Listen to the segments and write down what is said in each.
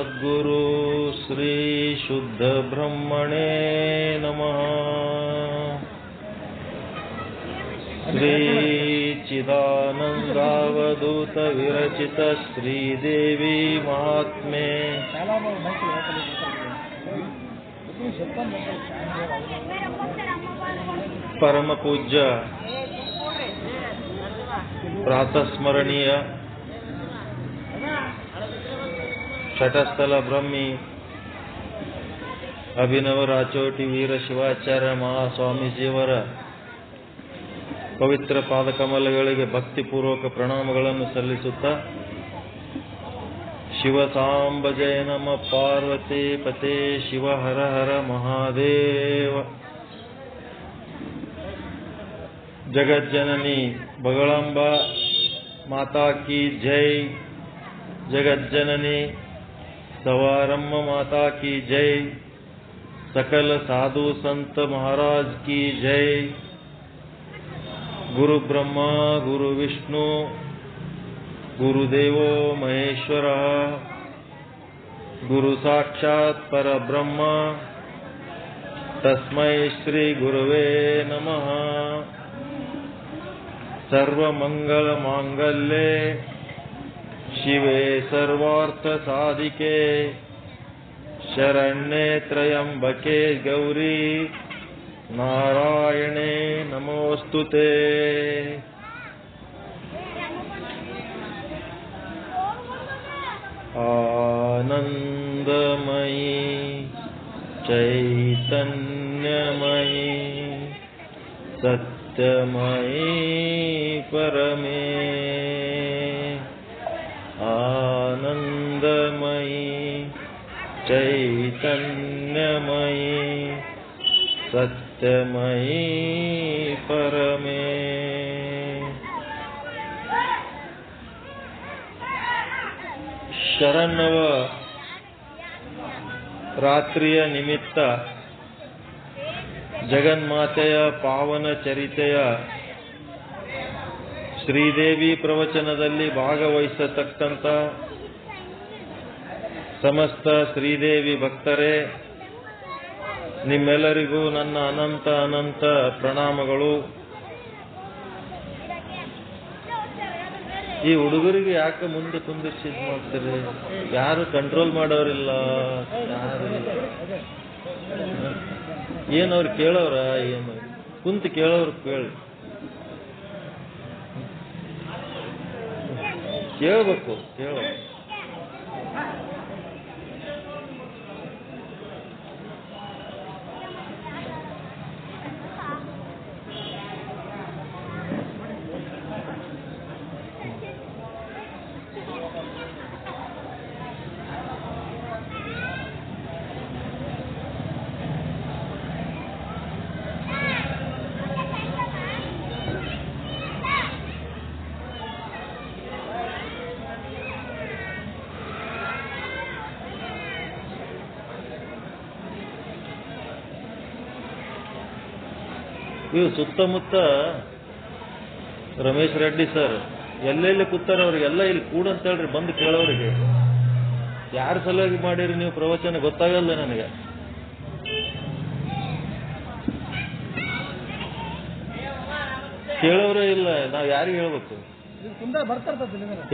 ಸದ್ಗುರು ಶ್ರೀ ಶುದ್ಧ ಬ್ರಹ್ಮಣೇ ನಮಃ. ಶ್ರೀ ಚಿದಾನಂದಾವಧೂತ ವಿರಚಿತ ಶ್ರೀದೇವಿ ಮಹಾತ್ಮೆ ಪರಮ ಪೂಜ್ಯ ಪ್ರಾತಸ್ಮರಣೀಯ ಶಟಸ್ಥಲ ಬ್ರಹ್ಮಿ ಅಭಿನವ ರಾಚೋಟಿ ವೀರ ಶಿವಾಚಾರ್ಯ ಮಹಾಸ್ವಾಮೀಜಿಯವರ ಪವಿತ್ರ ಪಾದಕಮಲಗಳಿಗೆ ಭಕ್ತಿಪೂರ್ವಕ ಪ್ರಣಾಮಗಳನ್ನು ಸಲ್ಲಿಸುತ್ತಾ, ಶಿವ ಸಾಂಬ ಜಯ ನಮ ಪಾರ್ವತಿ ಪತೆ ಶಿವ ಹರ ಹರ ಮಹಾದೇವ. ಜಗಜ್ಜನನಿ ಬಗಳಾಂಬ ಮಾತಾ ಕಿ ಜೈ. ಜಗಜ್ಜನನಿ सवारम्म माता की जय. सकल साधु संत महाराज की जय. गुरु ब्रह्मा गुरु विष्णु गुरुदेवो महेश्वर गुरु साक्षात् परब्रह्म तस्मै श्री गुरुवे नमः. सर्वमंगल मांगल्ये शिवे सर्वार्थ साधिके शरण्ये त्र्यंबके गौरी नारायणे नमोस्तुते. आनंदमयी चैतन्यमयी सत्यमयी परमे. आनंदमयी चैतन्यमयी सत्यमयी परमे. ಶರನ್ನವ ರಾತ್ರಿಯ ನಿಮಿತ್ತ ಜಗನ್ಮಾತೆಯ ಪಾವನ ಚರಿತೆಯ ಶ್ರೀದೇವಿ ಪ್ರವಚನದಲ್ಲಿ ಭಾಗವಹಿಸತಕ್ಕಂಥ ಸಮಸ್ತ ಶ್ರೀದೇವಿ ಭಕ್ತರೇ, ನಿಮ್ಮೆಲ್ಲರಿಗೂ ನನ್ನ ಅನಂತ ಅನಂತ ಪ್ರಣಾಮಗಳು. ಈ ಹುಡುಗರಿಗೆ ಯಾಕೆ ಮುಂದೆ ಕುಂದಿರ್ಸಿ ಇದು ಮಾಡ್ತೀರಿ? ಯಾರು ಕಂಟ್ರೋಲ್ ಮಾಡೋರಿಲ್ಲ. ಏನವ್ರು ಕೇಳೋರ? ಏನು ಕುಂತು ಕೇಳೋರು ಕೇಳಬೇಕು. ಇವು ಸುತ್ತಮುತ್ತ ರಮೇಶ್ ರೆಡ್ಡಿ ಸರ್ ಎಲ್ಲೆಲ್ಲಿ ಕೂತಾರ, ಅವ್ರಿಗೆಲ್ಲ ಇಲ್ಲಿ ಕೂಡಂತ ಹೇಳ್ರಿ, ಬಂದು ಕೇಳೋರಿಗೆ. ಯಾರ ಸಲುವಾಗಿ ಮಾಡಿರಿ ನೀವು ಪ್ರವಚನ ಗೊತ್ತಾಗಲ್ಲ ನನಗೆ. ಕೇಳೋರೇ ಇಲ್ಲ. ನಾವು ಯಾರಿಗೆ ಹೇಳ್ಬೇಕು?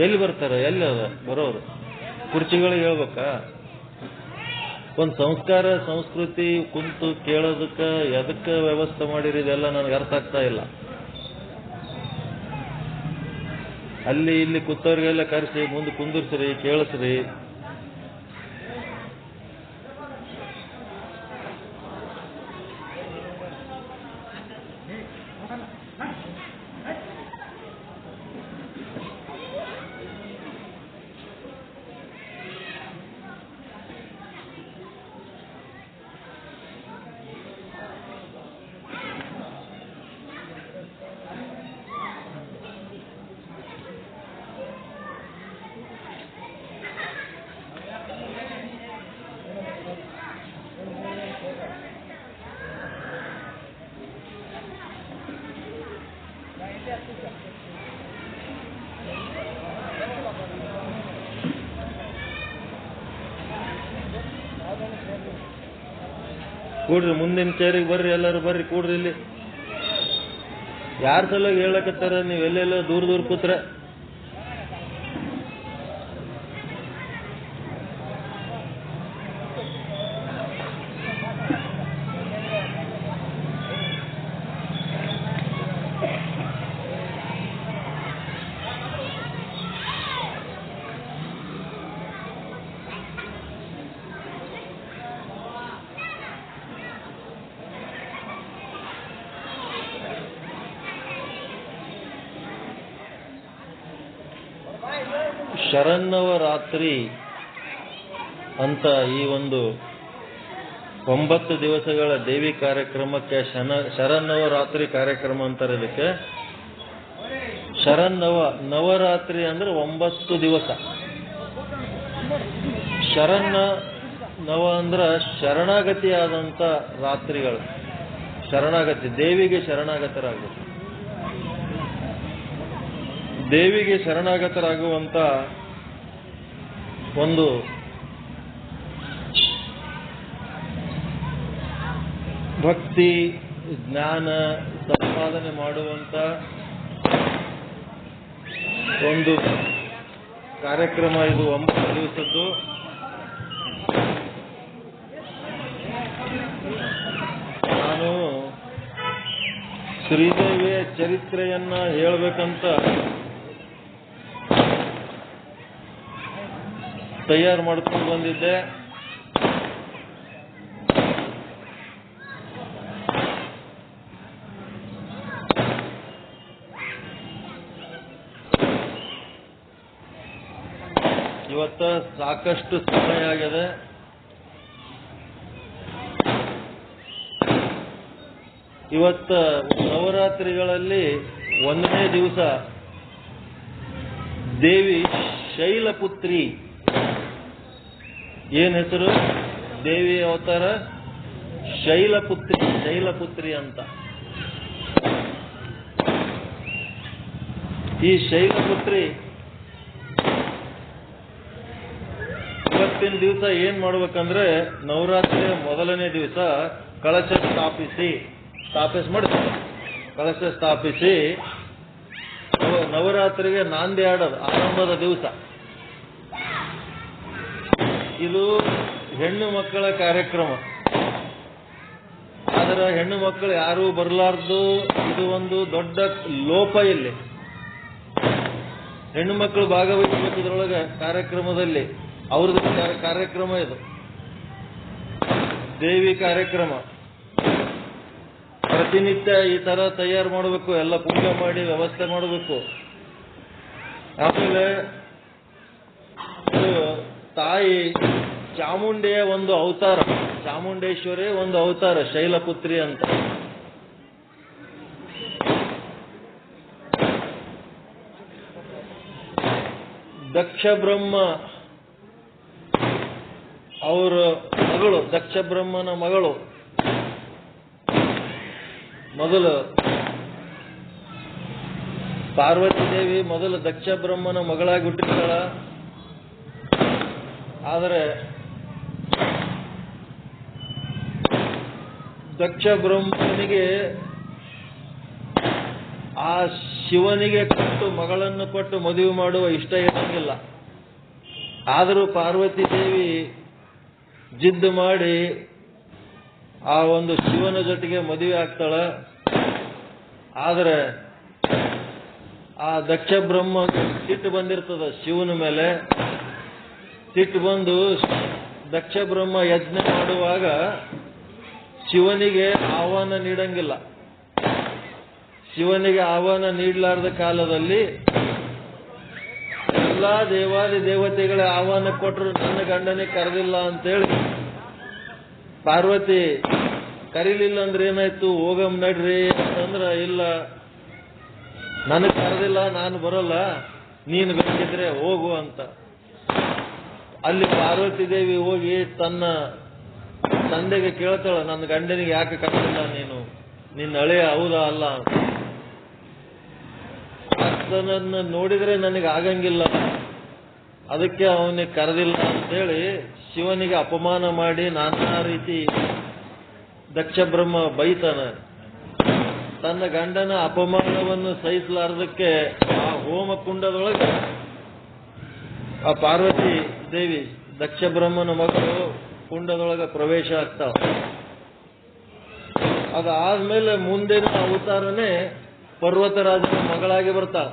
ಎಲ್ಲಿ ಬರ್ತಾರ? ಎಲ್ಲಿ ಅದ ಬರೋರು? ಕುರ್ಚಿಗಳಿಗೆ ಹೇಳ್ಬೇಕಾ? ಒಂದು ಸಂಸ್ಕಾರ ಸಂಸ್ಕೃತಿ ಕುಂತು ಕೇಳೋದಕ್ಕೆ ಎದಕ್ಕೆ ವ್ಯವಸ್ಥೆ ಮಾಡಿರಿ? ಇದೆಲ್ಲ ನನಗೆ ಅರ್ಥ ಆಗ್ತಾ ಇಲ್ಲ. ಅಲ್ಲಿ ಇಲ್ಲಿ ಕೂತವ್ರಿಗೆಲ್ಲ ಕರೆಸಿ ಮುಂದೆ ಕುಂದಿರ್ಸ್ರಿ, ಕೇಳಿಸ್ರಿ. ಕೂಡ್ರಿ, ಮುಂದಿನ ಚೇರಿಗೆ ಬರ್ರಿ, ಎಲ್ಲರೂ ಬರ್ರಿ, ಕೂಡ್ರಿ. ಇಲ್ಲಿ ಯಾರ ಸಲ ಹೇಳಕತ್ತಾರ? ನೀವೆಲ್ಲೆಲ್ಲ ದೂರ ದೂರ ಕೂತ್ರ. ಶರನ್ನವರಾತ್ರಿ ಅಂತ ಈ ಒಂದು 9 ದಿವಸಗಳ ದೇವಿ ಕಾರ್ಯಕ್ರಮಕ್ಕೆ ಶರನ್ನವರಾತ್ರಿ ಕಾರ್ಯಕ್ರಮ ಅಂತಾರೆ. ಇದಕ್ಕೆ ನವರಾತ್ರಿ ಅಂದ್ರೆ 9 ದಿವಸ. ನವ ಅಂದ್ರ ಶರಣಾಗತಿಯಾದಂಥ ರಾತ್ರಿಗಳು. ಶರಣಾಗತಿ, ದೇವಿಗೆ ಶರಣಾಗತರಾಗಬೇಕು. ದೇವಿಗೆ ಶರಣಾಗತರಾಗುವಂತ ಒಂದು ಭಕ್ತಿ ಜ್ಞಾನ ಸಂಪಾದನೆ ಮಾಡುವಂತ ಒಂದು ಕಾರ್ಯಕ್ರಮ ಇದು. 9 ದಿವಸದ್ದು. ನಾನು ಶ್ರೀದೇವಿಯ ಚರಿತ್ರೆಯನ್ನ ಹೇಳಬೇಕಂತ ತಯಾರು ಮಾಡ್ಕೊಂಡು ಬಂದಿದ್ದೆ. ಇವತ್ತ ಸಾಕಷ್ಟು ಸಮಯ ಆಗಿದೆ. ಇವತ್ತ ನವರಾತ್ರಿಗಳಲ್ಲಿ 1ನೇ ದಿವಸ ದೇವಿ ಶೈಲಪುತ್ರಿ. ಏನ್ ಹೆಸರು? ದೇವಿ ಅವತಾರ ಶೈಲಪುತ್ರಿ ಅಂತ. ಈ ಶೈಲಪುತ್ರಿ ಇವತ್ತಿನ ದಿವಸ ಏನ್ ಮಾಡ್ಬೇಕಂದ್ರೆ, ನವರಾತ್ರಿಯ ಮೊದಲನೇ ದಿವಸ ಕಳಶ ಸ್ಥಾಪಿಸಿ ನವರಾತ್ರಿಗೆ ನಾಂದಿ ಆಡೋದು ಆರಂಭದ ದಿವಸ. ಇದು ಹೆಣ್ಣು ಮಕ್ಕಳ ಕಾರ್ಯಕ್ರಮ. ಆದರೆ ಹೆಣ್ಣು ಮಕ್ಕಳು ಯಾರೂ ಬರಲಾರ್ದು, ಇದು ಒಂದು ದೊಡ್ಡ ಲೋಪ. ಇಲ್ಲಿ ಹೆಣ್ಣು ಮಕ್ಕಳು ಭಾಗವಹಿಸಬೇಕು ಇದರೊಳಗೆ ಕಾರ್ಯಕ್ರಮದಲ್ಲಿ. ಅವ್ರದ್ದು ಕಾರ್ಯಕ್ರಮ ಇದು, ದೇವಿ ಕಾರ್ಯಕ್ರಮ. ಪ್ರತಿನಿತ್ಯ ಈ ತರ ತಯಾರು ಮಾಡಬೇಕು, ಎಲ್ಲ ಪೂಜೆ ಮಾಡಿ ವ್ಯವಸ್ಥೆ ಮಾಡಬೇಕು. ಆಮೇಲೆ ತಾಯಿ ಚಾಮುಂಡಿಯ ಒಂದು ಅವತಾರ, ಚಾಮುಂಡೇಶ್ವರಿ ಒಂದು ಅವತಾರ ಶೈಲಪುತ್ರಿ ಅಂತ. ದಕ್ಷ ಬ್ರಹ್ಮ ಅವರ ಮಗಳು, ದಕ್ಷ ಬ್ರಹ್ಮನ ಮಗಳು. ಮೊದಲು ಪಾರ್ವತಿ ದೇವಿ ಮೊದಲು ದಕ್ಷ ಬ್ರಹ್ಮನ ಮಗಳಾಗಿ ಹುಟ್ಟಿರ್ತಾಳ. ಆದರೆ ದಕ್ಷ ಬ್ರಹ್ಮನಿಗೆ ಆ ಶಿವನಿಗೆ ಮಗಳನ್ನು ಕೊಟ್ಟು ಮದುವೆ ಮಾಡುವ ಇಷ್ಟ ಇರಂಗಿಲ್ಲ. ಆದರೂ ಪಾರ್ವತಿ ದೇವಿ ಜಿದ್ದು ಮಾಡಿ ಆ ಒಂದು ಶಿವನ ಜೊತೆಗೆ ಮದುವೆ ಆಗ್ತಾಳ. ಆದರೆ ಆ ದಕ್ಷ ಬ್ರಹ್ಮ ಸಿಟ್ಟು ಬಂದಿರ್ತದ ಶಿವನ ಮೇಲೆ. ಸಿಟ್ಟು ಬಂದು ದಕ್ಷ ಬ್ರಹ್ಮ ಯಜ್ಞ ಮಾಡುವಾಗ ಶಿವನಿಗೆ ಆಹ್ವಾನ ನೀಡಂಗಿಲ್ಲ. ಶಿವನಿಗೆ ಆಹ್ವಾನ ನೀಡಲಾರದ ಕಾಲದಲ್ಲಿ ಎಲ್ಲಾ ದೇವಾದಿ ದೇವತೆಗಳ ಆಹ್ವಾನ ಕೊಟ್ಟರು, ನನ್ನ ಗಂಡನಿಗೆ ಕರೆದಿಲ್ಲ ಅಂತೇಳಿ ಪಾರ್ವತಿ ಕರೀಲಿಲ್ಲ ಅಂದ್ರೆ ಏನಾಯ್ತು, ಹೋಗಮ್ ನಡ್ರಿ ಅಂತಂದ್ರ, ಇಲ್ಲ ನನಗೆ ಕರೆದಿಲ್ಲ, ನಾನು ಬರೋಲ್ಲ, ನೀನು ಬೇಕಿದ್ರೆ ಹೋಗು ಅಂತ. ಅಲ್ಲಿ ಪಾರ್ವತಿ ದೇವಿ ಹೋಗಿ ತನ್ನ ತಂದೆಗೆ ಕೇಳ್ತಾಳ, ನನ್ನ ಗಂಡನಿಗೆ ಯಾಕೆ ಕರೆದಿಲ್ಲ ನೀನು, ನಿನ್ನ ಹಳೆಯ ಹೌದಾ ಅಲ್ಲ. ಆತನನ್ನು ನೋಡಿದ್ರೆ ನನಗೆ ಆಗಂಗಿಲ್ಲ, ಅದಕ್ಕೆ ಅವನಿಗೆ ಕರೆದಿಲ್ಲ ಅಂತೇಳಿ ಶಿವನಿಗೆ ಅಪಮಾನ ಮಾಡಿ ನಾನಾ ರೀತಿ ದಕ್ಷ ಬ್ರಹ್ಮ ಬೈತಾನ. ತನ್ನ ಗಂಡನ ಅಪಮಾನವನ್ನು ಸಹಿಸಲಾರದಕ್ಕೆ ಆ ಹೋಮ ಕುಂಡದೊಳಗೆ ಆ ಪಾರ್ವತಿ ದೇವಿ ದಕ್ಷ ಬ್ರಹ್ಮನ ಮಗಳು ಕುಂಡದೊಳಗೆ ಪ್ರವೇಶ ಆಗ್ತಾವ. ಅದಾದ್ಮೇಲೆ ಮುಂದಿನ ಅವತಾರನೇ ಪರ್ವತರಾಜನ ಮಗಳಾಗಿ ಬರ್ತಾಳ.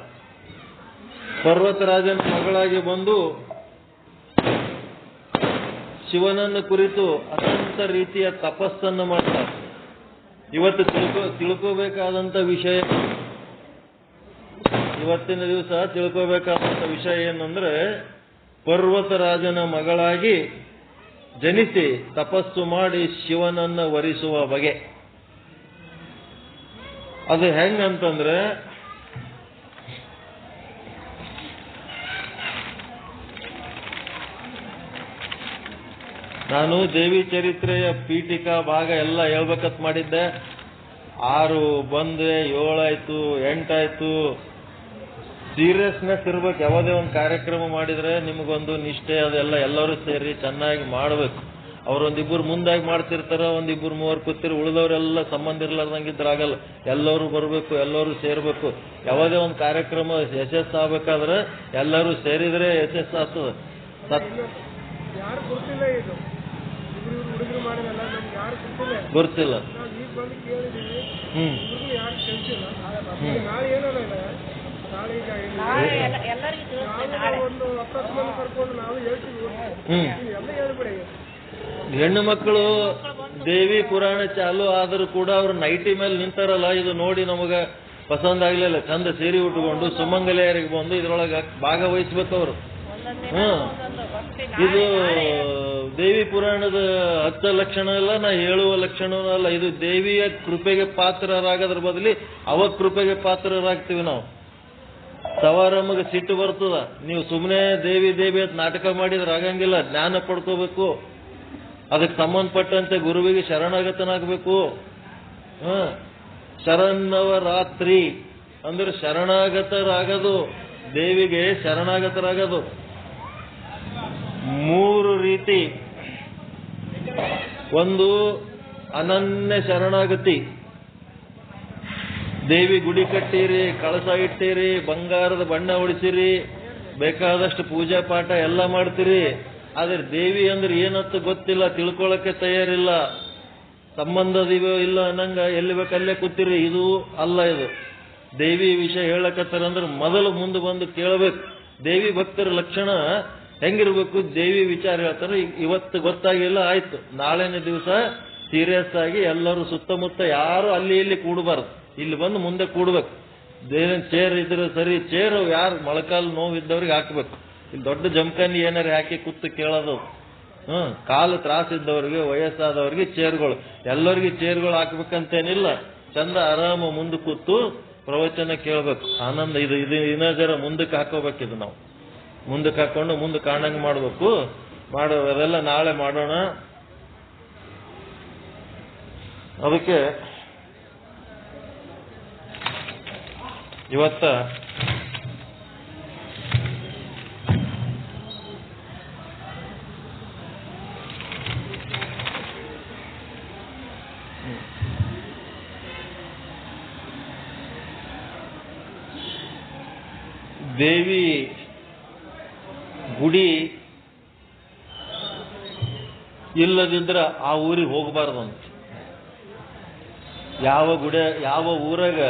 ಪರ್ವತರಾಜನ ಮಗಳಾಗಿ ಬಂದು ಶಿವನನ್ನು ಕುರಿತು ಅತ್ಯಂತ ರೀತಿಯ ತಪಸ್ಸನ್ನು ಮಾಡ್ತಾರೆ. ಇವತ್ತು ತಿಳ್ಕೋಬೇಕಾದಂತ ವಿಷಯ, ಇವತ್ತಿನ ದಿವಸ ತಿಳ್ಕೋಬೇಕಾದಂತ ವಿಷಯ ಏನಂದ್ರೆ, ಪರ್ವತರಾಜನ ಮಗಳಾಗಿ ಜನಿಸಿ ತಪಸ್ಸು ಮಾಡಿ ಶಿವನನ್ನು ವರಿಸುವ ಬಗೆ. ಅದು ಹೆಂಗಂತಂದ್ರೆ, ನಾನು ದೇವಿ ಚರಿತ್ರೆಯ ಪೀಠಿಕಾ ಭಾಗ ಎಲ್ಲ ಹೇಳ್ಬೇಕತ್ ಮಾಡಿದ್ದೆ. 6 ಬಂದೆ, 7 ಆಯ್ತು, 8 ಆಯ್ತು. ಸೀರಿಯಸ್ನೆಸ್ ಇರ್ಬೇಕು. ಯಾವುದೇ ಒಂದು ಕಾರ್ಯಕ್ರಮ ಮಾಡಿದ್ರೆ ನಿಮಗೊಂದು ನಿಷ್ಠೆ ಅದೆಲ್ಲ ಎಲ್ಲರೂ ಸೇರಿ ಚೆನ್ನಾಗಿ ಮಾಡಬೇಕು. ಅವರೊಂದಿಬ್ಬರು ಮುಂದಾಗಿ ಮಾಡ್ತಿರ್ತಾರ, ಒಂದಿಬ್ಬರು 3 ಕೂತಿರು, ಉಳಿದವರೆಲ್ಲ ಸಂಬಂಧ ಇರ್ಲಾರ್ದಂಗಿದ್ರಾಗಲ್ಲ. ಎಲ್ಲರೂ ಬರಬೇಕು, ಎಲ್ಲರೂ ಸೇರ್ಬೇಕು. ಯಾವುದೇ ಒಂದು ಕಾರ್ಯಕ್ರಮ ಯಶಸ್ಸಾಗಬೇಕಾದ್ರೆ ಎಲ್ಲರೂ ಸೇರಿದ್ರೆ ಯಶಸ್ಸಾಗ್ತದೆ. ಗೊತ್ತಿಲ್ಲ. ಹೆಣ್ಣು ಮಕ್ಕಳು ದೇವಿ ಪುರಾಣ ಚಾಲು ಆದರೂ ಕೂಡ ಅವ್ರು ನೈಟಿ ಮೇಲೆ ನಿಂತಾರಲ್ಲ, ಇದು ನೋಡಿ ನಮಗ ಪಸಂದ್ ಆಗ್ಲಿಲ್ಲ. ಚಂದ ಸೀರೆ ಉಟ್ಕೊಂಡು ಸುಮಂಗಲಿಯರಿಗೆ ಬಂದು ಇದ್ರೊಳಗ ಭಾಗವಹಿಸ್ಬೇಕು ಅವರು. ಇದು ದೇವಿ ಪುರಾಣದ 10 ಲಕ್ಷಣ ಅಲ್ಲ, ನಾ ಹೇಳುವ ಲಕ್ಷಣವೂ ಅಲ್ಲ. ಇದು ದೇವಿಯ ಕೃಪೆಗೆ ಪಾತ್ರರಾಗದ್ರ ಬದಲಿ ಅವ ಕೃಪೆಗೆ ಪಾತ್ರರಾಗ್ತೀವಿ ನಾವು. ಸವಾರಮ್ಮಗೆ ಸಿಟ್ಟು ಬರ್ತದ. ನೀವು ಸುಮ್ಮನೆ ದೇವಿ ದೇವಿ ಅಂತ ನಾಟಕ ಮಾಡಿದ್ರೆ ಆಗಂಗಿಲ್ಲ. ಜ್ಞಾನ ಪಡ್ಕೋಬೇಕು. ಅದಕ್ಕೆ ಸಂಬಂಧಪಟ್ಟಂತೆ ಗುರುವಿಗೆ ಶರಣಾಗತನಾಗಬೇಕು. ಶರನ್ನವರಾತ್ರಿ ಅಂದ್ರೆ ಶರಣಾಗತರಾಗದು, ದೇವಿಗೆ ಶರಣಾಗತರಾಗದು. 3 ರೀತಿ. ಒಂದು ಅನನ್ಯ ಶರಣಾಗತಿ. ದೇವಿ ಗುಡಿ ಕಟ್ಟಿರಿ, ಕಳಸ ಇಟ್ಟಿರಿ, ಬಂಗಾರದ ಬಣ್ಣ ಹೊಡಿಸಿರಿ, ಬೇಕಾದಷ್ಟು ಪೂಜಾ ಪಾಠ ಎಲ್ಲ ಮಾಡ್ತೀರಿ. ಆದ್ರೆ ದೇವಿ ಅಂದ್ರೆ ಏನಂತ ಗೊತ್ತಿಲ್ಲ, ತಿಳ್ಕೊಳಕ್ಕೆ ತಯಾರಿಲ್ಲ, ಸಂಬಂಧದಿವೋ ಇಲ್ಲ ಅನ್ನಂಗ ಎಲ್ಲಿ ಬೇಕಲ್ಲೇ ಕೂತಿರಿ. ಇದು ಅಲ್ಲ. ಇದು ದೇವಿ ವಿಷಯ ಹೇಳಕತ್ತಾರಂದ್ರೆ ಮೊದಲು ಮುಂದೆ ಬಂದು ಕೇಳಬೇಕು. ದೇವಿ ಭಕ್ತರ ಲಕ್ಷಣ ಹೆಂಗಿರ್ಬೇಕು, ದೇವಿ ವಿಚಾರ ಹೇಳ್ತಾರೆ. ಇವತ್ತು ಗೊತ್ತಾಗಿಲ್ಲ, ಆಯ್ತು, ನಾಳೆನೇ ದಿವಸ ಸೀರಿಯಸ್ ಆಗಿ ಎಲ್ಲರೂ ಸುತ್ತಮುತ್ತ ಯಾರು ಅಲ್ಲಿ ಇಲ್ಲಿ ಕೂಡಬಾರ್ದು. ಇಲ್ಲಿ ಬಂದು ಮುಂದೆ ಕೂಡ್ಬೇಕು. ಚೇರ್ ಇದ್ರೆ ಸರಿ, ಚೇರ್ ಯಾರು ಮೊಳಕಾಲು ನೋವಿದ್ದವ್ರಿಗೆ ಹಾಕ್ಬೇಕು. ಇಲ್ಲಿ ದೊಡ್ಡ ಜಮಖಾನಿ ಏನಾರು ಹಾಕಿ ಕೂತು ಕೇಳೋದು. ಕಾಲು ತ್ರಾಸಿದ್ದವ್ರಿಗೆ, ವಯಸ್ಸಾದವ್ರಿಗೆ ಚೇರ್ಗಳು, ಎಲ್ಲರಿಗೆ ಚೇರ್ಗಳು ಹಾಕ್ಬೇಕಂತೇನಿಲ್ಲ. ಚಂದ ಆರಾಮ ಮುಂದೆ ಕೂತು ಪ್ರವಚನ ಕೇಳ್ಬೇಕು. ಆನಂದ. ಇದು ಇನ್ನೂ ಜರ ಮುಂದಕ್ಕೆ ಹಾಕೋಬೇಕು. ಇದು ನಾವು ಮುಂದಕ್ಕೆ ಹಾಕೊಂಡು ಮುಂದೆ ಕಾಣಂಗ್ ಮಾಡ್ಬೇಕು. ಅದೆಲ್ಲ ನಾಳೆ ಮಾಡೋಣ. ಅದಕ್ಕೆ ಇವತ್ತ ದೇವಿ ಗುಡಿ ಇಲ್ಲದಿದ್ರ ಆ ಊರಿಗೆ ಹೋಗಬಾರ್ದಂತ. ಯಾವ ಊರಾಗ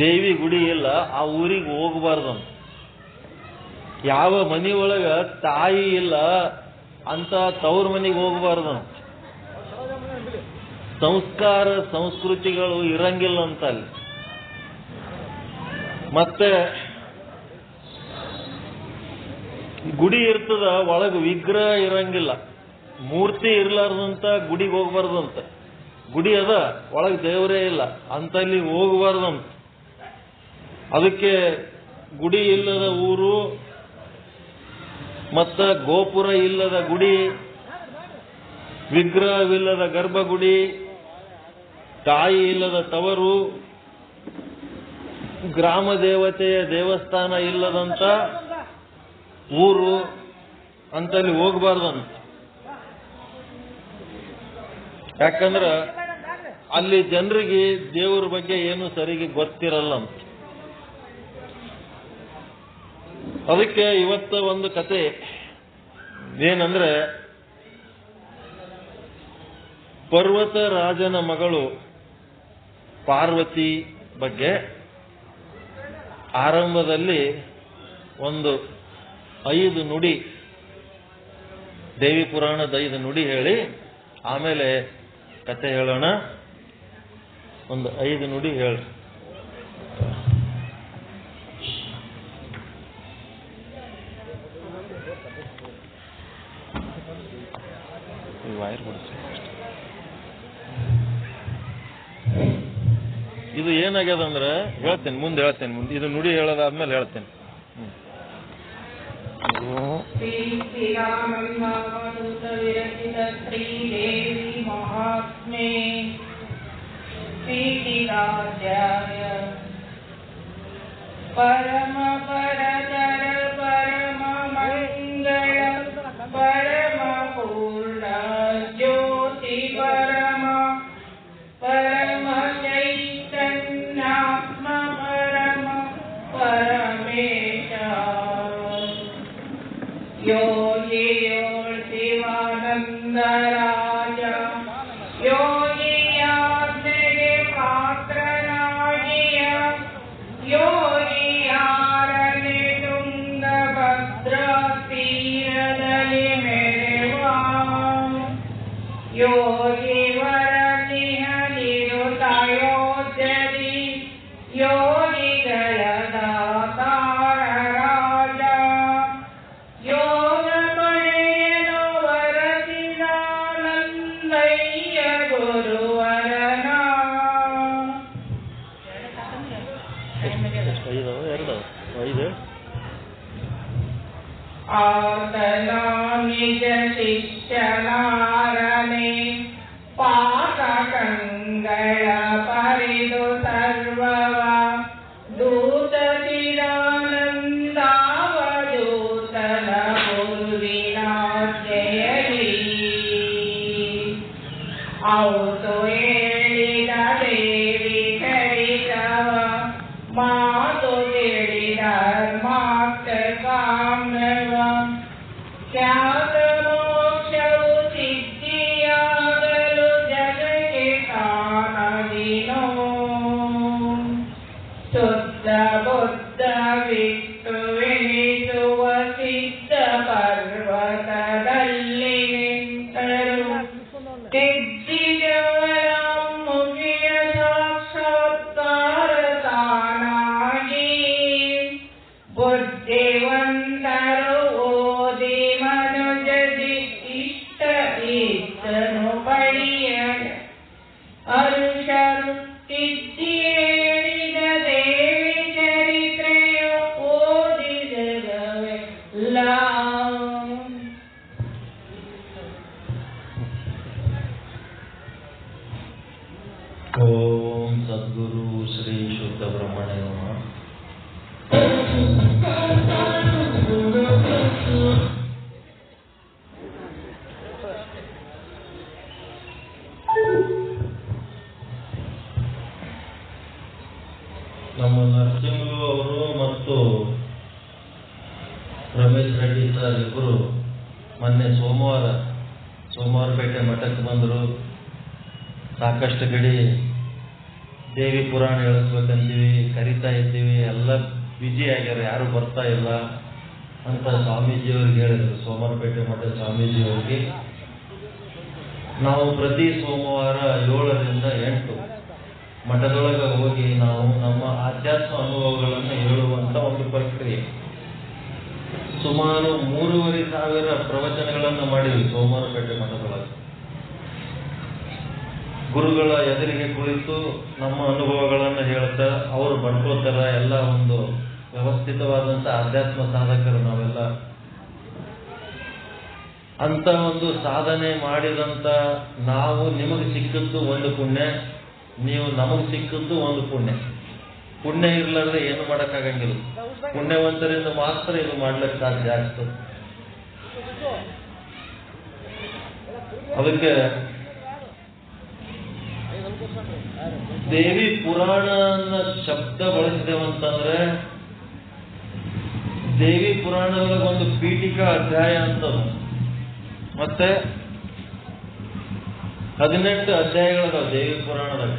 ದೇವಿ ಗುಡಿ ಇಲ್ಲ ಆ ಊರಿಗೆ ಹೋಗಬಾರ್ದಂತ. ಯಾವ ಮನೆಯೊಳಗ ತಾಯಿ ಇಲ್ಲ ಅಂತ ತವ್ರ ಮನೆಗೆ ಹೋಗಬಾರ್ದಂತ. ಸಂಸ್ಕಾರ ಸಂಸ್ಕೃತಿಗಳು ಇರಂಗಿಲ್ಲ ಅಂತ ಅಲ್ಲಿ. ಮತ್ತೆ ಗುಡಿ ಇರ್ತದ, ಒಳಗೆ ವಿಗ್ರಹ ಇರಂಗಿಲ್ಲ, ಮೂರ್ತಿ ಇರ್ಲಾರ್ದಂತ ಗುಡಿಗೆ ಹೋಗ್ಬಾರ್ದಂತ. ಗುಡಿ ಅದ, ಒಳಗೆ ದೇವರೇ ಇಲ್ಲ ಅಂತಲ್ಲಿ ಹೋಗಬಾರ್ದಂತ. ಅದಕ್ಕೆ ಗುಡಿ ಇಲ್ಲದ ಊರು, ಮತ್ತ ಗೋಪುರ ಇಲ್ಲದ ಗುಡಿ, ವಿಗ್ರಹವಿಲ್ಲದ ಗರ್ಭಗುಡಿ, ತಾಯಿ ಇಲ್ಲದ ತವರು, ಗ್ರಾಮ ದೇವತೆಯ ದೇವಸ್ಥಾನ ಇಲ್ಲದಂತ ಊರು ಅಂತಲ್ಲಿ ಹೋಗಬಾರ್ದಂತ. ಯಾಕಂದ್ರ ಅಲ್ಲಿ ಜನರಿಗೆ ದೇವ್ರ ಬಗ್ಗೆ ಏನು ಸರಿಗೆ ಗೊತ್ತಿರಲ್ಲ ಅಂತ. ಅದಕ್ಕೆ ಇವತ್ತ ಒಂದು ಕತೆ ಏನಂದ್ರೆ, ಪರ್ವತ ರಾಜನ ಮಗಳು ಪಾರ್ವತಿ ಬಗ್ಗೆ ಆರಂಭದಲ್ಲಿ ಒಂದು 5 ನುಡಿ, ದೇವಿ ಪುರಾಣದ 5 ನುಡಿ ಹೇಳಿ ಆಮೇಲೆ ಕತೆ ಹೇಳೋಣ. ಒಂದು 5 ನುಡಿ ಹೇಳಿ. ಇದು ಏನಾಗ್ಯದಂದ್ರೆ ಹೇಳ್ತೇನೆ, ಮುಂದೆ ಹೇಳ್ತೇನೆ. ಇದು ನುಡಿ ಹೇಳೋದಾದ್ಮೇಲೆ ಹೇಳ್ತೇನೆ. ಪರಮ ಪರತರ ಪರಮ ಮಂಗಳ ಪರಮ ಪೂರ್ಣ ಜ್ಯೋತಿ ಪರಮ ಪರಮ ಚೈತನ್ಯಾತ್ಮ ಪರಮ ಪರಮೇಶ ಯೋಗಿ ಶಿವಾನಂದ ರಾಜ ಯೋಗಿಯಾಜ್ಞೆಗೆ ಪಾತ್ರನಾಗಿಯ ಯೋಗಿಯಾರನೆ ತುಂಗಭದ್ರ ತೀರದಲ್ಲಿ ಮೆರೆವ ಯೋಗಿವರ ನಿರುತಯೋಧ್ಯದಿ ಯೋಗಿಗಳ ದಾತಾರ ರಾಜ ಯೋಗ ಪಡೆಯಲು ವರದಿನಾನಂದಯ್ಯ ಗುರುವರನ ಆತನ ನಿಜ ಶಿಷ್ಯನಾರನೆ ಪಾತಕಂಗಳ ಪರಿದು ಸರ್ವವ ದೂತ ಚಿರಾನಂದಾವಧೂತನ ಗುರುವಿನ ಜಯಲಿ ಔತು ಹೇಳಿದ ದೇವಿ ಕರಿತವ ಮಾತು ಕೇಳಿದ ಮಾತ ಕಾಮ್ರವ ಖ್ಯಾತ ಮೋಕ್ಷವು ಸಿದ್ಧಿಯಾಗಲು ಜಗಕ್ಕೆ ಕಾಣದಿನೋ ಶುದ್ಧ ಬುದ್ಧ ವಿಷ್ಣುವೆನಿಸುವ ಸಿದ್ಧ ಪರ್ವತದಲ್ಲಿ ನಿಂತರು ಸಿದ್ಧಿಯವರ ಮುಗಿಯ ಸಾಕ್ಷಾತ್ಕಾರ ತಾನಾಗಿ ಬುದ್ಧಿವಂತರು ಓದಿ ಮನುಜದಿ ಇಷ್ಟ ಇಷ್ಟನು ಪಡೆಯ ಅರುಷರು ಸಿದ್ಧಿ ಹೇಳಿದ ದೇವಿ ಚರಿತ್ರೆಯ ಓದಿದರವೆಲ್ಲ ಓಂ ಸದ್ಗುರು ಶ್ರೀ ಶುದ್ಧ ಬ್ರಹ್ಮಣ್ಯ ನಮಃ. ನಮ್ಮ ನರಸಿಂಹು ಅವರು ಮತ್ತು ರಮೇಶ್ ರೆಡ್ಡಿ ಸರ್ ಇಬ್ಬರು ಮೊನ್ನೆ ಸೋಮವಾರಪೇಟೆ ಮಠಕ್ಕೆ ಬಂದರು. ಸಾಕಷ್ಟು ಕಡೆ ದೇವಿ ಪುರಾಣ ಹೇಳಿಸ್ಬೇಕಂತೀವಿ, ಕರಿತಾ ಇದ್ದೀವಿ, ಎಲ್ಲ ಬ್ಯುಸಿ ಆಗ್ಯಾರ, ಯಾರು ಬರ್ತಾ ಇಲ್ಲ ಅಂತ ಸ್ವಾಮೀಜಿಯವ್ರಿಗೆ ಹೇಳಿದ್ರು. ಸೋಮವಾರಪೇಟೆ ಮಠದ ಸ್ವಾಮೀಜಿಯವ್ರಿಗೆ ನಾವು ಪ್ರತಿ ಸೋಮವಾರ 7ರಿಂದ 8 ಮಠದೊಳಗೆ ಹೋಗಿ ನಾವು ನಮ್ಮ ಆಧ್ಯಾತ್ಮ ಅನುಭವಗಳನ್ನು ಹೇಳುವಂತ ಒಂದು ಪ್ರಕ್ರಿಯೆ. ಸುಮಾರು 3,500 ಪ್ರವಚನಗಳನ್ನು ಮಾಡಿದ್ವಿ ಸೋಮವಾರಪೇಟೆ ಮಠದೊಳಗೆ. ಗುರುಗಳ ಎದುರಿಗೆ ಕುಳಿತು ನಮ್ಮ ಅನುಭವಗಳನ್ನು ಹೇಳ್ತಾ ಅವರು ಬರ್ಕೋತಾರ. ಎಲ್ಲ ಒಂದು ವ್ಯವಸ್ಥಿತವಾದಂತ ಆಧ್ಯಾತ್ಮ ಸಾಧಕರು ನಾವೆಲ್ಲ. ಅಂತ ಒಂದು ಸಾಧನೆ ಮಾಡಿದಂತ ನಾವು ನಿಮಗೆ ಸಿಕ್ಕದ್ದು ಒಂದು ಪುಣ್ಯ, ನೀವು ನಮಗೆ ಸಿಕ್ಕದ್ದು ಒಂದು ಪುಣ್ಯ. ಪುಣ್ಯ ಇರ್ಲಾರ್ದೆ ಏನು ಮಾಡಕ್ಕಾಗಂಗಿಲ್ಲ. ಪುಣ್ಯವಂತರಿಂದ ಮಾತ್ರ ಇದು ಮಾಡ್ಲಿಕ್ಕೆ ಸಾಧ್ಯ ಆಗ್ತದೆ. ಅದಕ್ಕೆ ದೇವಿ ಪುರಾಣ ಅನ್ನೋ ಶಬ್ದ ಬಳಸಿದೇವಂತಂದ್ರೆ ದೇವಿ ಪುರಾಣದೊಳಗೆ ಒಂದು ಪೀಠಿಕಾ ಅಧ್ಯಾಯ ಅಂತ ಮತ್ತೆ 18 ಅಧ್ಯಾಯಗಳದಾವ ದೇವಿ ಪುರಾಣದಾಗ.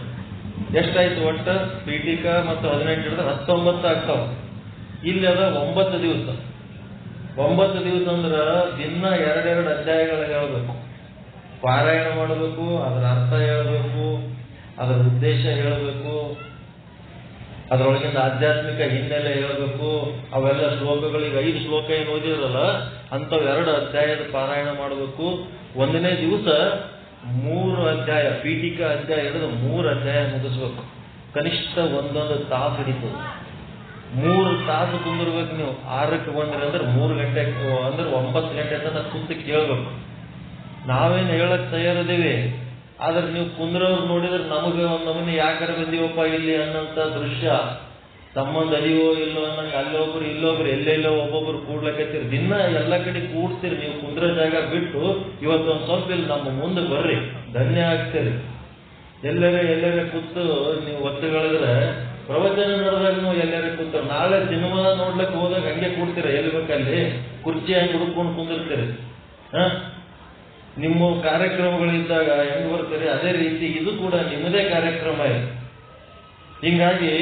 ಎಷ್ಟಾಯ್ತು ಒಟ್ಟ ಪೀಠಿಕಾ ಮತ್ತು 18 ಹಿಡಿದ್ರೆ 19 ಆಗ್ತಾವ. ಇಲ್ಲಿ ಅದ 9 ದಿವಸ. 9 ದಿವಸ ಅಂದ್ರ ದಿನ 2 ಅಧ್ಯಾಯಗಳ ಹೇಳ್ಬೇಕು, ಪಾರಾಯಣ ಮಾಡಬೇಕು, ಅದರ ಅರ್ಥ ಹೇಳ್ಬೇಕು, ಅದರ ಉದ್ದೇಶ ಹೇಳಬೇಕು, ಅದರೊಳಗಿಂದ ಆಧ್ಯಾತ್ಮಿಕ ಹಿನ್ನೆಲೆ ಹೇಳಬೇಕು. ಅವೆಲ್ಲ ಶ್ಲೋಕಗಳಿಗೆ 5 ಶ್ಲೋಕ ಏನು ಓದಿರಲ್ಲ ಅಂಥವು 2 ಅಧ್ಯಾಯದ ಪಾರಾಯಣ ಮಾಡಬೇಕು. 1ನೇ ದಿವಸ 3 ಅಧ್ಯಾಯ ಪೀಠಿಕಾ ಅಧ್ಯಾಯ ಹಿಡಿದು 3 ಅಧ್ಯಾಯ ಮುಗಿಸ್ಬೇಕು. ಕನಿಷ್ಠ 1 ತಾಸು ಹಿಡಿತದೆ. 3 ತಾಸು ಕುಂದಿರ್ಬೇಕು. ನೀವು 6ಕ್ಕೆ ಬಂದ್ರಿ ಅಂದ್ರೆ 3 ಗಂಟೆ ಅಂದ್ರೆ 9 ಗಂಟೆ ತನಕ ಕುಂತು ಕೇಳ್ಬೇಕು. ನಾವೇನು ಹೇಳಕ್ ತಯಾರಿದ್ದೀವಿ, ಆದ್ರೆ ನೀವು ಕುಂದ್ರವ್ರು ನೋಡಿದ್ರೆ ನಮಗೆ ಒಂದು ನಮೂನೆ ಯಾಕರ ಬಂದೀವಪ್ಪ ಇಲ್ಲಿ ಅನ್ನೋಂಥ ದೃಶ್ಯ. ಸಂಬಂಧ ಅರಿವೋ ಇಲ್ಲೋ ಅನ್ನಂಗೆ ಅಲ್ಲೊಬ್ರು ಇಲ್ಲೊಬ್ರು ಎಲ್ಲೆಲ್ಲೋ ಒಬ್ಬೊಬ್ರು ಕೂಡ್ಲಕತ್ತೀರಿ. ದಿನ ಎಲ್ಲ ಕಡೆ ಕೂಡ್ತೀರಿ. ನೀವು ಕುಂದ್ರ ಜಾಗ ಬಿಟ್ಟು ಇವತ್ತೊಂದು ಸ್ವಲ್ಪ ಇಲ್ಲಿ ನಮ್ಮ ಮುಂದೆ ಬರ್ರಿ, ಧನ್ಯ ಆಗ್ತೀರಿ. ಎಲ್ಲರೇ ಕೂತು ನೀವು ಒತ್ತುಗಳಿದ್ರೆ ಪ್ರವಚನ ನಡೆದಾಗ ನೀವು ಎಲ್ಲರೇ ಕೂತಾರೆ. ನಾಳೆ ಸಿನಿಮಾ ನೋಡ್ಲಿಕ್ಕೆ ಹೋದಾಗ ಹಂಗೆ ಕೂಡ್ತೀರ, ಎಲ್ಲಿ ಬೇಕಲ್ಲಿ ಕುರ್ಚಿ ಹಂಗೆ ಹುಡುಕೊಂಡು ಕುಂದಿರ್ತೀರಿ. ನಿಮ್ಮ ಕಾರ್ಯಕ್ರಮಗಳಿದ್ದಾಗ ಹೆಂಗ್ ಬರ್ತೀರಿ ಅದೇ ರೀತಿ ಇದು ಕೂಡ ನಿಮ್ಮದೇ ಕಾರ್ಯಕ್ರಮ ಇದೆ. ಹಿಂಗಾಗಿ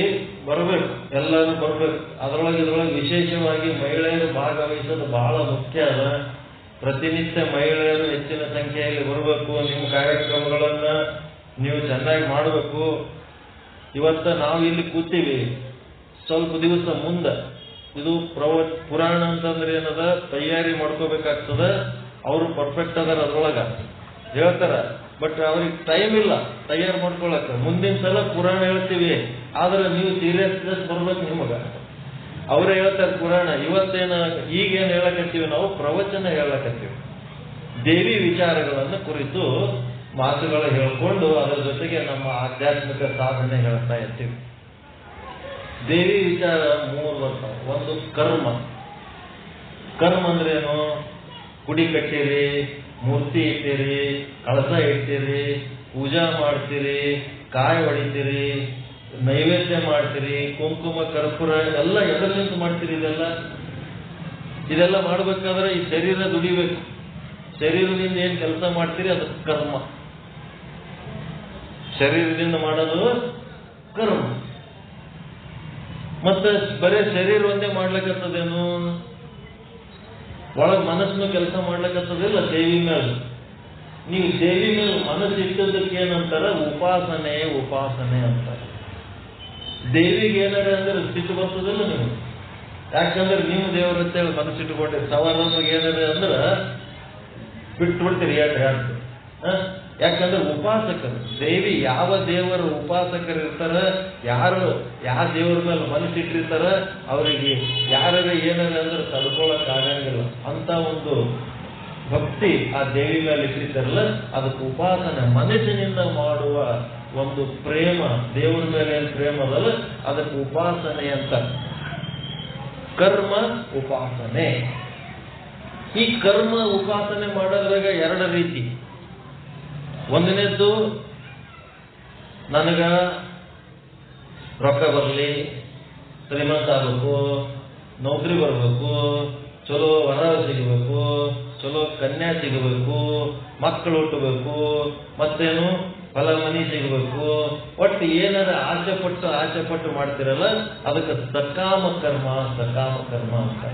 ಬರ್ಬೇಕು, ಎಲ್ಲರೂ ಬರ್ಬೇಕು. ಇದ್ರೊಳಗೆ ವಿಶೇಷವಾಗಿ ಮಹಿಳೆಯರು ಭಾಗವಹಿಸೋದು ಬಹಳ ಮುಖ್ಯ ಅದ. ಪ್ರತಿನಿತ್ಯ ಮಹಿಳೆಯರು ಹೆಚ್ಚಿನ ಸಂಖ್ಯೆಯಲ್ಲಿ ಬರಬೇಕು. ನಿಮ್ಮ ಕಾರ್ಯಕ್ರಮಗಳನ್ನ ನೀವು ಚೆನ್ನಾಗಿ ಮಾಡಬೇಕು. ಇವತ್ತ ನಾವು ಇಲ್ಲಿ ಕೂತೀವಿ, ಸ್ವಲ್ಪ ದಿವಸ ಮುಂದೆ ಇದು ಪುರಾಣ ಅಂತಂದ್ರೆ ಏನದ ತಯಾರಿ ಮಾಡ್ಕೋಬೇಕಾಗ್ತದ. ಅವರು ಪರ್ಫೆಕ್ಟ್ ಅದಾರ, ಅದ್ರೊಳಗ ಹೇಳ್ತಾರ, ಬಟ್ ಅವ್ರಿಗೆ ಟೈಮ್ ಇಲ್ಲ ತಯಾರು ಮಾಡ್ಕೊಳಕ. ಮುಂದಿನ ಸಲ ಪುರಾಣ ಹೇಳ್ತೀವಿ, ಆದ್ರೆ ನೀವು ಸೀರಿಯಸ್ನೆಸ್ ಬರ್ಬೇಕು ನಿಮಗ. ಅವರೇ ಹೇಳ್ತಾರೆ ಪುರಾಣ. ಇವತ್ತೇನ ಈಗೇನು ಹೇಳಕತ್ತೀವಿ, ನಾವು ಪ್ರವಚನ ಹೇಳಕತ್ತೀವಿ. ದೇವಿ ವಿಚಾರಗಳನ್ನು ಕುರಿತು ಮಾತುಗಳು ಹೇಳ್ಕೊಂಡು ಅದರ ಜೊತೆಗೆ ನಮ್ಮ ಆಧ್ಯಾತ್ಮಿಕ ಸಾಧನೆ ಹೇಳ್ತಾ ಇರ್ತೀವಿ. ದೇವಿ ವಿಚಾರ 3 ಬರ್ತಾವ. ಒಂದು ಕರ್ಮ. ಕರ್ಮ ಅಂದ್ರೇನು? ಗುಡಿ ಕಟ್ಟಿರಿ, ಮೂರ್ತಿ ಇಟ್ಟಿರಿ, ಕಳಸ ಇಡ್ತೀರಿ, ಪೂಜಾ ಮಾಡ್ತೀರಿ, ಕಾಯಿ ಹೊಡಿತೀರಿ, ನೈವೇದ್ಯ ಮಾಡ್ತೀರಿ, ಕುಂಕುಮ ಕರ್ಪೂರ ಎಲ್ಲ ಎದರ್ಲಿಂತ ಮಾಡ್ತೀರಿ. ಇದೆಲ್ಲ ಮಾಡ್ಬೇಕಾದ್ರೆ ಈ ಶರೀರ ದುಡಿಬೇಕು. ಶರೀರದಿಂದ ಏನ್ ಕೆಲಸ ಮಾಡ್ತೀರಿ ಅದು ಕರ್ಮ. ಶರೀರದಿಂದ ಮಾಡೋದು ಕರ್ಮ. ಮತ್ತೆ ಬರೇ ಶರೀರ ಒಂದೇ ಮಾಡ್ಲಿಕ್ಕತ್ತದೇನು? ಒಳಗೆ ಮನಸ್ಸನ್ನು ಕೆಲಸ ಮಾಡ್ಲಿಕ್ಕತ್ತದಿಲ್ಲ. ದೇವಿ ಮೇಲೆ ನೀವು ದೇವಿ ಮೇಲೆ ಮನಸ್ಸು ಇಟ್ಟದಕ್ಕೆ ಏನಂತಾರ? ಉಪಾಸನೆ ಅಂತಾರೆ. ದೇವಿಗೆ ಏನಾರ ಅಂದ್ರೆ ಸಿಟ್ಟು ಬರ್ತದಿಲ್ಲ ನೀವು. ಯಾಕಂದ್ರೆ ನೀವು ದೇವರ ಅಂತೇಳಿ ಮನಸ್ಸಿಟ್ಟುಕೊಂಡಿರಿ. ಸವಾಲೊಂದು ಏನಾರ ಅಂದ್ರೆ ಬಿಟ್ಟು ಬಿಡ್ತೀರಿ. ಯಾಕಂದ್ರೆ ಉಪಾಸಕರು ದೇವಿ ಯಾವ ದೇವರ ಉಪಾಸಕರು ಇರ್ತಾರ, ಯಾವ ದೇವರ ಮೇಲೆ ಮನಸ್ಸಿಟ್ಟಿರ್ತಾರ, ಅವರಿಗೆ ಯಾರ ಏನಾರ ಅಂದ್ರೆ ತಡ್ಕೊಳಕ್ ಆಗಂಗಿಲ್ಲ. ಅಂತ ಒಂದು ಭಕ್ತಿ ಆ ದೇವಿ ಮೇಲೆ ಇಟ್ಟಿರ್ತಾರಲ್ಲ, ಅದಕ್ಕೆ ಉಪಾಸನೆ. ಮನಸ್ಸಿನಿಂದ ಮಾಡುವ ಒಂದು ಪ್ರೇಮ, ದೇವರ ಮೇಲೆ ಏನು ಪ್ರೇಮ ಅದಲ್ಲ, ಅದಕ್ಕೆ ಉಪಾಸನೆ ಅಂತ. ಕರ್ಮ ಉಪಾಸನೆ. ಈ ಕರ್ಮ ಉಪಾಸನೆ ಮಾಡೋದ್ರಾಗ 2 ರೀತಿ. ಒಂದನೇದ್ದು, ನನಗ ರೊಕ್ಕ ಬರಲಿ, ಶ್ರೀಮಂತ ಆಗಬೇಕು, ನೌಕರಿ ಬರಬೇಕು, ಚಲೋ ವರ ಸಿಗಬೇಕು, ಚಲೋ ಕನ್ಯಾ ಸಿಗಬೇಕು, ಮಕ್ಕಳು ಹುಟ್ಟಬೇಕು, ಮತ್ತೇನು ಫಲ ಮನಿ ಸಿಗಬೇಕು. ಒಟ್ಟು ಏನಾರ ಆಸೆ ಪಟ್ಟು ಮಾಡ್ತಿರಲ್ಲ, ಅದಕ್ಕೆ ಸಕಾಮ ಕರ್ಮ ಅಂತ.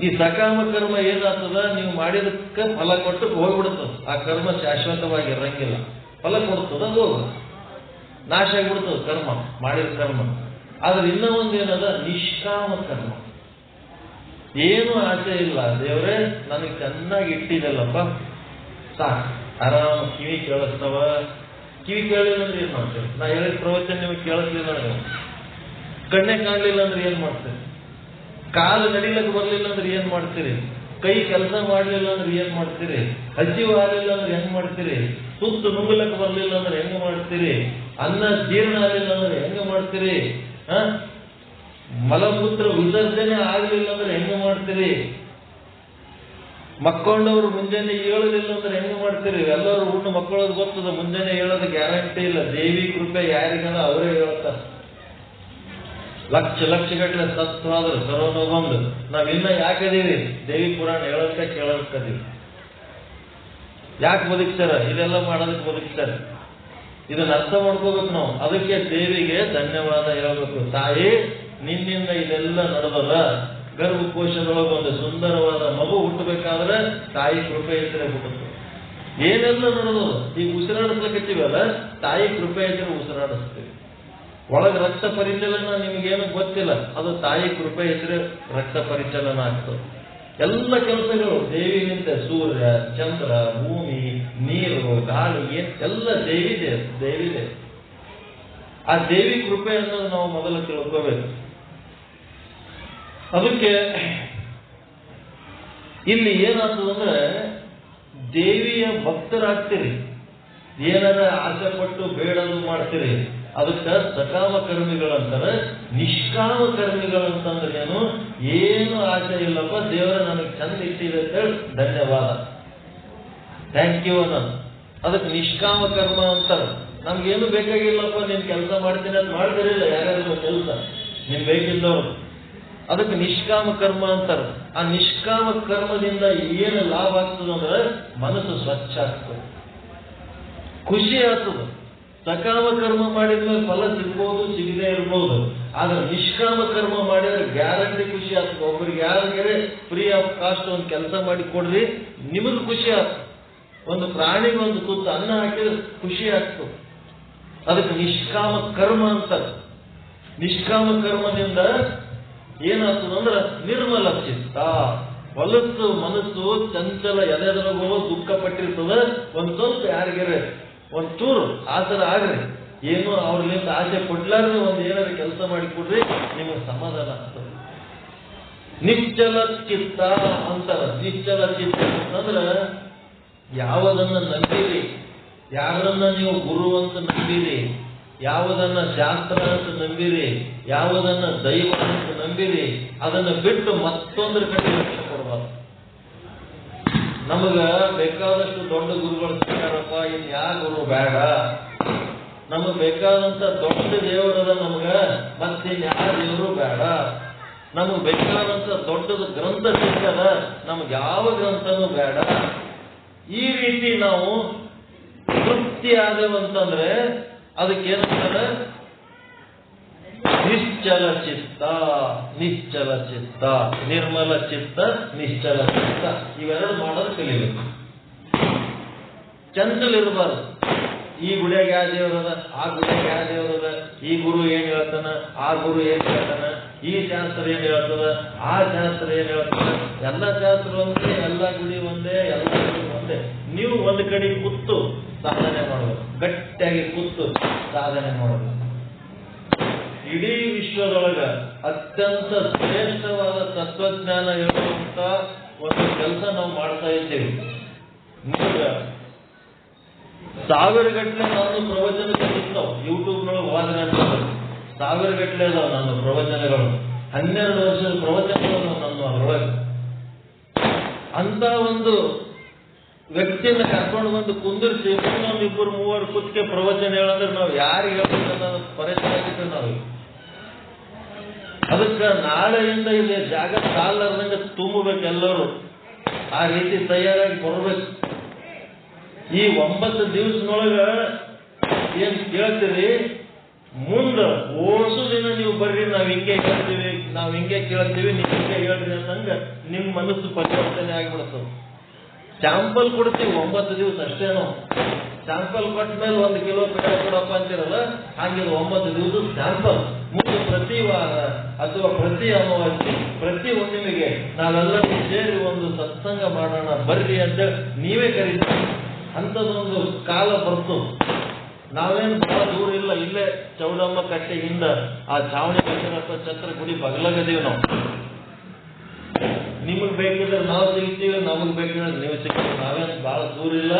ಈ ಸಕಾಮ ಕರ್ಮ ಏನಾಗ್ತದ? ನೀವು ಮಾಡಿದಕ್ಕೆ ಫಲ ಕೊಟ್ಟು ಹೋಗ್ಬಿಡ್ತದ. ಆ ಕರ್ಮ ಶಾಶ್ವತವಾಗಿ ಇರಂಗಿಲ್ಲ. ಫಲ ಕೊಡ್ತದ, ಹೋಗ ನಾಶ ಆಗಿಬಿಡ್ತದ ಕರ್ಮ, ಮಾಡಿದ ಕರ್ಮ. ಆದ್ರೆ ಇನ್ನೂ ಒಂದೇನದ? ನಿಷ್ಕಾಮ ಕರ್ಮ. ಏನು ಆಸೆ ಇಲ್ಲ, ದೇವರೇ ನನಗೆ ಚೆನ್ನಾಗಿ ಇಟ್ಟಿದ್ದಲ್ಲಪ್ಪ, ಸಾಕು, ಆರಾಮ. ಕಿವಿ ಕೇಳಿಸ್ತಾವ. ಕಿವಿ ಕೇಳಲಿಲ್ಲ ಅಂದ್ರೆ ಏನ್ ಮಾಡ್ತೇವೆ? ನಾ ಹೇಳಿದ ಪ್ರವಚನ ನಿಮಗೆ ಕೇಳಿಸ್ಲಿಲ್ಲ ಅಂದ್ರೆ, ಕಣ್ಣೆ ಕಾಣಲಿಲ್ಲ ಅಂದ್ರೆ ಏನ್ ಮಾಡ್ತೇವೆ? ಕಾಲು ನಡಿಲಕ್ಕೆ ಬರ್ಲಿಲ್ಲ ಅಂದ್ರೆ ಏನ್ ಮಾಡ್ತೀರಿ? ಕೈ ಕೆಲಸ ಮಾಡ್ಲಿಲ್ಲ ಅಂದ್ರೆ ಏನ್ ಮಾಡ್ತೀರಿ? ಹಸಿವು ಆಗಲಿಲ್ಲ ಅಂದ್ರೆ ಹೆಂಗ್ ಮಾಡ್ತೀರಿ? ಸುತ್ತು ನುಂಗ್ಲಕ್ಕೆ ಬರ್ಲಿಲ್ಲ ಅಂದ್ರೆ ಹೆಂಗ ಮಾಡ್ತೀರಿ? ಅನ್ನ ಜೀರ್ಣ ಆಗಲಿಲ್ಲ ಅಂದ್ರೆ ಹೆಂಗ ಮಾಡ್ತೀರಿ? ಮಲಮೂತ್ರ ವಿಸರ್ಜನೆ ಆಗ್ಲಿಲ್ಲ ಅಂದ್ರೆ ಹೆಂಗ ಮಾಡ್ತೀರಿ? ಮಕ್ಕೊಂಡವ್ರು ಮುಂಜಾನೆ ಏಳೋದಿಲ್ಲ ಅಂದ್ರೆ ಹೆಂಗ್ ಮಾಡ್ತೀರಿ? ಎಲ್ಲರೂ ಉಣ್ಣು ಮಕ್ಕಳೋದು ಗೊತ್ತದ, ಮುಂಜಾನೆ ಹೇಳೋದು ಗ್ಯಾರಂಟಿ ಇಲ್ಲ. ದೇವಿ ಕೃಪೆ ಯಾರಿಗನ ಅವರೇ ಹೇಳ್ತಾರೆ. ಲಕ್ಷ ಗಟ್ಟಲೆ ಸತ್ವಾದ್ರು ಸರೋನ ಬಂದು ನಾವಿನ್ನ ಯಾಕದೀವಿ? ದೇವಿ ಪುರಾಣ ಹೇಳೋದಕ್ಕೆ ಕೇಳೋದಕ್ಕದೀವಿ. ಯಾಕೆ ಬದುಕ್ತಾರ? ಇದೆಲ್ಲ ಮಾಡೋದಕ್ಕೆ ಬದುಕ್ತಾರೆ. ಇದನ್ನ ಅರ್ಥ ಮಾಡ್ಕೋಬೇಕು ನಾವು. ಅದಕ್ಕೆ ದೇವಿಗೆ ಧನ್ಯವಾದ ಹೇಳ್ಬೇಕು. ತಾಯಿ, ನಿನ್ನಿಂದ ಇದೆಲ್ಲ ನಡೆದದ. ಗರ್ಭಕೋಶದೊಳಗೆ ಒಂದು ಸುಂದರವಾದ ಮಗು ಹುಟ್ಟಬೇಕಾದ್ರೆ ತಾಯಿ ಕೃಪೆ ಇದ್ರೆ ಹುಟ್ಟುತ್ತೆ. ಏನೆಲ್ಲ ನಡೆದದ? ಈಗ ಉಸಿರಾಡಿಸ್ಲಿಕ್ಕೀವಲ್ಲ, ತಾಯಿ ಕೃಪೆ ಇದ್ರೆ ಉಸಿರಾಡಿಸ್ತೀವಿ. ಒಳಗೆ ರಕ್ತ ಪರಿಚಲನ ನಿಮಗೇನು ಗೊತ್ತಿಲ್ಲ, ಅದು ತಾಯಿ ಕೃಪೆ ಇದ್ರೆ ರಕ್ತ ಪರಿಚಲನ ಆಗ್ತದೆ. ಎಲ್ಲ ಕೆಲಸಗಳು ದೇವಿನಿಂದ, ಸೂರ್ಯ, ಚಂದ್ರ, ಭೂಮಿ, ನೀರು, ಗಾಳಿ, ಎಲ್ಲ ದೇವಿದೆ. ಆ ದೇವಿ ಕೃಪೆ ಅನ್ನೋದು ನಾವು ಮೊದಲು ತಿಳ್ಕೋಬೇಕು. ಅದಕ್ಕೆ ಇಲ್ಲಿ ಏನಾಗ್ತದಂದ್ರೆ, ದೇವಿಯ ಭಕ್ತರಾಗ್ತೀರಿ, ಏನಾರ ಆಸೆ ಪಟ್ಟು ಬೇಡದು ಮಾಡ್ತೀರಿ, ಅದಕ್ಕೆ ಸಕಾಮ ಕರ್ಮಿಗಳಂತಾರೆ. ನಿಷ್ಕಾಮ ಕರ್ಮಿಗಳಂತಂದ್ರೆ ಏನು ಆಸೆ ಇಲ್ಲಪ್ಪ, ದೇವರ ನನಗೆ ಚಂದ ಇಟ್ಟಿದೆ ಅಂತ ಹೇಳಿ ಧನ್ಯವಾದ, ಥ್ಯಾಂಕ್ ಯು ಅನ್ನೋದು. ಅದಕ್ಕೆ ನಿಷ್ಕಾಮ ಕರ್ಮ ಅಂತಾರೆ. ನಮ್ಗೇನು ಬೇಕಾಗಿಲ್ಲಪ್ಪ, ನೀನ್ ಕೆಲಸ ಮಾಡ್ತೀನಿ ಅಂತ ಮಾಡ್ತಿರಲಿಲ್ಲ ಯಾರ್ಯಾರು ಕೆಲಸ ನಿನ್ ಬೇಕಿದ್ದವ್ರು, ಅದಕ್ಕೆ ನಿಷ್ಕಾಮ ಕರ್ಮ ಅಂತಾರೆ. ಆ ನಿಷ್ಕಾಮ ಕರ್ಮದಿಂದ ಏನು ಲಾಭ ಆಗ್ತದಂದ್ರೆ ಮನಸ್ಸು ಸ್ವಚ್ಛ ಆಗ್ತದೆ, ಖುಷಿ ಆಗ್ತದೆ. ಸಕಾಮ ಕರ್ಮ ಮಾಡಿದ್ಮೇಲೆ ಫಲ ಸಿಗ್ಬೋದು, ಸಿಗದೆ ಇರ್ಬೋದು. ಆದ್ರೆ ನಿಷ್ಕಾಮ ಕರ್ಮ ಮಾಡಿದ್ರೆ ಗ್ಯಾರಂಟಿ ಖುಷಿ ಆಗ್ತದೆ. ಒಬ್ಬರಿಗೆ ಯಾರಿಗೆ ಫ್ರೀ ಆಫ್ ಕಾಸ್ಟ್ ಒಂದು ಕೆಲಸ ಮಾಡಿ ಕೊಡ್ರಿ, ನಿಮಗ್ ಖುಷಿ ಆಗ್ತದೆ. ಒಂದು ಪ್ರಾಣಿಗೆ ಒಂದು ತುತ್ತು ಅನ್ನ ಹಾಕಿದ್ರೆ ಖುಷಿ ಆಗ್ತದೆ. ಅದಕ್ಕೆ ನಿಷ್ಕಾಮ ಕರ್ಮ ಅಂತಾರೆ. ನಿಷ್ಕಾಮ ಕರ್ಮದಿಂದ ಏನಾಗ್ತದಂದ್ರೆ ನಿರ್ಮಲ ಚಿತ್ತ, ಹೊಲಸು ಮನಸ್ಸು ಚಂಚಲ ಎದೆದೊಳಗೋ ದುಃಖ ಪಟ್ಟಿರ್ತದ. ಒಂದು ಸ್ವಲ್ಪ ಯಾರಿಗಾರೆ ಒಂದು ಚೂರು ಆತರ ಆಗ್ರಿ, ಏನು ಅವ್ರಲಿಂದ ಆಸೆ ಕೊಡ್ಲಾರ್ರೆ ಒಂದು ಏನಾದ್ರು ಕೆಲಸ ಮಾಡಿ ಕೊಡ್ರಿ, ನಿಮಗೆ ಸಮಾಧಾನ ಆಗ್ತದೆ. ನಿಶ್ಚಲ ಚಿತ್ತ ಅಂತಾರ. ನಿಶ್ಚಲ ಚಿತ್ತ ಅಂತಂದ್ರೆ ಯಾವುದನ್ನ ನಂಬಿರಿ, ಯಾರನ್ನ ನೀವು ಗುರು ಅಂತ ನಂಬಿರಿ, ಯಾವುದನ್ನ ಶಾಸ್ತ್ರ ಅಂತ ನಂಬಿರಿ, ಯಾವುದನ್ನ ದೈವ ಅಂತ ನಂಬಿರಿ, ಅದನ್ನ ಬಿಟ್ಟು ಮತ್ತೊಂದ್ರ ಕಡೆ ಲಕ್ಷ್ಯ ಕೊಡಬಾರ್ದು. ನಮಗ ಬೇಕಾದಷ್ಟು ದೊಡ್ಡ ಗುರುಗಳು ಸಿಕ್ಕಾರಪ್ಪ, ಇನ್ ಯಾವ ಗುರು ಬೇಡ. ನಮಗ್ ಬೇಕಾದಂತ ದೊಡ್ಡ ದೇವರದ ನಮಗ ಮತ್ತಿನ್ ಯಾವ ದೇವರು ಬೇಡ. ನಮಗ್ ಬೇಕಾದಂತ ದೊಡ್ಡದ ಗ್ರಂಥ ಸಿಕ್ಕದ, ನಮ್ಗೆ ಯಾವ ಗ್ರಂಥನೂ ಬೇಡ. ಈ ರೀತಿ ನಾವು ತೃಪ್ತಿ ಆದೇವಂತಂದ್ರೆ ಅದಕ್ಕೇನಂತಾರೆ? ನಿಶ್ಚಲ ಚಿತ್ತ, ನಿಶ್ಚಲ ಚಿತ್ತ, ನಿರ್ಮಲ ಚಿತ್ತ, ನಿಶ್ಚಲ ಚಿತ್ತ. ಇವೆರಡು ಮಾಡೋದು ಕಲಿಬೇಕು. ಚಂಚಲ ಇರಬಾರ್ದು. ಈ ಗುಡಿಯಾಗ ಯಾವ ದೇವರದ, ಆ ಗುಡಿಯಾಗ ಯಾವ ದೇವರದ, ಈ ಗುರು ಏನ್ ಹೇಳ್ತಾನ, ಆ ಗುರು ಏನ್ ಹೇಳ್ತಾನ, ಈ ಶಾಸ್ತ್ರ ಏನ್ ಹೇಳ್ತದ, ಆ ಶಾಸ್ತ್ರ ಏನ್ ಹೇಳ್ತಾನ. ಎಲ್ಲ ಶಾಸ್ತ್ರ ಒಂದೇ, ಎಲ್ಲ ಗುಡಿ ಒಂದೇ, ಎಲ್ಲ ಗುಡಿ ಒಂದೇ. ನೀವು ಒಂದು ಕಡೆ ಕೂತು ಸಾಧನೆ ಮಾಡಬೇಕು, ಗಟ್ಟಿಯಾಗಿ ಕೂತು ಸಾಧನೆ ಮಾಡಬೇಕು. ಇಡೀ ವಿಶ್ವದೊಳಗ ಅತ್ಯಂತ ಶ್ರೇಷ್ಠವಾದ ತತ್ವಜ್ಞಾನ ಹೇಳುವಂತ ಒಂದು ಕೆಲಸ ನಾವು ಮಾಡ್ತಾ ಇದ್ದೇವೆ. ನಿಮಗೆ 1000 ಗಟ್ಟಲೆ ನಾನು ಪ್ರವಚನಗಳು ಸಿಗ್ತಾವ ಯೂಟ್ಯೂಬ್ನೊಳಗೆ ಹೋದ್ರೆ ಅಂತ. 1000 ಗಟ್ಟಲೆ ಅದಾವ ನನ್ನ ಪ್ರವಚನಗಳು, 12 ವರ್ಷದ ಪ್ರವಚನಗಳು ನನ್ನ ಅದರೊಳಗೆ. ಅಂತ ಒಂದು ವ್ಯಕ್ತಿಯನ್ನ ಕರ್ಕೊಂಡು ಬಂದು ಕುಂದಿರ್ಸಿ ಇನ್ನೊಂದು 2-3 ಕುತ್ತಿಗೆ ಪ್ರವಚನ ಹೇಳಂದ್ರೆ ನಾವು ಯಾರಿಗೆ ಹೇಳ್ಬೇಕನ್ನೋ ಪರಿಚಯ ಆಗಿತ್ತು ನಾವು. ಅದಕ್ಕೆ ನಾಳೆಯಿಂದ ಇಲ್ಲಿ ಜಾಗ ಸಾಲಾರ್ದಂಗೆ ತುಂಬಬೇಕು ಎಲ್ಲರೂ. ಆ ರೀತಿ ತಯಾರಾಗಿ ಬರಬೇಕು. ಈ 9 ದಿವಸದೊಳಗ ಏನ್ ಕೇಳ್ತೀರಿ, ಮುಂದೆ ಓಸು ದಿನ ನೀವು ಬರ್ರಿ, ನಾವ್ ಹಿಂಗೆ ಹೇಳ್ತೀವಿ, ನಾವ್ ಹಿಂಗೆ ಕೇಳ್ತೀವಿ, ನೀವು ಹಿಂಗೆ ಹೇಳ್ರಿ ಅಂತಂಗ ನಿಮ್ ಮನಸ್ಸು ಪರಿವರ್ತನೆ ಆಗಿಬಿಡ್ತದೆ. ಸ್ಯಾಂಪಲ್ ಕೊಡ್ತೀವಿ 9 ದಿವಸ ಅಷ್ಟೇನೋ. ಸ್ಯಾಂಪಲ್ ಕೊಟ್ಟ ಮೇಲೆ 1 ಕಿಲೋ ಪೇಡ ಕೊಡಪ್ಪ ಅಂತಿರಲ್ಲ, ಹಾಗೆ 9 ದಿವಸ ಸ್ಯಾಂಪಲ್. ಮುಂದೆ ಪ್ರತಿ ವಾರ ಅಥವಾ ಪ್ರತಿ ಅಮಾವಾಸ್ಯೆ, ಪ್ರತಿ ಹುಣ್ಣಿಮೆಗೆ ನಾವೆಲ್ಲರೂ ಸೇರಿ ಒಂದು ಸತ್ಸಂಗ ಮಾಡೋಣ ಬರ್ರಿ ಅಂತ ನೀವೇ ಕರೀತೀವಿ. ಅಂಥದ್ದೊಂದು ಕಾಲ ಬರ್ತು. ನಾವೇನು ಬಹಳ ದೂರ ಇಲ್ಲ, ಇಲ್ಲೇ ಚೌಡಮ್ಮ ಕಟ್ಟೆಯಿಂದ ಆ ಚಾವಣಿ ಕಟ್ಟಿರಪ್ಪ ಛತ್ರ ಗುಡಿ ಬಗಲಾಗದೀವಿ ನಾವು. ನಿಮಗ್ ಬೇಕಿದ್ರೆ ನಾವು ಸಿಗ್ತೀವಿ, ನಮಗ್ ಬೇಕಿದ್ರೆ ನೀವು ಸಿಗ್ತೀವಿ. ನಾವೇನ್ ಬಹಳ ದೂರ ಇಲ್ಲ,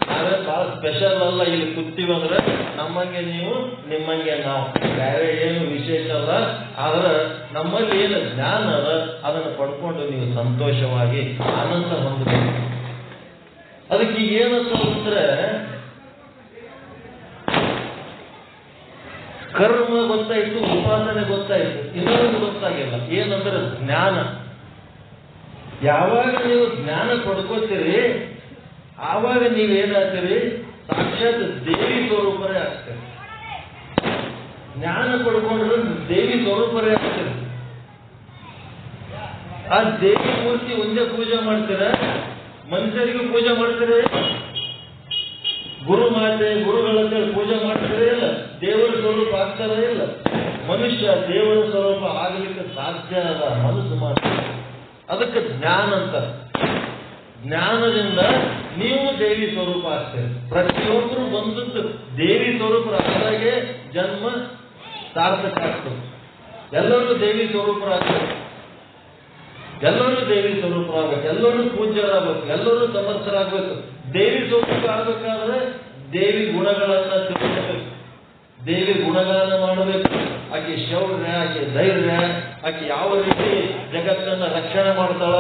ನಾವೇನ್ ಬಹಳ ಸ್ಪೆಷಲ್ ಅಲ್ಲ. ಇಲ್ಲಿ ಕೂತೀವಿ ಅಂದ್ರೆ ನಮ್ಮಂಗೆ ನೀವು, ನಿಮ್ಮಂಗೆ ನಾವು, ಬೇರೆ ಏನು ವಿಶೇಷ ಅಲ್ಲ. ಆದ್ರೆ ನಮ್ಮಲ್ಲಿ ಏನು ಜ್ಞಾನ ಅದ ಅದನ್ನು ಪಡ್ಕೊಂಡು ನೀವು ಸಂತೋಷವಾಗಿ ಆನಂದ ಹೊಂದಬೇಕು. ಅದಕ್ಕೆ ಈಗ ಏನಂತ ಅಂದ್ರೆ ಕರ್ಮ ಗೊತ್ತಾಯ್ತು, ಉಪಾಸನೆ ಗೊತ್ತಾಯ್ತು, ಇನ್ನೊಂದು ಗೊತ್ತಾಗಿಲ್ಲ. ಏನಂದ್ರೆ ಜ್ಞಾನ. ಯಾವಾಗ ನೀವು ಜ್ಞಾನ ಪಡ್ಕೋತೀರಿ ಆವಾಗ ನೀವೇನಾಗ್ತೀರಿ, ಸಾಕ್ಷಾತ್ ದೇವಿ ಸ್ವರೂಪರೇ ಆಗ್ತೀರಿ. ಜ್ಞಾನ ಪಡ್ಕೊಂಡ್ರೆ ದೇವಿ ಸ್ವರೂಪರೇ ಆಗ್ತೀರಿ. ಆ ದೇವಿ ಮೂರ್ತಿ ಒಂದೇ ಪೂಜೆ ಮಾಡ್ತೀರ, ಮನುಷ್ಯರಿಗೂ ಪೂಜೆ ಮಾಡ್ತೀರಿ, ಗುರು ಮಾತೆ ಗುರುಗಳಂತೇಳಿ ಪೂಜೆ ಮಾಡ್ತಾರೆ ಇಲ್ಲ, ದೇವರ ಸ್ವರೂಪ ಆಗ್ತಾರ ಇಲ್ಲ. ಮನುಷ್ಯ ದೇವರ ಸ್ವರೂಪ ಆಗಲಿಕ್ಕೆ ಸಾಧ್ಯ ಅದ, ಮನಸ್ಸು ಮಾಡ್ತಾರೆ. ಅದಕ್ಕೆ ಜ್ಞಾನ ಅಂತ. ಜ್ಞಾನದಿಂದ ನೀವು ದೇವಿ ಸ್ವರೂಪ ಆಗ್ತೀರಿ. ಪ್ರತಿಯೊಬ್ಬರು ಬಂದದ್ದು ದೇವಿ ಸ್ವರೂಪರಾದಾಗೆ ಜನ್ಮ ಸಾರ್ಥಕ ಆಗ್ತದೆ. ಎಲ್ಲರೂ ದೇವಿ ಸ್ವರೂಪರಾಗ್ತಾರೆ, ಎಲ್ಲರೂ ದೇವಿ ಸ್ವರೂಪರಾಗಬೇಕು, ಎಲ್ಲರೂ ಪೂಜ್ಯರಾಗಬೇಕು, ಎಲ್ಲರೂ ಸಮರ್ಥರಾಗಬೇಕು. ದೇವಿ ಸ್ವರೂಪ ಆಗಬೇಕಾದ್ರೆ ದೇವಿ ಗುಣಗಳನ್ನ ತಿಳ್ಕೋಬೇಕು, ದೇವಿ ಗುಣಗಾನ ಮಾಡಬೇಕು. ಆಕೆ ಶೌರ್ಯ, ಆಕೆ ಧೈರ್ಯ, ಆಕೆ ಯಾವ ರೀತಿ ಜಗತ್ತನ್ನ ರಕ್ಷಣೆ ಮಾಡ್ತಾಳ,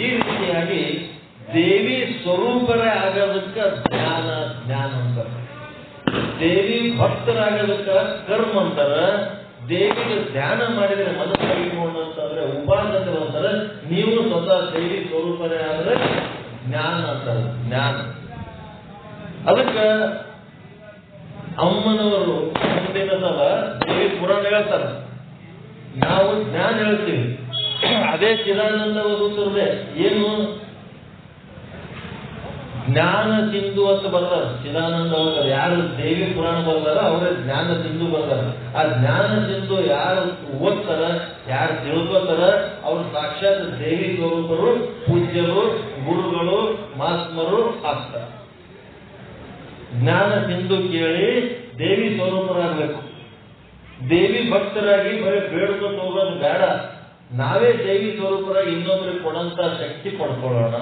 ಈ ರೀತಿಯಾಗಿ ದೇವಿ ಸ್ವರೂಪರೇ ಆಗೋದಕ್ಕೆ ಜ್ಞಾನ ಅಂತ. ದೇವಿ ಭಕ್ತರಾಗೋದಕ್ಕೆ ಕರ್ಮ ಅಂತಾರ. ದೇವಿಗೆ ಧ್ಯಾನ ಮಾಡಿದ್ರೆ ಮನಸ್ಸಾಗಿ ಅಂತಂದ್ರೆ ಉಪಾಸಕರು ಅಂತಾರೆ. ನೀವು ಸ್ವತಃ ದೇವಿ ಸ್ವರೂಪರೇ ಆದ್ರೆ ಜ್ಞಾನ ಅಂತಾರೆ. ಜ್ಞಾನ. ಅದಕ್ಕೆ ಅಮ್ಮನವರು ಮುಂದಿನ ಸಲ ದೇವಿ ಪುರಾಣ ಹೇಳ್ತಾರೆ, ನಾವು ಜ್ಞಾನ ಹೇಳ್ತೀವಿ. ಅದೇ ಚಿದಾನಂದ ಓದುತ್ತಿರದೆ ಏನು ಜ್ಞಾನ ಸಿಂಧು ಅಂತ ಬರ್ದಾರ. ಚಿದಾನಂದ ಓದ್ತಾರೆ. ಯಾರು ದೇವಿ ಪುರಾಣ ಬರ್ದಾರ ಅವರೇ ಜ್ಞಾನ ಸಿಂಧು ಬರ್ದಾರ. ಆ ಜ್ಞಾನ ಸಿಂಧು ಯಾರು ಓದ್ತಾರ, ಯಾರು ತಿಳ್ಕೋತಾರ, ಅವರು ಸಾಕ್ಷಾತ್ ದೇವಿ ಸ್ವರೂಪರು, ಪೂಜ್ಯರು, ಗುರುಗಳು, ಮಹಾತ್ಮರು ಆಗ್ತಾರೆ. ಜ್ಞಾನ ಸಿಂಧು ಕೇಳಿ ದೇವಿ ಸ್ವರೂಪರಾಗಬೇಕು. ದೇವಿ ಭಕ್ತರಾಗಿ ಬರೀ ಬೇಡ್ಕೊಂಡು ಹೋಗೋದು ಬೇಡ. ನಾವೇ ದೇವಿ ಸ್ವರೂಪರಾಗಿ ಇನ್ನೊಬ್ಬರಿಗೆ ಕೊಡಂತ ಶಕ್ತಿ ಪಡ್ಕೊಳ್ಳೋಣ,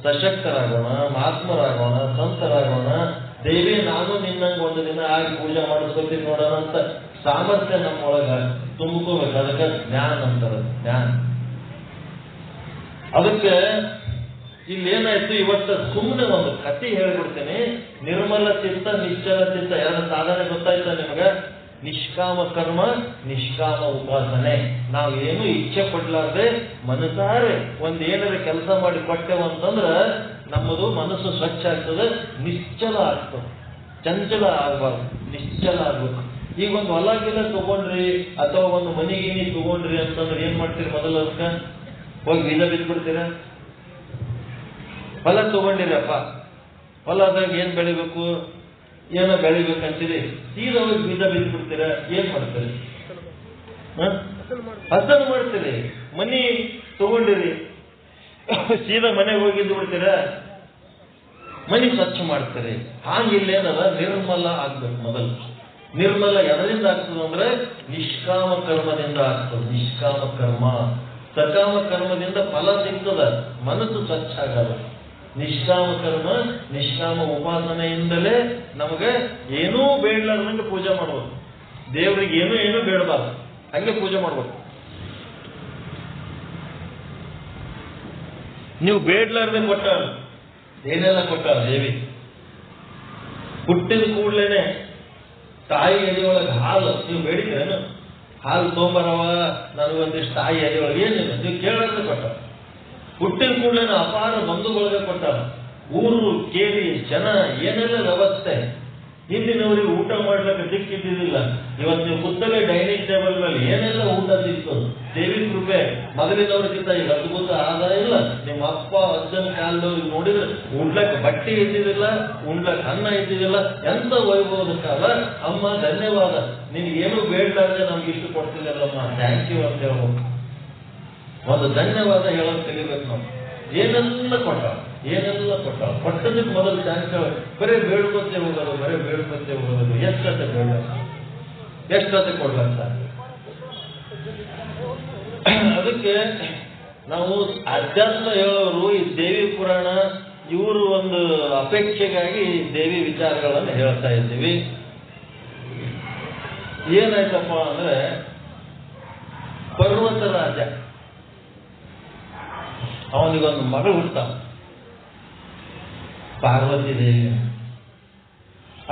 ಸಶಕ್ತರಾಗೋಣ, ಮಹಾತ್ಮರಾಗೋಣ, ಸಂತರಾಗೋಣ. ದೇವಿ ನಾನು ನಿನ್ನಂಗೆ ಒಂದು ದಿನ ಆಗಿ ಪೂಜೆ ಮಾಡಿಸ್ಕೊತೀನಿ ನೋಡೋಣ ಅಂತ ಸಾಮರ್ಥ್ಯ ನಮ್ಮೊಳಗ ತುಂಬಿಕೋಬೇಕು. ಅದಕ್ಕೆ ಜ್ಞಾನ ಅಂತಾರೆ. ಜ್ಞಾನ. ಅದಕ್ಕೆ ಇಲ್ಲೇನಾಯ್ತು, ಇವತ್ತು ಸುಮ್ಮನೆ ಒಂದು ಕಥೆ ಹೇಳ್ಬಿಡ್ತೇನೆ. ನಿರ್ಮಲ ಚಿತ್ತ, ನಿಶ್ಚಲ ಚಿತ್ತ ಎರಡು ಸಾಧನೆ ಗೊತ್ತಾಯ್ತಾ ನಿಮಗೆ? ನಿಷ್ಕಾಮ ಕರ್ಮ, ನಿಷ್ಕಾಮ ಉಪಾಸನೆ. ನಾವೇನು ಇಚ್ಛೆ ಪಡ್ಲಾರ್ದೆ ಮನಸಾರೆ ಒಂದೇನಾರ ಕೆಲಸ ಮಾಡಿ ಕೊಟ್ಟೆವಂತಂದ್ರ ನಮ್ಮದು ಮನಸ್ಸು ಸ್ವಚ್ಛ ಆಗ್ತದೆ, ನಿಶ್ಚಲ ಆಗ್ತದೆ. ಚಂಚಲ ಆಗ್ಬಾರ್ದು, ನಿಶ್ಚಲ ಆಗ್ಬೇಕು. ಈಗ ಒಂದು ಹೊಲ ಗಿಲ ತಗೊಂಡ್ರಿ ಅಥವಾ ಒಂದು ಮನೆಗಿನಿ ತಗೊಂಡ್ರಿ ಅಂತಂದ್ರೆ ಏನ್ ಮಾಡ್ತೀರಿ? ಮೊದಲು ಅದಕ್ಕೆ ಹೋಗಿ ಬೀಜ ಬಿತ್ಬಿಡ್ತೀರ. ಹೊಲ ತಗೊಂಡಿರಪ್ಪ, ಹೊಲದಾಗ ಏನ್ ಬೆಳಿಬೇಕು, ಏನೋ ಬೆಳಿಬೇಕಂತೀರಿ, ಸೀದಾ ಹೋಗಿ ಬೀಜ ಬಿತ್ಬಿಡ್ತೀರ. ಏನ್ ಮಾಡ್ತೀರಿ? ಹಸನು ಮಾಡ್ತೀರಿ. ಮನಿ ತಗೊಂಡಿರಿ, ಸೀದಾ ಮನೆಗೆ ಹೋಗಿದ್ದು ಬಿಡ್ತೀರ, ಮನಿ ಸ್ವಚ್ಛ ಮಾಡ್ತೀರಿ. ಹಾಗಿಲ್ಲೇನದ ನಿರ್ಮಲ ಆಗ್ಬೇಕು. ಮೊದಲು ನಿರ್ಮಲ ಎದರಿಂದ ಆಗ್ತದೆ ಅಂದ್ರೆ ನಿಷ್ಕಾಮ ಕರ್ಮದಿಂದ ಆಗ್ತದೆ. ನಿಷ್ಕಾಮ ಕರ್ಮ. ಸಕಾಮ ಕರ್ಮದಿಂದ ಫಲ ಸಿಗ್ತದ, ಮನಸ್ಸು ಸ್ವಚ್ಛ ಆಗಲ್ಲ. ನಿಷ್ಕಾಮ ಕರ್ಮ, ನಿಷ್ಕಾಮ ಉಪಾಸನೆಯಿಂದಲೇ ನಮಗೆ ಏನೂ ಬೇಡಲಾರ್ದಂಗೆ ಪೂಜೆ ಮಾಡ್ಬೋದು. ದೇವರಿಗೆ ಏನೂ ಬೇಡಬಾರ್ದು, ಹಂಗೆ ಪೂಜೆ ಮಾಡ್ಬೇಕು. ನೀವು ಬೇಡಲಾರ್ದೆ ಕೊಟ್ಟ ಏನೆಲ್ಲ ಕೊಟ್ಟ ದೇವಿ. ಹುಟ್ಟಿದ ಕೂಡ್ಲೇನೆ ತಾಯಿ ಎದೆಯೊಳಗೆ ಹಾಲು ನೀವು ಬೇಡಿದ್ರೇನು? ಹಾಲು ತೊಗೊಂಬರವ ನನಗೊಂದಿಷ್ಟು ತಾಯಿ ಎದೆಯೊಳಗೆ ಏನಿಲ್ಲ, ನೀವು ಕೇಳೋದ್ರೆ ಕೊಟ್ಟ. ಹುಟ್ಟಿದ ಕೂಡಲೇ ಅಪಾರ ಬಂಧುಗಳಿಗೆ ಕೊಟ್ಟ. ಊರು ಕೇಳಿ ಜನ ಏನೆಲ್ಲ ವ್ಯವಸ್ಥೆ. ಹಿಂದಿನವರಿಗೆ ಊಟ ಮಾಡ್ಲಿಕ್ಕೆ ದಿಕ್ಕಿದ್ದಿಲ್ಲ. ಇವತ್ತು ನೀವು ಕೂತಲ್ಲೇ ಡೈನಿಂಗ್ ಟೇಬಲ್ ಮೇಲೆ ಏನೆಲ್ಲ ಊಟ ಸಿಗ್ತದೆ. ದೇವಿ ಕೃಪೆ ಮೊದಲಿನವ್ರಿಗಿಂತ ಈಗ ಅದ್ಭುತ ಆದಾಯ ಇಲ್ಲ. ನಿಮ್ಮ ಅಪ್ಪ ಅಜ್ಜನ ಕಾಲದವ್ರಿಗೆ ನೋಡಿದ್ರೆ ಉಣ್ಲಕ್ಕೆ ಬಟ್ಟೆ ಇದ್ದಿದ್ದಿಲ್ಲ, ಉಣ್ಲಕ್ಕೆ ಅನ್ನ ಇದ್ದಿದ್ದಿಲ್ಲ. ಎಂತ ವೈಭವದ ಕಾಲ. ಅಮ್ಮ ಧನ್ಯವಾದ, ನಿನಗೇನು ಬೇಡಲಾರ್ದೆ ನಮ್ಗೆ ಇಷ್ಟು ಕೊಡ್ತಿಲ್ಲಮ್ಮ, ಥ್ಯಾಂಕ್ ಯು ಅಂತ ಹೇಳ್ಬೇಕು. ಒಂದು ಧನ್ಯವಾದ ಹೇಳೋದು ಕಲಿಬೇಕು ನಾವು. ಏನೆಲ್ಲ ಕೊಟ್ಟ ಏನೆಲ್ಲ ಕೊಟ್ಟಾಳ. ಕೊಟ್ಟದಕ್ಕೆ ಮೊದಲು ಚಾನ್ಸ್ ಬರೀ ಬೇಡ್ಕೊತ್ತೆ ಹೋಗೋದು ಎಷ್ಟತೆ ಬೇಡ, ಎಷ್ಟತೆ ಕೊಡ್ಲಂತ. ಅದಕ್ಕೆ ನಾವು ಅಧ್ಯಾತ್ಮ ಹೇಳೋರು ಈ ದೇವಿ ಪುರಾಣ ಇವರು ಒಂದು ಅಪೇಕ್ಷೆಗಾಗಿ ದೇವಿ ವಿಚಾರಗಳನ್ನು ಹೇಳ್ತಾ ಇದ್ದೀವಿ. ಏನಾಯ್ತಪ್ಪ ಅಂದ್ರೆ, ಪರ್ವತರಾಜ ಅವನಿಗೊಂದು ಮಗಳು ಹುಡ್ತಾವ, ಪಾರ್ವತಿ ದೇವಿ.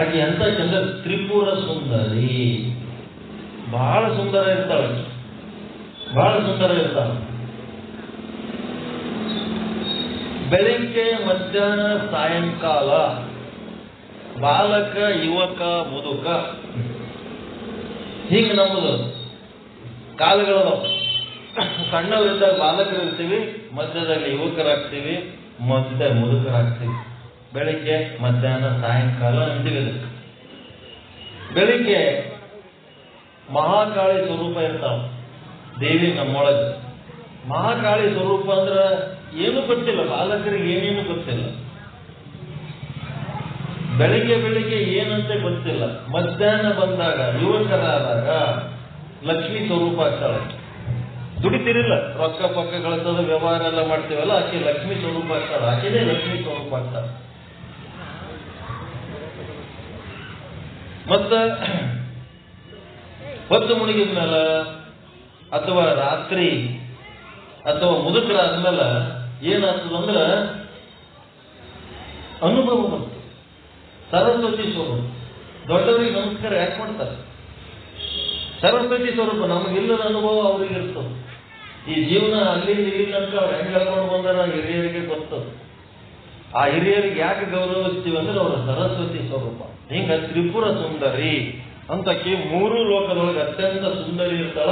ಆಕೆ ಎಂತ ಚಂದ್ರ, ತ್ರಿಪುರ ಸುಂದರಿ, ಬಹಳ ಸುಂದರ ಇರ್ತಾಳೆ, ಬಹಳ ಸುಂದರ ಇರ್ತಾಳೆ. ಬೆಳಿಗ್ಗೆ ಮಧ್ಯಾಹ್ನ ಸಾಯಂಕಾಲ ಬಾಲಕ ಯುವಕ ಮುದುಕ ಹೀಗೆ ನಮ್ಮದು ಕಾಲಗಳದ. ಸಣ್ಣವರಿದ್ದಾಗ ಬಾಲಕರು ಇರ್ತೀವಿ, ಮಧ್ಯದಲ್ಲಿ ಯುವಕರಾಗ್ತೀವಿ, ಮತ್ತೆ ಮುದುಕರಾಗ್ತೀವಿ. ಬೆಳಿಗ್ಗೆ ಮಧ್ಯಾಹ್ನ ಸಾಯಂಕಾಲ ಅಂತೀವಿ. ಬೆಳಿಗ್ಗೆ ಮಹಾಕಾಳಿ ಸ್ವರೂಪ ಇರ್ತಾವ ದೇವಿ ನಮ್ಮೊಳಗೆ. ಮಹಾಕಾಳಿ ಸ್ವರೂಪ ಅಂದ್ರೆ ಏನು ಗೊತ್ತಿಲ್ಲ, ಬಾಲಕರಿಗೆ ಏನೇನು ಗೊತ್ತಿಲ್ಲ. ಬೆಳಿಗ್ಗೆ ಏನಂತ ಗೊತ್ತಿಲ್ಲ. ಮಧ್ಯಾಹ್ನ ಬಂದಾಗ ಯುವಕರಾದಾಗ ಲಕ್ಷ್ಮೀ ಸ್ವರೂಪ ಆಗ್ತಾಳೆ. ದುಡಿತಿರಿಲ್ಲ, ರೊಕ್ಕ ಪಕ್ಕ ಗಳಿಸೋದು ವ್ಯವಹಾರ ಎಲ್ಲ ಮಾಡ್ತೀವಲ್ಲ, ಆಕೆ ಲಕ್ಷ್ಮೀ ಸ್ವರೂಪ ಆಗ್ತಾಳೆ. ಆಕೆನೇ ಲಕ್ಷ್ಮೀ ಸ್ವರೂಪ ಆಗ್ತಾಳೆ. ಮತ್ತ ಹೊತ್ತು ಮುಳುಗಿದ ಮೇಲೆ ಅಥವಾ ರಾತ್ರಿ ಅಥವಾ ಮುದುಕರಾದ್ಮೇಲೆ ಏನಾಗ್ತದಂದ್ರ ಅನುಭವ ಬಂತು. ಸರಸ್ವತಿ ಸ್ವರೂಪ. ದೊಡ್ಡವರಿಗೆ ನಮಸ್ಕಾರ ಯಾಕೆ ಮಾಡ್ತಾರೆ? ಸರಸ್ವತಿ ಸ್ವರೂಪ. ನಮಗಿಲ್ಲದ ಅನುಭವ ಅವ್ರಿಗೆ ಇರ್ತದೆ. ಈ ಜೀವನ ಅಲ್ಲಿಂದ ಇಲ್ಲಿ ತನಕ ಅವ್ರು ಹೆಂಗೆ ಹೇಳ್ಕೊಂಡು ಬಂದಾರ ಹಿರಿಯರಿಗೆ ಗೊತ್ತದ. ಆ ಹಿರಿಯರಿಗೆ ಯಾಕೆ ಗೌರವಿಸ್ತೀವಿ ಅಂದ್ರೆ ಅವರ ಸರಸ್ವತಿ ಸ್ವರೂಪ. ಹಿಂಗ ತ್ರಿಪುರ ಸುಂದರಿ ಅಂತಕ್ಕೆ ಮೂರು ಲೋಕದೊಳಗೆ ಅತ್ಯಂತ ಸುಂದರಿ ಇರ್ತಾಳ.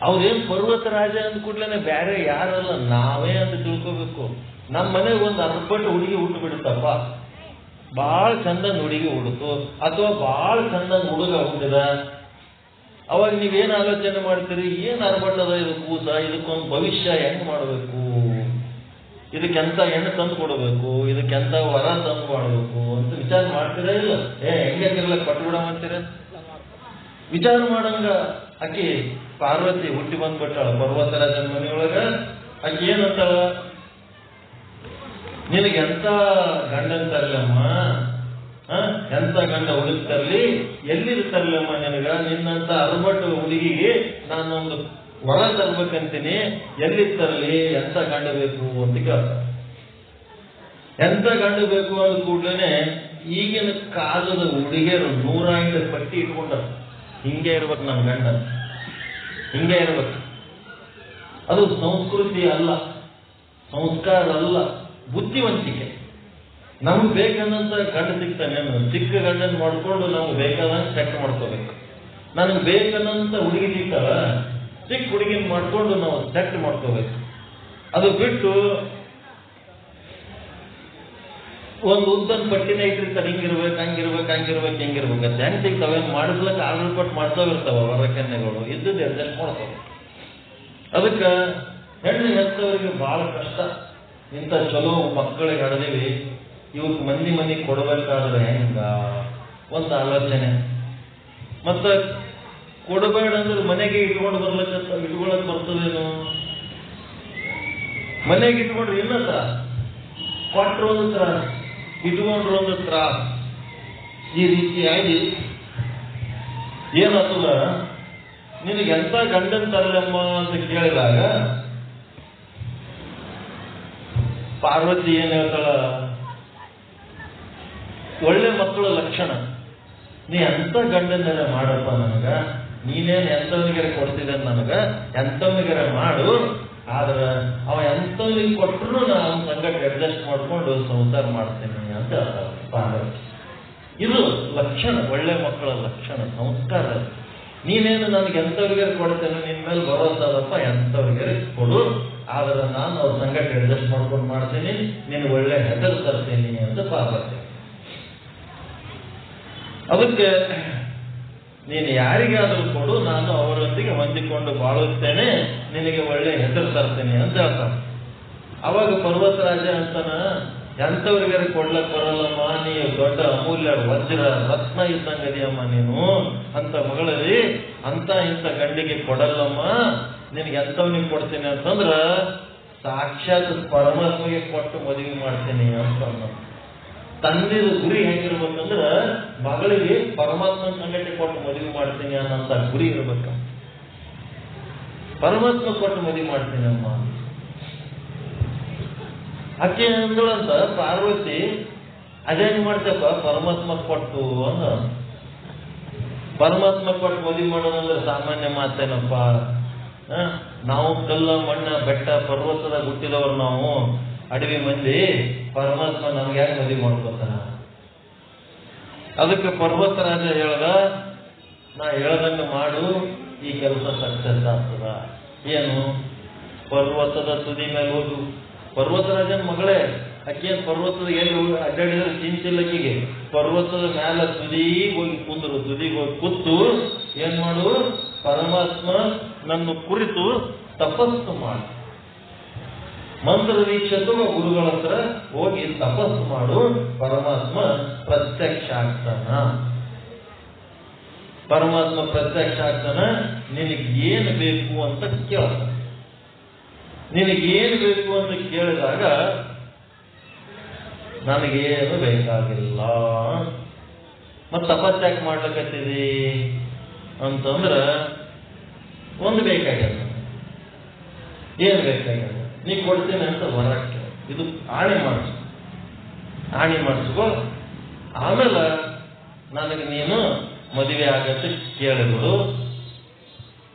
ಅವ್ರೇನ್ ಪರ್ವತರಾಜ ಅಂದ ಕೂಡ್ಲೇನೆ ಬೇರೆ ಯಾರಲ್ಲ, ನಾವೇ ಅಂತ ತಿಳ್ಕೋಬೇಕು. ನಮ್ಮ ಮನೆಗೆ ಒಂದು ಅರ್ಪಟ್ಟು ಹುಡುಗಿ ಹುಟ್ಟು ಬಿಡುತ್ತಪ್ಪ, ಬಹಳ ಚಂದನ್ ಹುಡುಗಿ ಹುಡುತು, ಅಥವಾ ಬಹಳ ಚಂದನ್ ಹುಡುಗ ಹುಟ್ಟಿದ, ಅವಾಗ ನೀವೇನ್ ಆಲೋಚನೆ ಮಾಡ್ತೀರಿ? ಏನ್ ಅರ್ಬಟ್ಟದ ಇದು ಕೂಸ, ಇದಕ್ಕೊಂದು ಭವಿಷ್ಯ ಹೆಂಗ್ ಮಾಡಬೇಕು, ಇದಕ್ಕೆಂತ ಹೆಣ್ಣು ತಂದು ಕೊಡಬೇಕು, ಇದಕ್ಕೆಂತ ವರ ತಂದು ಮಾಡಬೇಕು ಅಂತ ವಿಚಾರ ಮಾಡ್ತೀರಾ? ಇಲ್ಲ, ಹೆಂಗಿರಲ್ಲ ಕೊಟ್ಬಿಡಂತೀರ ವಿಚಾರ ಮಾಡಂಗ. ಆಕಿ ಪಾರ್ವತಿ ಹುಟ್ಟಿ ಬಂದ್ಬಿಟ್ಟಾಳ ಪರ್ವತರಾಜನ ಮನೆಯೊಳಗ. ಆಕಿ ಏನಂತಾಳ, ನಿನಗೆ ಎಂತ ಗಂಡನ್ ತರ್ಲಮ್ಮ, ಎಂತ ಗಂಡ ಹುಡುಕ್ ತರ್ಲಿ, ಎಲ್ಲಿದ್ ತರ್ಲಮ್ಮ ನಿನಗ, ನಿನ್ನಂತ ಅರ್ಬಟ್ಟು ಹುಡುಗಿಗೆ ನಾನೊಂದು ವರ ತರ್ಬೇಕಂತೀನಿ, ಎಲ್ಲಿ ತರಲಿ, ಎಂತ ಗಂಡ ಬೇಕು ಅಂತ ಕೇಳ್ತಾರೆ. ಎಂತ ಗಂಡ ಬೇಕು ಅಂದ ಕೂಡ್ಲೇನೆ ಈಗಿನ ಕಾಲದ ಹುಡುಗಿಯರು 108 ಪಟ್ಟಿ ಇಟ್ಕೊಂಡ, ಹಿಂಗೆ ಇರ್ಬೇಕು ನನ್ನ ಗಂಡ, ಹಿಂಗೆ ಇರ್ಬೇಕು. ಅದು ಸಂಸ್ಕೃತಿ ಅಲ್ಲ, ಸಂಸ್ಕಾರ ಅಲ್ಲ, ಬುದ್ಧಿವಂತಿಕೆ. ನಮ್ಗೆ ಬೇಕನ್ನಂತ ಗಂಡ ಸಿಗ್ತಾನೆ, ಚಿಕ್ಕ ಗಂಡನ್ ಮಾಡ್ಕೊಂಡು ನಮ್ಗೆ ಬೇಕಾದಂತ ಸೆಟ್ ಮಾಡ್ಕೋಬೇಕು. ನನಗೆ ಬೇಕನ್ನಂತ ಹುಡುಗಿ ಸಿಗ್ತಾಳ, ಚಿಕ್ಕ ಹುಡುಗಿನ ಮಾಡ್ಕೊಂಡು ನಾವು ಸೆಟ್ ಮಾಡ್ಕೋಬೇಕು. ಅದು ಬಿಟ್ಟು ಒಂದು ಉದ್ದನ್ ಪಟ್ಟಿನ ಇಟ್ಟಿರ್ತಾರೆ, ಹಿಂಗಿರ್ಬೇಕು ಹೆಂಗಿರ್ಬೇಕು ಅಂತ. ಹೆಂಗ್ ಸಿಗ್ತಾವೆ ಮಾಡಿಸ್ಲಕ್ಕ ಆರ್ಡರ್ ಕೊಟ್ಟು ಮಾಡ್ತಾವಿರ್ತಾವ ವರಕನ್ಯೆಗಳು, ಇದ್ದದ್ದು ಅಡ್ಜಸ್ಟ್ ಮಾಡ್ತಾವೆ. ಅದಕ್ಕೆ ಹೆಣ್ಣು ಹೆತ್ತವರಿಗೆ ಬಹಳ ಕಷ್ಟ. ಇಂಥ ಚಲೋ ಮಕ್ಕಳಿಗೆ ಹಡ್ದೀವಿ, ಇವಕ್ಕೆ ಮಂದಿ ಕೊಡಬೇಕಾದ್ರೆ ಹೆಂಗ ಒಂದು ಆಲೋಚನೆ. ಮತ್ತ ಕೊಡಬೇಡ ಅಂದ್ರೆ ಮನೆಗೆ ಇಟ್ಕೊಂಡು ಇಟ್ಕೊಳಕ್ ಬರ್ತದೇನು? ಮನೆಗೆ ಇಟ್ಕೊಂಡ್ರೆ ಇನ್ನೂ ತ್ರಾಸ, ಕೊಟ್ಟರು ಒಂದು ತ್ರಾಸ, ಇಟ್ಕೊಂಡ್ರು ಒಂದು ತ್ರಾಸ. ಈ ರೀತಿಯಾಗಿ ಏನಾಗ್ತದ, ನಿನಗೆ ಎಂತ ಗಂಡನ್ ತರಲಮ್ಮ ಅಂತ ಕೇಳಿದಾಗ ಪಾರ್ವತಿ ಏನ್ ಹೇಳ್ತಾಳ, ಒಳ್ಳೆ ಮಕ್ಕಳ ಲಕ್ಷಣ, ನೀ ಎಂತ ಗಂಡನ ಮಾಡಪ್ಪ ನನಗ, ನೀನೇನ್ ಎಂತವನಿಗೆ ಕೊಡ್ತಿದ್ದ ನನಗ, ಎಂತವನಿಗೆ ಮಾಡು, ಆದ್ರ ಅವ ಎಂತವನಿಗೆ ಕೊಟ್ಟರು ನಾನು ಸಂಗಟ ಅಡ್ಜಸ್ಟ್ ಮಾಡ್ಕೊಂಡು ಸಂಸಾರ ಮಾಡ್ತೇನೆ ಅಂತ ಹೇಳ್ತಾಳೆ ಪಾರ್ವತಿ. ಇದು ಲಕ್ಷಣ, ಒಳ್ಳೆ ಮಕ್ಕಳ ಲಕ್ಷಣ, ಸಂಸ್ಕಾರ. ನೀನೇನು ನನಗೆ ಎಂತವ್ರಿಗೆ ಕೊಡ್ತೇನೆ, ನಿನ್ ಮೇಲೆ ಭರೋಸಾದಪ್ಪ, ಎಂತವ್ರಿಗೆ ಕೊಡು, ಆದ್ರೆ ನಾನು ಅವ್ರ ಸಂಗಟ ಅಡ್ಜಸ್ಟ್ ಮಾಡ್ಕೊಂಡು ಮಾಡ್ತೀನಿ, ನೀನು ಒಳ್ಳೆ ಹೆಸರು ತರ್ತೀನಿ ಅಂತ ಪಾರ್ವತಿ. ಅದಕ್ಕೆ ನೀನು ಯಾರಿಗಾದರೂ ಕೊಡು, ನಾನು ಅವರೊಂದಿಗೆ ಹೊಂದಿಕೊಂಡು ಬಾಳುತ್ತೇನೆ, ನಿನಗೆ ಒಳ್ಳೆ ಹೆಸರು ತರ್ತೇನೆ ಅಂತ ಹೇಳ್ತಾನೆ. ಅವಾಗ ಪರ್ವತರಾಜ ಅಂತಾನ, ಎಂಥವ್ರಿಗೆ ಕೊಡ್ಲಕ್ ಬರಲ್ಲಮ್ಮ, ನೀವು ದೊಡ್ಡ ಅಮೂಲ್ಯ ವಜ್ರ ರತ್ನ ಇದ್ದಂಗದಿಯಮ್ಮ ನೀನು, ಅಂತ ಮಗಳಲ್ಲಿ ಅಂತ ಇಂಥ ಗಂಡಿಗೆ ಕೊಡಲ್ಲಮ್ಮ, ನಿನಗೆ ಎಂಥವ್ನಿಗೆ ಕೊಡ್ತೀನಿ ಅಂತಂದ್ರ ಸಾಕ್ಷಾತ್ ಪರಮಾತ್ಮಗೆ ಕೊಟ್ಟು ಮದುವೆ ಮಾಡ್ತೀನಿ ಅಂತ. ತಂದೆದು ಗುರಿ ಹೆಂಗಿರ್ಬೇಕಂದ್ರ ಮಗಳಿಗೆ ಪರಮಾತ್ಮನ ಸಂಗತಿ ಕೊಟ್ಟು ಮದುವೆ ಮಾಡ್ತೀನಿ ಅನ್ನೋಂಥ ಗುರಿ ಇರ್ಬೇಕ. ಪರಮಾತ್ಮ ಕೊಟ್ಟು ಮದುವೆ ಮಾಡ್ತೀನಿ ಅಮ್ಮ. ಆಕೆ ಅಂದಳಂತ ಪಾರ್ವತಿ, ಅದೇನ್ ಮಾಡ್ತೇಪ್ಪ ಪರಮಾತ್ಮ ಕೊಟ್ಟು ಅಂದ. ಪರಮಾತ್ಮ ಕೊಟ್ಟು ಮದುವೆ ಮಾಡೋದಂದ್ರೆ ಸಾಮಾನ್ಯ ಮಾತೇನಪ್ಪ. ನಾವು ಕಲ್ಲ ಮಣ್ಣ ಬೆಟ್ಟ ಪರ್ವತದ ಹುಟ್ಟಿದವರು, ನಾವು ಅಡವಿ ಮಂದಿ, ಪರಮಾತ್ಮ ನಮ್ಗೆ ಯಾಕೆ ಮದುವೆ ಮಾಡ್ಕೊತಾನ? ಅದಕ್ಕೆ ಪರ್ವತರಾಜ ಹೇಳ್ದ, ನಾ ಹೇಳ್ದಂಗ ಮಾಡು, ಈ ಕೆಲಸ ಸಕ್ಸಸ್ ಆಗ್ತದ. ಏನು? ಪರ್ವತದ ತುದಿ ಮೇಲೆ ಹೋಗು. ಪರ್ವತರಾಜನ ಮಗಳೇ ಅಕ್ಕೇನ್ ಪರ್ವತದ ಎಲ್ಲಿ ಅಡ್ಡಾಡಿದ್ರೆ ಚಿಂತಿಲ್ಲಕ್ಕಿಗೆ, ಪರ್ವತದ ಮ್ಯಾಲ ತುದಿಗೆ ಹೋಗಿ ಕುಂದ್ರು. ತುದಿಗೆ ಹೋಗಿ ಕೂತು ಏನ್ ಮಾಡು, ಪರಮಾತ್ಮ ನನ್ನ ಕುರಿತು ತಪಸ್ಸು ಮಾಡು. ಮಂತ್ರ ದೀಕ್ಷಿತ ಗುರುಗಳ ಹತ್ರ ಹೋಗಿ ತಪಸ್ಸು ಮಾಡು, ಪರಮಾತ್ಮ ಪ್ರತ್ಯಕ್ಷ ಆಗ್ತಾನ. ಪರಮಾತ್ಮ ಪ್ರತ್ಯಕ್ಷ ಆಗ್ತಾನ. ನಿನಗೇನು ಬೇಕು ಅಂತ ಕೇಳ್ತಾನ. ನಿನಗೇನು ಬೇಕು ಅಂತ ಕೇಳಿದಾಗ ನನಗೇನು ಬೇಕಾಗಿಲ್ಲ. ಮತ್ ತಪಸ್ಸಾಕ್ ಮಾಡ್ಲಿಕ್ಕತ್ತಿದಿ ಅಂತಂದ್ರ ಒಂದು ಬೇಕಾಗ್ಯದ. ಏನು ಬೇಕಾಗ್ಯದ? ನೀ ಕೊಡ್ತೀನಿ ಅಂತ ಹೊರಕ್ಕೆ ಇದು ಆಣೆ ಮಾಡಿಸು. ಆಣೆ ಮಾಡಿಸ್ಕೊ, ಆಮೇಲೆ ನನಗೆ ನೀನು ಮದುವೆ ಆಗತ್ತೆ ಕೇಳಿಬಿಡು.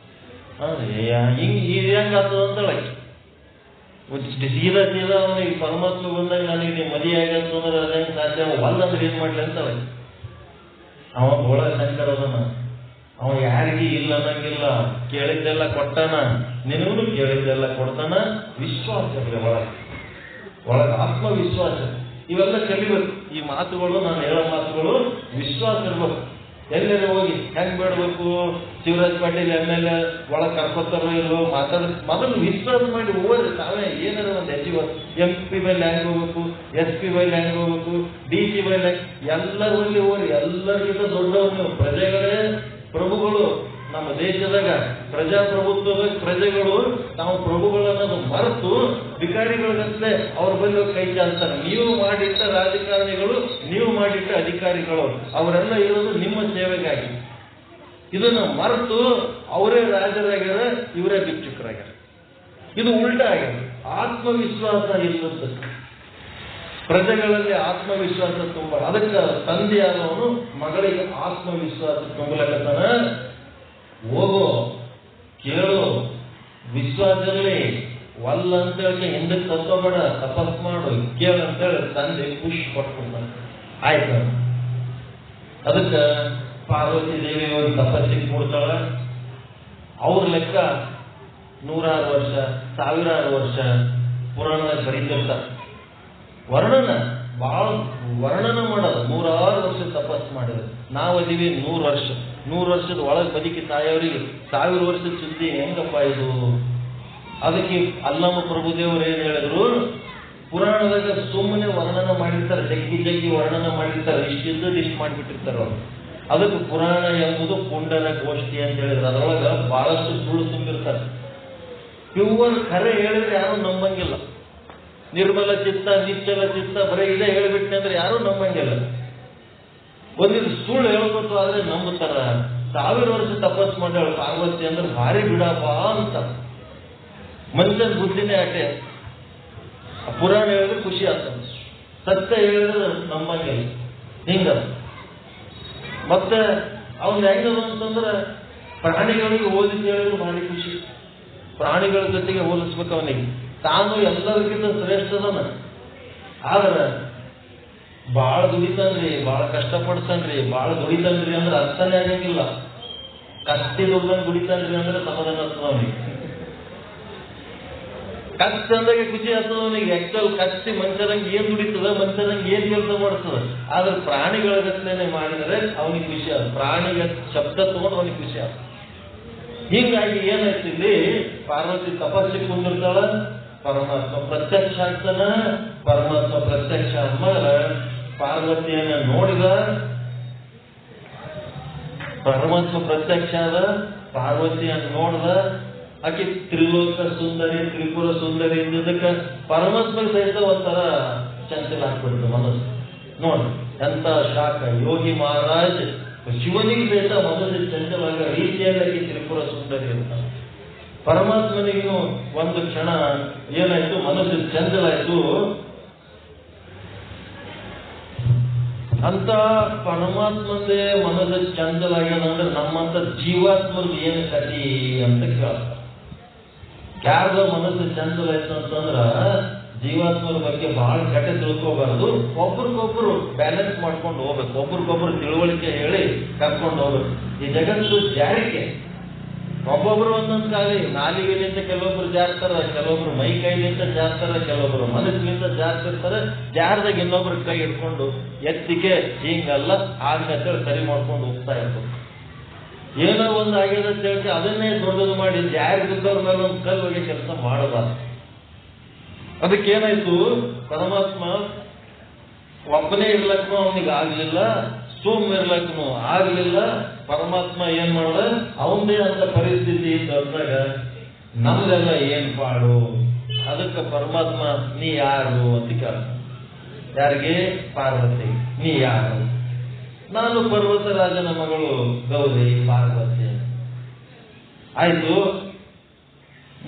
ಹಿಂಗ್ ಹೆಂಗಾಗ್ತದ ಅಂತೇಳಿ ಸೀದಾ ಸೀದಾ ಅವನಿಗೆ ಪರಮಾತ್ಮ ಬಂದಾಗ ನನಗೆ ನೀವು ಮದುವೆ ಆಗಂತಂದ್ರೆ ಅದೇನು ಸಾಧ್ಯ? ಹೊಲ್ದಂದ್ರೆ ಏನ್ ಮಾಡ್ಲಿ ಅಂತೇಳಿ ಅವ ಗೋಳ ಶಂಕರ ಅದನ. ಅವ ಯಾರಿಗೆ ಇಲ್ಲ ಅನ್ನಂಗಿಲ್ಲ, ಕೇಳಿದ್ದೆಲ್ಲ ಕೊಟ್ಟಾನ, ನಿನಗೂ ಕೇಳಿದ್ದೆಲ್ಲ ಕೊಡ್ತಾನ. ವಿಶ್ವಾಸ ಒಳಗೆ ಆತ್ಮವಿಶ್ವಾಸ. ಇವೆಲ್ಲ ಕಲಿಬೇಕು. ಈ ಮಾತುಗಳು, ನಾನು ಹೇಳೋ ಮಾತುಗಳು ವಿಶ್ವಾಸ ಇರ್ಬೇಕು. ಎಲ್ಲರೂ ಹೋಗಿ ಹೆಂಗ್ ಬೇಡಬೇಕು, ಶಿವರಾಜ್ ಪಾಟೀಲ್ MLA ಒಳಗೆ ಕರ್ಕೊತಾರೋ ಇಲ್ವೋ ಮಾತಾಡ ಮೊದಲು ವಿಶ್ವಾಸ ಮಾಡಿ ಹೋದ್ರೆ ತಾವೇ ಏನಾರ ಒಂದು MP ಬೈಲಿ ಹೆಂಗ್ ಹೋಗ್ಬೇಕು, SP ಬೈಲಿ ಹೆಂಗ್ ಹೋಗ್ಬೇಕು, DC ಬೈಲಿ ಎಲ್ಲರಲ್ಲಿ ಹೋಗಿ. ಎಲ್ಲರಿಗಿಂತ ದೊಡ್ಡವರು ನೀವು. ಪ್ರಜೆಗಳೇ ಪ್ರಭುಗಳು. ನಮ್ಮ ದೇಶದಾಗ ಪ್ರಜಾಪ್ರಭುತ್ವದ ಪ್ರಜೆಗಳು ನಾವು ಪ್ರಭುಗಳನ್ನೋದು ಮರೆತು ಅಧಿಕಾರಿಗಳಿಗಂತಲೇ ಅವ್ರ ಬಳಿ ಕೈ ಚಾಲ್ತಾರೆ. ನೀವು ಮಾಡಿಟ್ಟ ರಾಜಕಾರಣಿಗಳು, ನೀವು ಮಾಡಿಟ್ಟ ಅಧಿಕಾರಿಗಳು, ಅವರೆಲ್ಲ ಇರೋದು ನಿಮ್ಮ ಸೇವೆಗಾಗಿ. ಇದನ್ನು ಮರೆತು ಅವರೇ ರಾಜರಾಗ್ಯಾರ, ಇವರೇ ಭಿಕ್ಷುಕರಾಗ್ಯಾರ. ಇದು ಉಲ್ಟಾ ಆಗ್ಯಾರ. ಆತ್ಮವಿಶ್ವಾಸ ಇಲ್ಲದ ಪ್ರಜೆಗಳಲ್ಲಿ ಆತ್ಮವಿಶ್ವಾಸ ತುಂಬ. ಅದಕ್ಕೆ ತಂದೆಯಾದವನು ಮಗಳಿಗೆ ಆತ್ಮವಿಶ್ವಾಸ ತುಂಬಲಕತ್ತಾನ. ಹೋಗೋ, ಕೇಳು, ವಿಶ್ವಾಸದಲ್ಲಿ ವಲ್ಲ ಅಂತೇಳಿ ಹಿಂದಕ್ಕೆ ತಗೋಬೇಡ, ತಪಸ್ ಮಾಡು, ಕೇಳು ಅಂತೇಳಿ ತಂದೆ ಖುಷಿ ಪಟ್ಕೊಂಡ. ಆಯ್ತು. ಅದಕ್ಕೆ ಪಾರ್ವತಿ ದೇವಿ ಹೋಗಿ ತಪಸ್ಸಿಗೆ ಕೂಡ್ತಾಳ. ಅವ್ರ ಲೆಕ್ಕ 100 ವರ್ಷ 1000 ವರ್ಷ ಪುರಾಣದಾಗ ಬರೀತಿರ್ತಾರೆ. ವರ್ಣನ ಬಹಳ ವರ್ಣನ ಮಾಡೋದು. 100 ವರ್ಷ ತಪಸ್ ಮಾಡಿದ್ರು. ನಾವದೀವಿ 100 ವರ್ಷ. 100 ವರ್ಷದ ಒಳಗೆ ಬದುಕಿ ತಾಯಿಯವರಿಗೆ 1000 ವರ್ಷದ ಸುದ್ದಿ ಹೆಂಗಪ್ಪ ಇದು? ಅದಕ್ಕೆ ಅಲ್ಲಮ್ಮ ಪ್ರಭುದೇವರು ಏನ್ ಹೇಳಿದ್ರು, ಪುರಾಣದಾಗ ಸುಮ್ಮನೆ ವರ್ಣನ ಮಾಡಿರ್ತಾರೆ, ಜಗ್ಗಿ ವರ್ಣನ ಮಾಡಿರ್ತಾರೆ, ಇಷ್ಟಿದ್ದದ್ದು ಇಷ್ಟು ಮಾಡಿಬಿಟ್ಟಿರ್ತಾರೆ ಅವರು. ಅದಕ್ಕೆ ಪುರಾಣ ಎಂಬುದು ಪುಂಡನ ಗೋಷ್ಠಿ ಅಂತ ಹೇಳಿದ್ರು. ಅದರೊಳಗೆ ಬಹಳಷ್ಟು ಸುಳ್ಳು ತುಂಬಿರ್ತಾರೆ. ಪ್ಯೂರ್ ಖರೆ ಹೇಳಿದ್ರೆ ಯಾರು ನಂಬಂಗಿಲ್ಲ. ನಿರ್ಮಲ ಚಿತ್ತ, ನಿಶ್ಚಲ ಚಿತ್ತ, ಬರೀ ಇದೇ ಹೇಳಿಬಿಟ್ಟೆ ಅಂದ್ರೆ ಯಾರು ನಂಬಂಗಿಲ್ಲ. ಒಂದಿದ್ದು ಸುಳ್ಳು ಹೇಳ್ಕೊತು ಆದ್ರೆ ನಂಬುತ್ತಾರ. 1000 ವರ್ಷ ತಪಸ್ ಮಾಡ್ಯಾಳ ಪಾರ್ವತಿ ಅಂದ್ರೆ ಭಾರಿ ಬಿಡಪ್ಪ ಅಂತ. ಮನುಷ್ಯನ ಬುದ್ಧಿನೇ ಆಟೆ. ಪುರಾಣ ಹೇಳಿದ್ರೆ ಖುಷಿ ಆಗ್ತದೆ, ಸತ್ಯ ಹೇಳಿದ್ರೆ ನಂಬಂಗಿಲ್ಲ. ಹಿಂಗ ಮತ್ತೆ ಅವನ್ ಹೆಂಗದ ಅಂತಂದ್ರೆ ಪ್ರಾಣಿಗಳಿಗೆ ಹೋಲಿಸಿ ಹೇಳಿದ್ರು ಭಾರಿ ಖುಷಿ. ಪ್ರಾಣಿಗಳ ಜೊತೆಗೆ ಹೋಲಿಸ್ಬೇಕು ಅವನಿಗೆ. ತಾನು ಎಲ್ಲರಿಗಿಂತ ಶ್ರೇಷ್ಠದನ. ಆದ್ರೆ ಬಾಳ ದುಡಿತಾನ್ರಿ, ಬಾಳ ಕಷ್ಟಪಡ್ತಾನ್ರಿ, ಬಾಳ ದುಡಿತಾನ್ರಿ ಅಂದ್ರೆ ಅರ್ಥನೇ ಆಗಂಗಿಲ್ಲ. ಕತ್ತಿ ದುಡ್ದಂಗೆ ದುಡಿತಾನ್ರಿ ಅಂದ್ರೆ ಸಮಾಧಾನ ಆಗ್ತದ ಅವನಿಗೆ. ಕಷ್ಟ ಅಂದಾಗ ಖುಷಿ ಆಗ್ತದ ಅವನಿಗೆ. ಆಕ್ಚುಲ್ ಕತ್ತಿ ಮನುಷ್ಯರಂಗೆ ಏನ್ ದುಡಿತದ, ಮನುಷ್ಯರಂಗೆ ಏನ್ ಕೆಲಸ ಮಾಡ್ತದ. ಆದ್ರೆ ಪ್ರಾಣಿಗಳ ಗತ್ಲೆನೆ ಮಾಡಿದ್ರೆ ಅವನಿಗೆ ಖುಷಿ ಆಗ. ಪ್ರಾಣಿಗೆ ಶಬ್ದ ತಗೊಂಡು ಅವನಿಗೆ ಖುಷಿ ಆಗ. ಹೀಗಾಗಿ ಏನಾಯ್ತು, ಇಲ್ಲಿ ಪಾರ್ವತಿ ತಪಸ್ಸಿಗೆ ಕುಂದಿರ್ತಾಳ. ಪರಮಾತ್ಮ ಪ್ರತ್ಯಕ್ಷ ಆಗ್ತಾನ. ಪರಮಾತ್ಮ ಪ್ರತ್ಯಕ್ಷ ಅಂದ್ಮೇಲೆ ಪಾರ್ವತಿಯನ್ನ ನೋಡಿದ. ಪರಮಾತ್ಮ ಪ್ರತ್ಯಕ್ಷ ಆದ, ಪಾರ್ವತಿಯನ್ನು ನೋಡ್ದ. ಆಕೆ ತ್ರಿಲೋಕ ಸುಂದರಿ, ತ್ರಿಪುರ ಸುಂದರಿ ಇದ್ದದಕ್ಕೆ ಪರಮಾತ್ಮ ಸಹಿತ ಒಂಥರ ಚಂಚಲ ಆಗ್ಬಿಡ್ತು ಮನಸ್ಸು. ನೋಡ್ರಿ ಎಂತ ಶಾಖ. ಯೋಗಿ ಮಹಾರಾಜ್ ಶಿವನಿಗೆ ಸಹಿತ ಮನಸ್ಸು ಚಂಚಲಾಗ ರೀತಿಯಲ್ಲಿ ತ್ರಿಪುರ ಸುಂದರಿ ಅಂತ. ಪರಮಾತ್ಮನಿಗೂ ಒಂದು ಕ್ಷಣ ಏನಾಯ್ತು, ಮನಸ್ಸು ಚಂಚಲಾಯ್ತು. ಅಂತ ಪರಮಾತ್ಮಂದೇ ಮನಸ್ಸು ಚಂಚಲಾಗ್ಯದಂದ್ರೆ ನಮ್ಮಂತ ಜೀವಾತ್ಮದ ಏನು ಕತಿ ಅಂತ ಕೇಳ್ತಾರೆ. ಯಾರ್ದ ಮನಸ್ಸು ಚಂಚಲ ಆಯ್ತು ಅಂತಂದ್ರ ಜೀವಾತ್ಮರ ಬಗ್ಗೆ ಬಹಳ ಕೆಟ್ಟ ತಿಳ್ಕೋಬಾರದು. ಒಬ್ರಿಗೊಬ್ರು ಬ್ಯಾಲೆನ್ಸ್ ಮಾಡ್ಕೊಂಡು ಹೋಗ್ಬೇಕು. ಒಬ್ರಿಗೊಬ್ರು ತಿಳುವಳಿಕೆ ಹೇಳಿ ಕರ್ಕೊಂಡು ಹೋಗ್ಬೇಕು. ಈ ಜಗತ್ತು ಜಾರಿಕೆ. ಒಬ್ಬೊಬ್ರು ಒಂದೊಂದು ಕಾಲಿ ನಾಲಿಗೆಲಿಂದ ಕೆಲವೊಬ್ರು ಜಾರ್ತಾರ, ಕೆಲವೊಬ್ರು ಮೈ ಕೈಲಿಂದ ಜಾರ್ತಾರ, ಕೆಲವೊಬ್ರು ಮನಸ್ಸಿನಿಂದ ಜಾರ್ತಿರ್ತಾರೆ. ಜಾರದಾಗ ಇನ್ನೊಬ್ರು ಕೈ ಹಿಡ್ಕೊಂಡು ಎತ್ತಿಗೆ ಹಿಂಗಲ್ಲ ಹಾಗಂತೇಳಿ ಸರಿ ಮಾಡ್ಕೊಂಡು ಹೋಗ್ತಾ ಇರ್ಬೇಕು. ಏನೋ ಒಂದು ಆಗ್ಯದ ಅಂತ ಹೇಳಿ ಅದನ್ನೇ ದೊಡ್ಡದು ಮಾಡಿ ಜಾರಿ ಬಿದ್ದವ್ರ ಮೇಲೆ ಒಂದು ಕಲ್ಲು ಹೋಗಿ ಕೆಲಸ ಮಾಡಬಾರ್ದು. ಅದಕ್ಕೇನಾಯ್ತು, ಪರಮಾತ್ಮ ಒಬ್ಬನೇ ಇರ್ಲಕ್ಕೂ ಅವನಿಗೆ ಆಗ್ಲಿಲ್ಲ, ಸುಮ್ ಇರ್ಲಕ್ಕೂ ಆಗ್ಲಿಲ್ಲ. ಪರಮಾತ್ಮ ಏನ್ ಮಾಡ, ಅವನದೇ ಅಂತ ಪರಿಸ್ಥಿತಿ ಇದ್ದಾಗ ನಮ್ದೆಲ್ಲ ಏನ್ ಪಾಡು. ಅದಕ್ಕೆ ಪರಮಾತ್ಮ ನೀ ಯಾರು ಅಂತ ಕೇಳ. ಯಾರಿಗೆ? ಪಾರ್ವತಿ. ನೀ ಯಾರು? ನಾನು ಪರ್ವತರಾಜನ ಮಗಳು ಗೌರಿ ಪಾರ್ವತಿ. ಆಯ್ತು,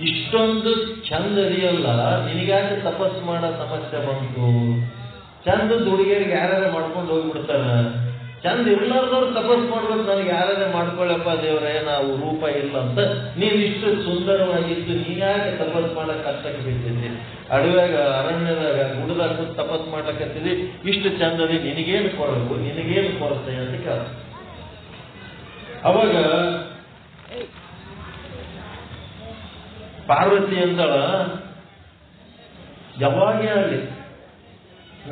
ಇಷ್ಟೊಂದು ಚಂದ ಇದೆಯಲ್ಲ, ನಿನಗ್ಯಾಕೆ ತಪಸ್ಸು ಮಾಡೋ ಸಮಸ್ಯೆ ಬಂತು? ಚಂದದ ಹುಡುಗಿಯರಿಗೆ ಯಾರ್ಯಾರ ಮಾಡ್ಕೊಂಡು ಹೋಗ್ಬಿಡ್ತಾನ. ಚಂದ ಇರ್ಲಾರ್ದವ್ರು ತಪಸ್ಸು ಮಾಡ್ಬೇಕು, ನನಗೆ ಯಾರ್ಯಾರ ಮಾಡ್ಕೊಳ್ಳಪ್ಪ ದೇವ್ರೇ, ನಾವು ರೂಪ ಇಲ್ಲ ಅಂತ. ನೀನ್ ಇಷ್ಟು ಸುಂದರವಾಗಿದ್ದು ನೀನ್ಯಾಕೆ ತಪಸ್ಸು ಮಾಡಕ್ ಕಷ್ಟಕ್ಕೆ ಬಿದ್ದಿದ್ದಿ? ಅಡವ್ಯಾಗ, ಅರಣ್ಯದಾಗ, ಗುಡದಾಗ ತಪಸ್ಸು ಮಾಡ್ಲಕತ್ತಿದ್ದಿ. ಇಷ್ಟು ಚಂದದಿ, ನಿನಗೇನು ಕೊರಗು, ನಿನಗೇನು ಕೊರತೆ ಅಂತ ಕೇಳ. ಅವಾಗ ಪಾರ್ವತಿ ಅಂದಳ, ಯಾವಾಗೇ ಆಗಲಿ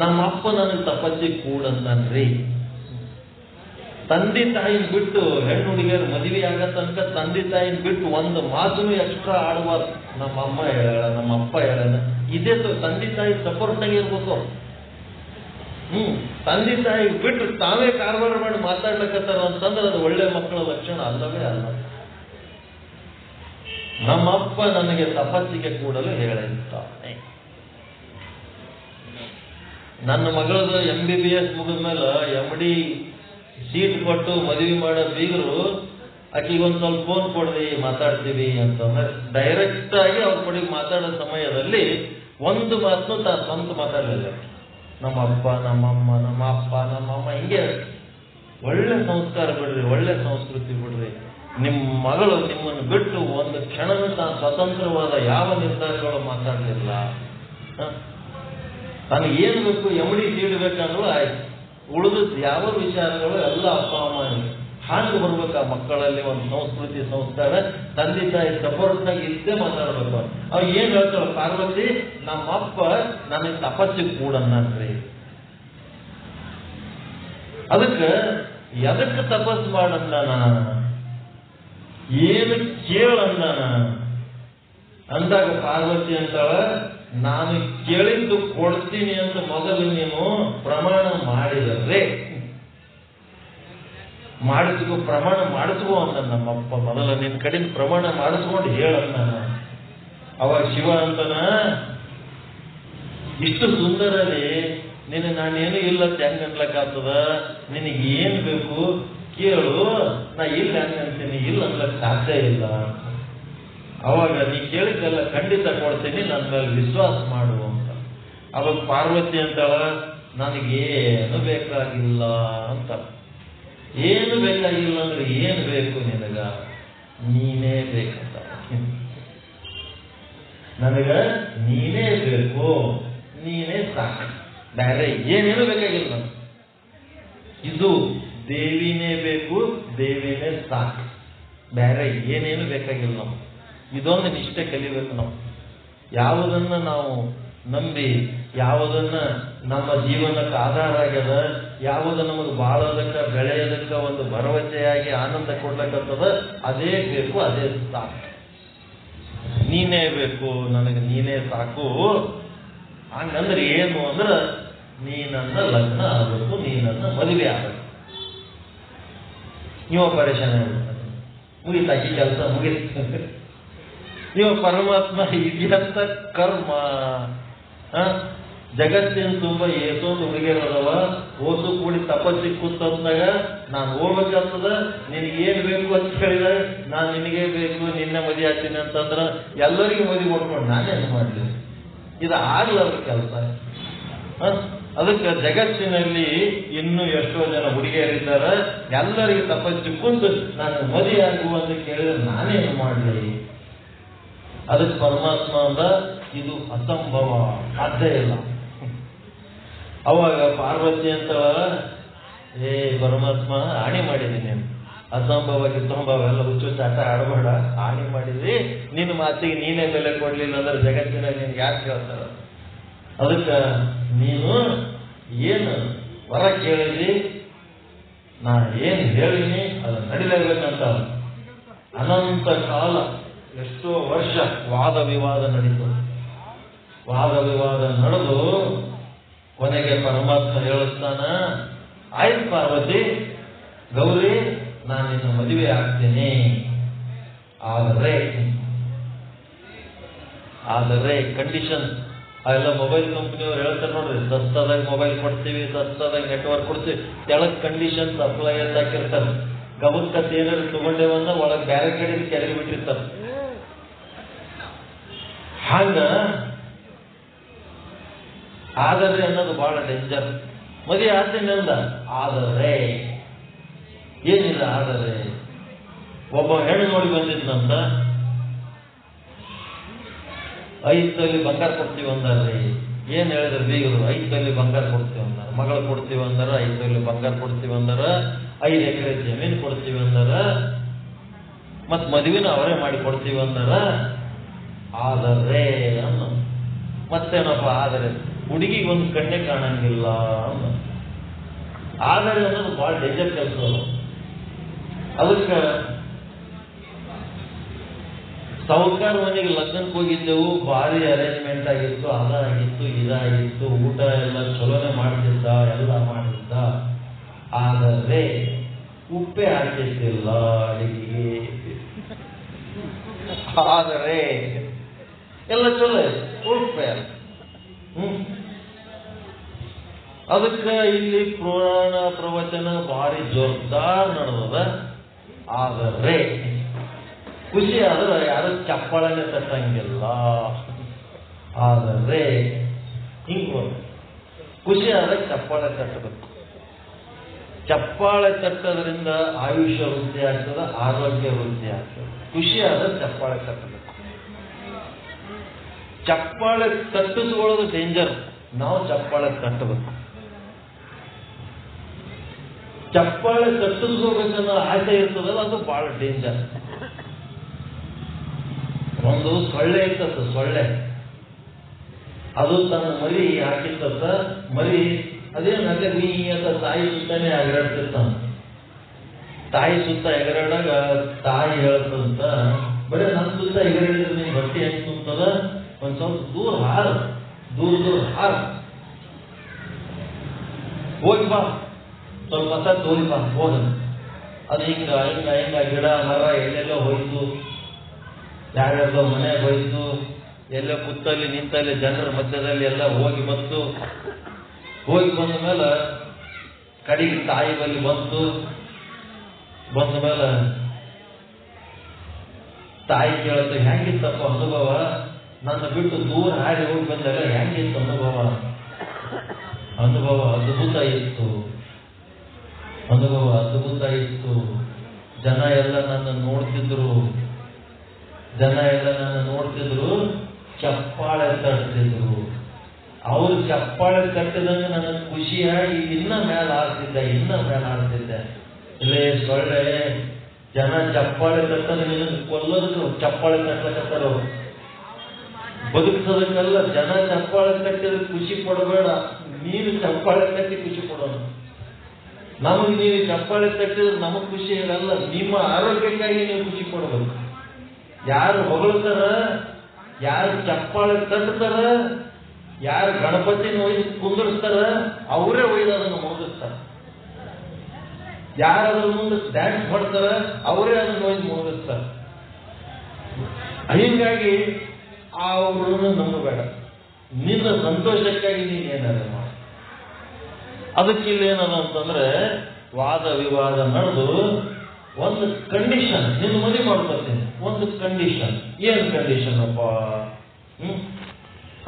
ನಮ್ಮಪ್ಪ ನನಗೆ ತಪಸ್ಸಿಗೆ ಕೂಡಂದ್ರಿ. ತಂದೆ ತಾಯಿನ ಬಿಟ್ಟು ಹೆಣ್ಣು ಹುಡುಗಿಯರು ಮದುವೆ ಆಗ ತನಕ ತಂದೆ ತಾಯಿನ ಬಿಟ್ಟು ಒಂದು ಮಾತನ್ನು ಎಕ್ಸ್ಟ್ರಾ ಆಡಬಾರ್ದು. ನಮ್ಮಮ್ಮ ಹೇಳ, ನಮ್ಮಪ್ಪ ಹೇಳ, ಇದೇ ತಂದೆ ತಾಯಿ ಸಪೋರ್ಟ್ ಆಗಿರ್ಬೇಕು. ತಂದೆ ತಾಯಿ ಬಿಟ್ಟು ತಾವೇ ಕಾರವಾರ ಮಾಡಿ ಮಾತಾಡ್ಲಕತ್ತಾರ ಅಂತಂದ್ರೆ ಅದು ಒಳ್ಳೆ ಮಕ್ಕಳ ಲಕ್ಷಣ ಅಲ್ಲವೇ ಅಲ್ಲ. ನಮ್ಮಪ್ಪ ನನಗೆ ತಪಸ್ಸಿಗೆ ಕೂಡಲು ಹೇಳಿರ್ತಾನೆ. ನನ್ನ ಮಗಳದು MBBS ಮುಗಿದ ಮೇಲೆ MD ಸೀಟ್ ಕೊಟ್ಟು ಮದುವೆ ಮಾಡೋ ಬೀಗರು ಆಕಿಗೆ ಒಂದು ಸ್ವಲ್ಪ ಫೋನ್ ಕೊಡ್ರಿ ಮಾತಾಡ್ತೀವಿ ಅಂತಂದ್ರೆ ಡೈರೆಕ್ಟ್ ಆಗಿ ಅವ್ರ ಕೊಡಿಗೆ ಮಾತಾಡೋ ಸಮಯದಲ್ಲಿ ಒಂದು ಮಾತನ್ನು ತಾನು ಸ್ವಂತ ಮಾತಾಡಲಿಲ್ಲ. ನಮ್ಮಪ್ಪ, ನಮ್ಮಮ್ಮ, ನಮ್ಮ ಅಪ್ಪ, ನಮ್ಮಮ್ಮ, ಹಿಂಗೆ ಒಳ್ಳೆ ಸಂಸ್ಕಾರ ಬಿಡ್ರಿ, ಒಳ್ಳೆ ಸಂಸ್ಕೃತಿ ಬಿಡ್ರಿ. ನಿಮ್ಮ ಮಗಳು ನಿಮ್ಮನ್ನು ಬಿಟ್ಟು ಒಂದು ಕ್ಷಣನೂ ತಾನು ಸ್ವತಂತ್ರವಾದ ಯಾವ ನಿರ್ಧಾರಗಳು ಮಾತಾಡಲಿಲ್ಲ. ತನಗೆ ಏನು ಬೇಕು, MD ಸೀಟ್ ಬೇಕಂದ್ರೂ ಆಯ್ತು. ಉಳಿದ ಯಾವ ವಿಚಾರಗಳು ಎಲ್ಲ ಅಪ್ಪ ಅಮ್ಮ ಹಾಗೆ ಬರ್ಬೇಕು. ಆ ಮಕ್ಕಳಲ್ಲಿ ಒಂದು ಸಂಸ್ಕೃತಿ ಸಂಸ್ಕಾರ, ತಂದೆ ತಾಯಿ ಸಪೋರ್ಟ್ನಾಗ ಇದ್ದೇ ಮಾತಾಡ್ಬೇಕು. ಅವ್ ಏನ್ ಹೇಳ್ತಾಳ ಪಾರ್ವತಿ, ನಮ್ಮಪ್ಪ ನನಗೆ ತಪಸ್ಸಿಗೆ ಕೂಡನ್ರಿ. ಅದಕ್ಕೆ ಎದಕ್ಕೆ ತಪಸ್ಸು ಮಾಡಂದಾನ, ಏನು ಕೇಳಂದಾನ ಅಂದಾಗ ಪಾರ್ವತಿ ಅಂತಾಳ, ನಾನು ಕೇಳಿದ್ದು ಕೊಡ್ತೀನಿ ಅಂತ ಮೊದಲು ನೀನು ಪ್ರಮಾಣ ಮಾಡಿದರೆ ಮಾಡಿಸ್ಕೊ, ಪ್ರಮಾಣ ಮಾಡಿಸ್ಕೋ ಅಂದ ನಮ್ಮಪ್ಪ. ಮೊದಲ ನಿನ್ ಕಡೆಯಿಂದ ಪ್ರಮಾಣ ಮಾಡಿಸ್ಕೊಂಡು ಹೇಳಂದ. ಅವಾಗ ಶಿವ ಅಂತನ, ಇಷ್ಟು ಸುಂದರಲಿ ನಿನ್ನ ನಾನೇನು ಇಲ್ಲ ಹೆಂಗ್ ಅನ್ಲಕ್ಕಾಗ್ತದ, ನಿನಗೆ ಏನ್ ಬೇಕು ಕೇಳು, ನಾ ಇಲ್ಲ ಹೆಂಗ ಅಂತೀನಿ, ಇಲ್ಲ ಅನ್ಲಕ್ ಸಾಧ್ಯ ಇಲ್ಲ. ಅವಾಗ ನೀ ಕೇಳಿದ್ದೆಲ್ಲ ಖಂಡಿತ ಕೊಡ್ತೀನಿ, ನನ್ನ ಮೇಲೆ ವಿಶ್ವಾಸ ಮಾಡು ಅಂತ. ಅವಾಗ ಪಾರ್ವತಿ ಅಂತಾಳ, ನನಗೇನು ಬೇಕಾಗಿಲ್ಲ ಅಂತ. ಏನು ಬೇಕಾಗಿಲ್ಲ ಅಂದ್ರೆ ಏನು ಬೇಕು ನಿನಗ, ನೀನೇ ಬೇಕಂತ. ನನಗ ನೀನೇ ಬೇಕು, ನೀನೇ ಸಾಕು, ಬೇರೆ ಏನೇನು ಬೇಕಾಗಿಲ್ಲ. ಇದು ದೇವಿನೇ ಬೇಕು, ದೇವಿನೇ ಸಾಕು, ಬೇರೆ ಏನೇನು ಬೇಕಾಗಿಲ್ಲ. ನಾವು ಇದೊಂದು ನಿಷ್ಠೆ ಕಲಿಬೇಕು. ನಾವು ಯಾವುದನ್ನ ನಾವು ನಂಬಿ, ಯಾವುದನ್ನ ನಮ್ಮ ಜೀವನಕ್ಕೆ ಆಧಾರ ಆಗ್ಯದ, ಯಾವುದು ನಮಗೆ ಬಾಳೋದಕ್ಕ ಬೆಳೆಯೋದಕ್ಕ ಒಂದು ಭರವಸೆಯಾಗಿ ಆನಂದ ಕೊಡ್ಲಕ್ಕತ್ತದ, ಅದೇ ಬೇಕು, ಅದೇ ಸಾಕು. ನೀ ನೀನೇ ಬೇಕು, ನನಗೆ ನೀನೇ ಸಾಕು. ಹಂಗಂದ್ರೆ ಏನು ಅಂದ್ರೆ ನೀ ನನ್ನ ಲಗ್ನ ಆಗಬೇಕು, ನೀ ನನ್ನ ಮದುವೆ ಆಗಬೇಕು. ನೀವು ಪರೇಶಾನ ಮುಗಿತಾಕಿ ಕೆಲಸ ಮುಗಿತ. ನೀವು ಪರಮಾತ್ಮ ಇದ್ಯಂತ ಕರ್ಮ. ಜಗತ್ತಿನ ತುಂಬ ಏಸೊಂದು ಹುಡುಗಿಯರದವ, ಓಸು ಕೂಡಿ ತಪಸ್ಸಿ ಕೂತಂದಾಗ ನಾನು ಹೋಗ್ಬೇಕಾಗ್ತದ, ನಿನಗೇನು ಬೇಕು ಅಂತ ಹೇಳಿದ, ನಾನು ನಿನಗೇ ಬೇಕು, ನಿನ್ನೆ ಮದುವೆ ಆಗ್ತೀನಿ ಅಂತಂದ್ರೆ ಎಲ್ಲರಿಗೂ ಮದುವೆ ಕೊಟ್ಕೊಂಡು ನಾನೇನು ಮಾಡಲಿ? ಇದು ಆಗ್ಲಾರ ಕೆಲಸ. ಅದಕ್ಕೆ ಜಗತ್ತಿನಲ್ಲಿ ಇನ್ನೂ ಎಷ್ಟೋ ಜನ ಹುಡುಗಿಯರಿದ್ದಾರೆ, ಎಲ್ಲರಿಗೂ ತಪಸ್ಸಿ ಕುಂತು ನಾನು ಮದುವೆ ಆಗುವ ಅಂತ ಕೇಳಿದ್ರೆ ನಾನೇನು ಮಾಡಲಿ? ಅದಕ್ಕೆ ಪರಮಾತ್ಮ ಅಂದ ಇದು ಅಸಂಭವ, ಸಾಧ್ಯ ಇಲ್ಲ. ಅವಾಗ ಪಾರ್ವತಿ ಅಂತ ಪರಮಾತ್ಮ ಆಣಿ ಮಾಡಿದ್ದೀನಿ, ಅಸಂಭವ ಗಿಸಂಭವ ಎಲ್ಲ ಹುಚ್ಚು ಚಾಟ ಆಡಬೇಡ, ಆಣಿ ಮಾಡಿದ್ರಿ, ನಿನ್ನ ಮಾತಿಗೆ ನೀನೇ ಬೆಲೆ ಕೊಡ್ಲಿಲ್ಲ ಅಂದ್ರೆ ಜಗತ್ತಿನಲ್ಲಿ ನಿನ್ಗೆ ಯಾರು ಕೇಳ್ತಾರ? ಅದಕ್ಕೆ ನೀನು ಏನು ವರ ಕೇಳಿದ್ರಿ, ನಾನು ಏನು ಹೇಳಿನಿ ಅದು ನಡಿಲೇಬೇಕಂತ. ಅನಂತ ಕಾಲ ಎಷ್ಟೋ ವರ್ಷ ವಾದ ವಿವಾದ ನಡೀತು. ವಾದ ವಿವಾದ ನಡೆದು ಕೊನೆಗೆ ಪರಮಾತ್ಮ ಹೇಳಿಸ್ತಾನ, ಆಯ್ತು ಪಾರ್ವತಿ, ಗೌರಿ, ನಾನು ನಿನ್ನ ಮದುವೆ ಆಗ್ತೀನಿ. ಆದರೆ ಕಂಡೀಷನ್ ಅವೆಲ್ಲ ಮೊಬೈಲ್ ಕಂಪ್ನಿಯವ್ರು ಹೇಳ್ತಾರೆ ನೋಡ್ರಿ, ಸಸ್ತದಾಗ ಮೊಬೈಲ್ ಕೊಡ್ತೀವಿ, ಸಸ್ತದಾಗ ನೆಟ್ವರ್ಕ್ ಕೊಡ್ತೀವಿ, ತೆಳಗ್ ಕಂಡೀಷನ್ಸ್ ಅಪ್ಲೈ ಅಂತ ಹಾಕಿರ್ತಾರೆ. ಗಮನಕ್ಕೆ ಏನಾದ್ರು ತಗೊಂಡೇವಂದ್ರೆ ಒಳಗೆ ಬೇರೆ ಕಡೆ ಕೆಳಗೆ ಬಿಟ್ಟಿರ್ತಾರೆ. ಹಂಗ ಆದರೆ ಅನ್ನೋದು ಬಹಳ ಡೇಂಜರ್. ಮದುವೆ ಆಗ್ತೀನಿ ಅಂದ, ಆದರೆ ಏನಿಲ್ಲ. ಆದರೆ ಒಬ್ಬ ಹೆಣ್ಣು ನೋಡಿ ಬಂದಿದ್ನಂತ, 5 ತೊಲಿ ಬಂಗಾರ ಕೊಡ್ತೀವಿ ಅಂದಾರ್ರಿ. ಏನ್ ಹೇಳಿದ್ರು ಬೀಗರು? 5 ತೊಲಿ ಬಂಗಾರ ಕೊಡ್ತೀವಿ ಅಂದಾರ. ಮಗಳು ಕೊಡ್ತೀವಿ ಅಂದಾರ, 5 ತೊಲಿ ಬಂಗಾರ ಕೊಡ್ತೀವಿ ಅಂದಾರ, 5 ಎಕರೆ ಜಮೀನು ಕೊಡ್ತೀವಿ ಅಂದಾರ, ಮತ್ ಮದುವೆನ ಅವರೇ ಮಾಡಿ ಕೊಡ್ತೀವಿ ಅಂದಾರ. ಆದರೆ ಅನ್ನ ಮತ್ತೇನಪ್ಪ? ಆದರೆ ಹುಡುಗಿಗೆ ಒಂದು ಕಣ್ಣೆ ಕಾಣಂಗಿಲ್ಲ ಅನ್ನ. ಆದರೆ ಅನ್ನೋದು ಬಹಳ ಡೇಂಜರ್ ಕೆಲಸ. ಅದಕ್ಕೆ ಸಾಹುಕಾರ ಮನೆಗೆ ಲಗ್ನಕ್ಕೆ ಹೋಗಿದ್ದೆವು, ಭಾರಿ ಅರೇಂಜ್ಮೆಂಟ್ ಆಗಿತ್ತು, ಅದಾಗಿತ್ತು, ಇದಾಗಿತ್ತು, ಊಟ ಎಲ್ಲ ಚಲೋನೆ ಮಾಡ್ತಿದ್ದ, ಎಲ್ಲ ಮಾಡಿದ್ದ. ಆದರೆ ಉಪ್ಪೆ ಹಾಕಿದ್ದಿಲ್ಲ ಅಡಿಗೆಗೆ. ಆದರೆ ಎಲ್ಲ ಚಲೋ ಉಪ್ಪೆ. ಅದಕ್ಕೆ ಇಲ್ಲಿ ಪುರಾಣ ಪ್ರವಚನ ಭಾರಿ ಜೋರ್ದಾರ್ ನಡೆದದ. ಆದರೆ ಖುಷಿ ಆದ್ರೆ ಯಾರು ಚಪ್ಪಾಳನೆ ತಟ್ಟಂಗಿಲ್ಲ. ಆದರೆ ಹಿಂಗ ಖುಷಿ ಆದ್ರೆ ಚಪ್ಪಾಳೆ ತಟ್ಟಬೇಕು. ಚಪ್ಪಾಳೆ ತಟ್ಟೋದ್ರಿಂದ ಆಯುಷ್ಯ ವೃದ್ಧಿ ಆಗ್ತದೆ, ಆರೋಗ್ಯ ವೃದ್ಧಿ ಆಗ್ತದೆ. ಖುಷಿ ಆದ್ರೆ ಚಪ್ಪಾಳೆ ತಟ್ಟಬೇಕು. ಚಪ್ಪಾಳೆ ತಟ್ಟಿಸ್ಕೊಳ್ಳೋದು ಡೇಂಜರ್. ನಾವು ಚಪ್ಪಾಳೆ ತಟ್ಟಬೇಕು. ಚಪ್ಪಾಳೆ ತಟ್ಟಿಸ್ಕೋಬೇಕನ್ನೋ ಆಸೆ ಇರ್ತದಲ್ಲ, ಅದು ಬಹಳ ಡೇಂಜರ್. ಒಂದು ಸೊಳ್ಳೆ ಇರ್ತದ, ಸೊಳ್ಳೆ ಅದು ತನ್ನ ಮರಿ ಹಾಕಿರ್ತದ. ಮರಿ ಅದೇನಂದ್ರೆ ನೀ ಅಂತ ತಾಯಿ ಸುತ್ತಾನೆ ಎಗರಾಡ್ತಿರ್ತಾನ. ತಾಯಿ ಸುತ್ತ ಎಗರಾಡಾಗ ತಾಯಿ ಹೇಳ್ತಂತ, ಬರೀ ನನ್ನ ಸುತ್ತ ಎಗರಾಡಿದ್ರೆ ನೀನ್ ಬಟ್ಟೆ ಹೆಂಗ್ ತುಂಬತದ, ಒಂದ್ ಸ್ವಲ್ಪ ದೂರ ಹಾರ, ದೂರ ಹಾರ, ಹೋಗಿ ಬಾ, ಸ್ವಲ್ಪ ಹೊಸ ಹೋಗಿ ಬಾ, ಹೋದ. ಅದು ಹಿಂಗ ಹಿಂಗ ಹಿಂಗ ಗಿಡ ಮರ ಎಲ್ಲೆಲ್ಲೋ ಹೋಯ್ತು, ಯಾರ್ಯಾರ್ದೋ ಮನೆ ಹೋಯ್ತು, ಎಲ್ಲ ಕುತ್ತಲ್ಲಿ ನಿಂತಲ್ಲಿ ಜನರ ಮಧ್ಯದಲ್ಲಿ ಎಲ್ಲ ಹೋಗಿ ಬಂತು. ಹೋಗಿ ಬಂದ ಮೇಲೆ ಕಡೆಗೆ ತಾಯಿ ಬಲ್ಲಿ ಬಂತು. ಬಂದ ಮೇಲೆ ತಾಯಿ ಕೇಳುತ್ತೆ, ಹೆಂಗಿತ್ತಪ್ಪ ಅನುಭವ? ನನ್ನ ಬಿಟ್ಟು ದೂರ ಹಾರಿ ಹೋಗಿ ಬಂದಾಗ ಹೆಂಗಿತ್ತು ಅನುಭವ? ಅನುಭವ ಅದ್ಭುತ ಇತ್ತು, ಅನುಭವ ಅದ್ಭುತ ಇತ್ತು. ಜನ ಎಲ್ಲ ನನ್ನ ನೋಡ್ತಿದ್ರು, ಜನ ಎಲ್ಲ ನನ್ನ ನೋಡ್ತಿದ್ರು, ಚಪ್ಪಾಳೆ ತಟ್ಟಿದ್ರು. ಅವ್ರು ಚಪ್ಪಾಳೆ ತಟ್ಟಿದಂಗೆ ನನ್ನ ಖುಷಿಯಾಗಿ ಇನ್ನ ಮೇಲೆ ಆಡ್ತಿದ್ದೆ, ಇನ್ನ ಮೇಲೆ ಆಡ್ತಿದ್ದೆ. ಇಲ್ಲೇ ಸೊಳ್ಳೆ, ಜನ ಚಪ್ಪಾಳೆ ತಟ್ಟದ ನಿನ್ನ ಕೊಲ್ಲೋದಕ್ಕೆ ಚಪ್ಪಾಳೆ ತಟ್ಟಕತ್ತಾರ. ಬದುಕಿಸೋದಕ್ಕೆಲ್ಲ ಜನ ಚಪ್ಪಾಳೆ ತಟ್ಟಿದ್ರೆ ಖುಷಿ ಪಡಬೇಡ, ನೀನು ಚಪ್ಪಾಳೆ ತಟ್ಟಿ ಖುಷಿ ಪಡೋಣ. ನಮಗೆ ನೀವು ಚಪ್ಪಾಳೆ ತಟ್ಟಿದ್ರೆ ನಮಗ್ ಖುಷಿ ಇರಲ್ಲ, ನಿಮ್ಮ ಆರೋಗ್ಯಕ್ಕಾಗಿ ನೀವು ಖುಷಿ ಪಡ್ಬೇಕು. ಯಾರು ಹೊಗಳ್ತಾರ ಯಾರು ಚಪ್ಪಾಳೆ ತಟ್ತಾರ, ಯಾರು ಗಣಪತಿನ ಒಯ್ದು ಕುಂದಿರ್ಸ್ತಾರ, ಅವರೇ ಒಯ್ದು ಅದನ್ನು ಮುಗಿಸ್ತಾರ. ಯಾರು ಅದ್ರ ಮುಂದೆ ಡ್ಯಾನ್ಸ್ ಮಾಡ್ತಾರ, ಅವರೇ ಅದನ್ನು ಒಯ್ದು ಮುಗಿಸ್ತಾರ. ಹೀಗಾಗಿ ಅವ್ರನ್ನ ನಂಬಬೇಡ. ನಿನ್ನ ಸಂತೋಷಕ್ಕಾಗಿ ನೀನ್ ಏನಾರ ಮಾಡ. ಅದಕ್ಕೆ ಇಲ್ಲೇನದ ಅಂತಂದ್ರೆ ವಾದ ವಿವಾದ ನಡೆದು ಒಂದು ಕಂಡೀಷನ್, ನಿನ್ನ ಮದುವೆ ಮಾಡ್ಕೊತೀನಿ, ಒಂದು ಕಂಡೀಷನ್. ಏನ್ ಕಂಡೀಷನ್ ಅಪ್ಪ?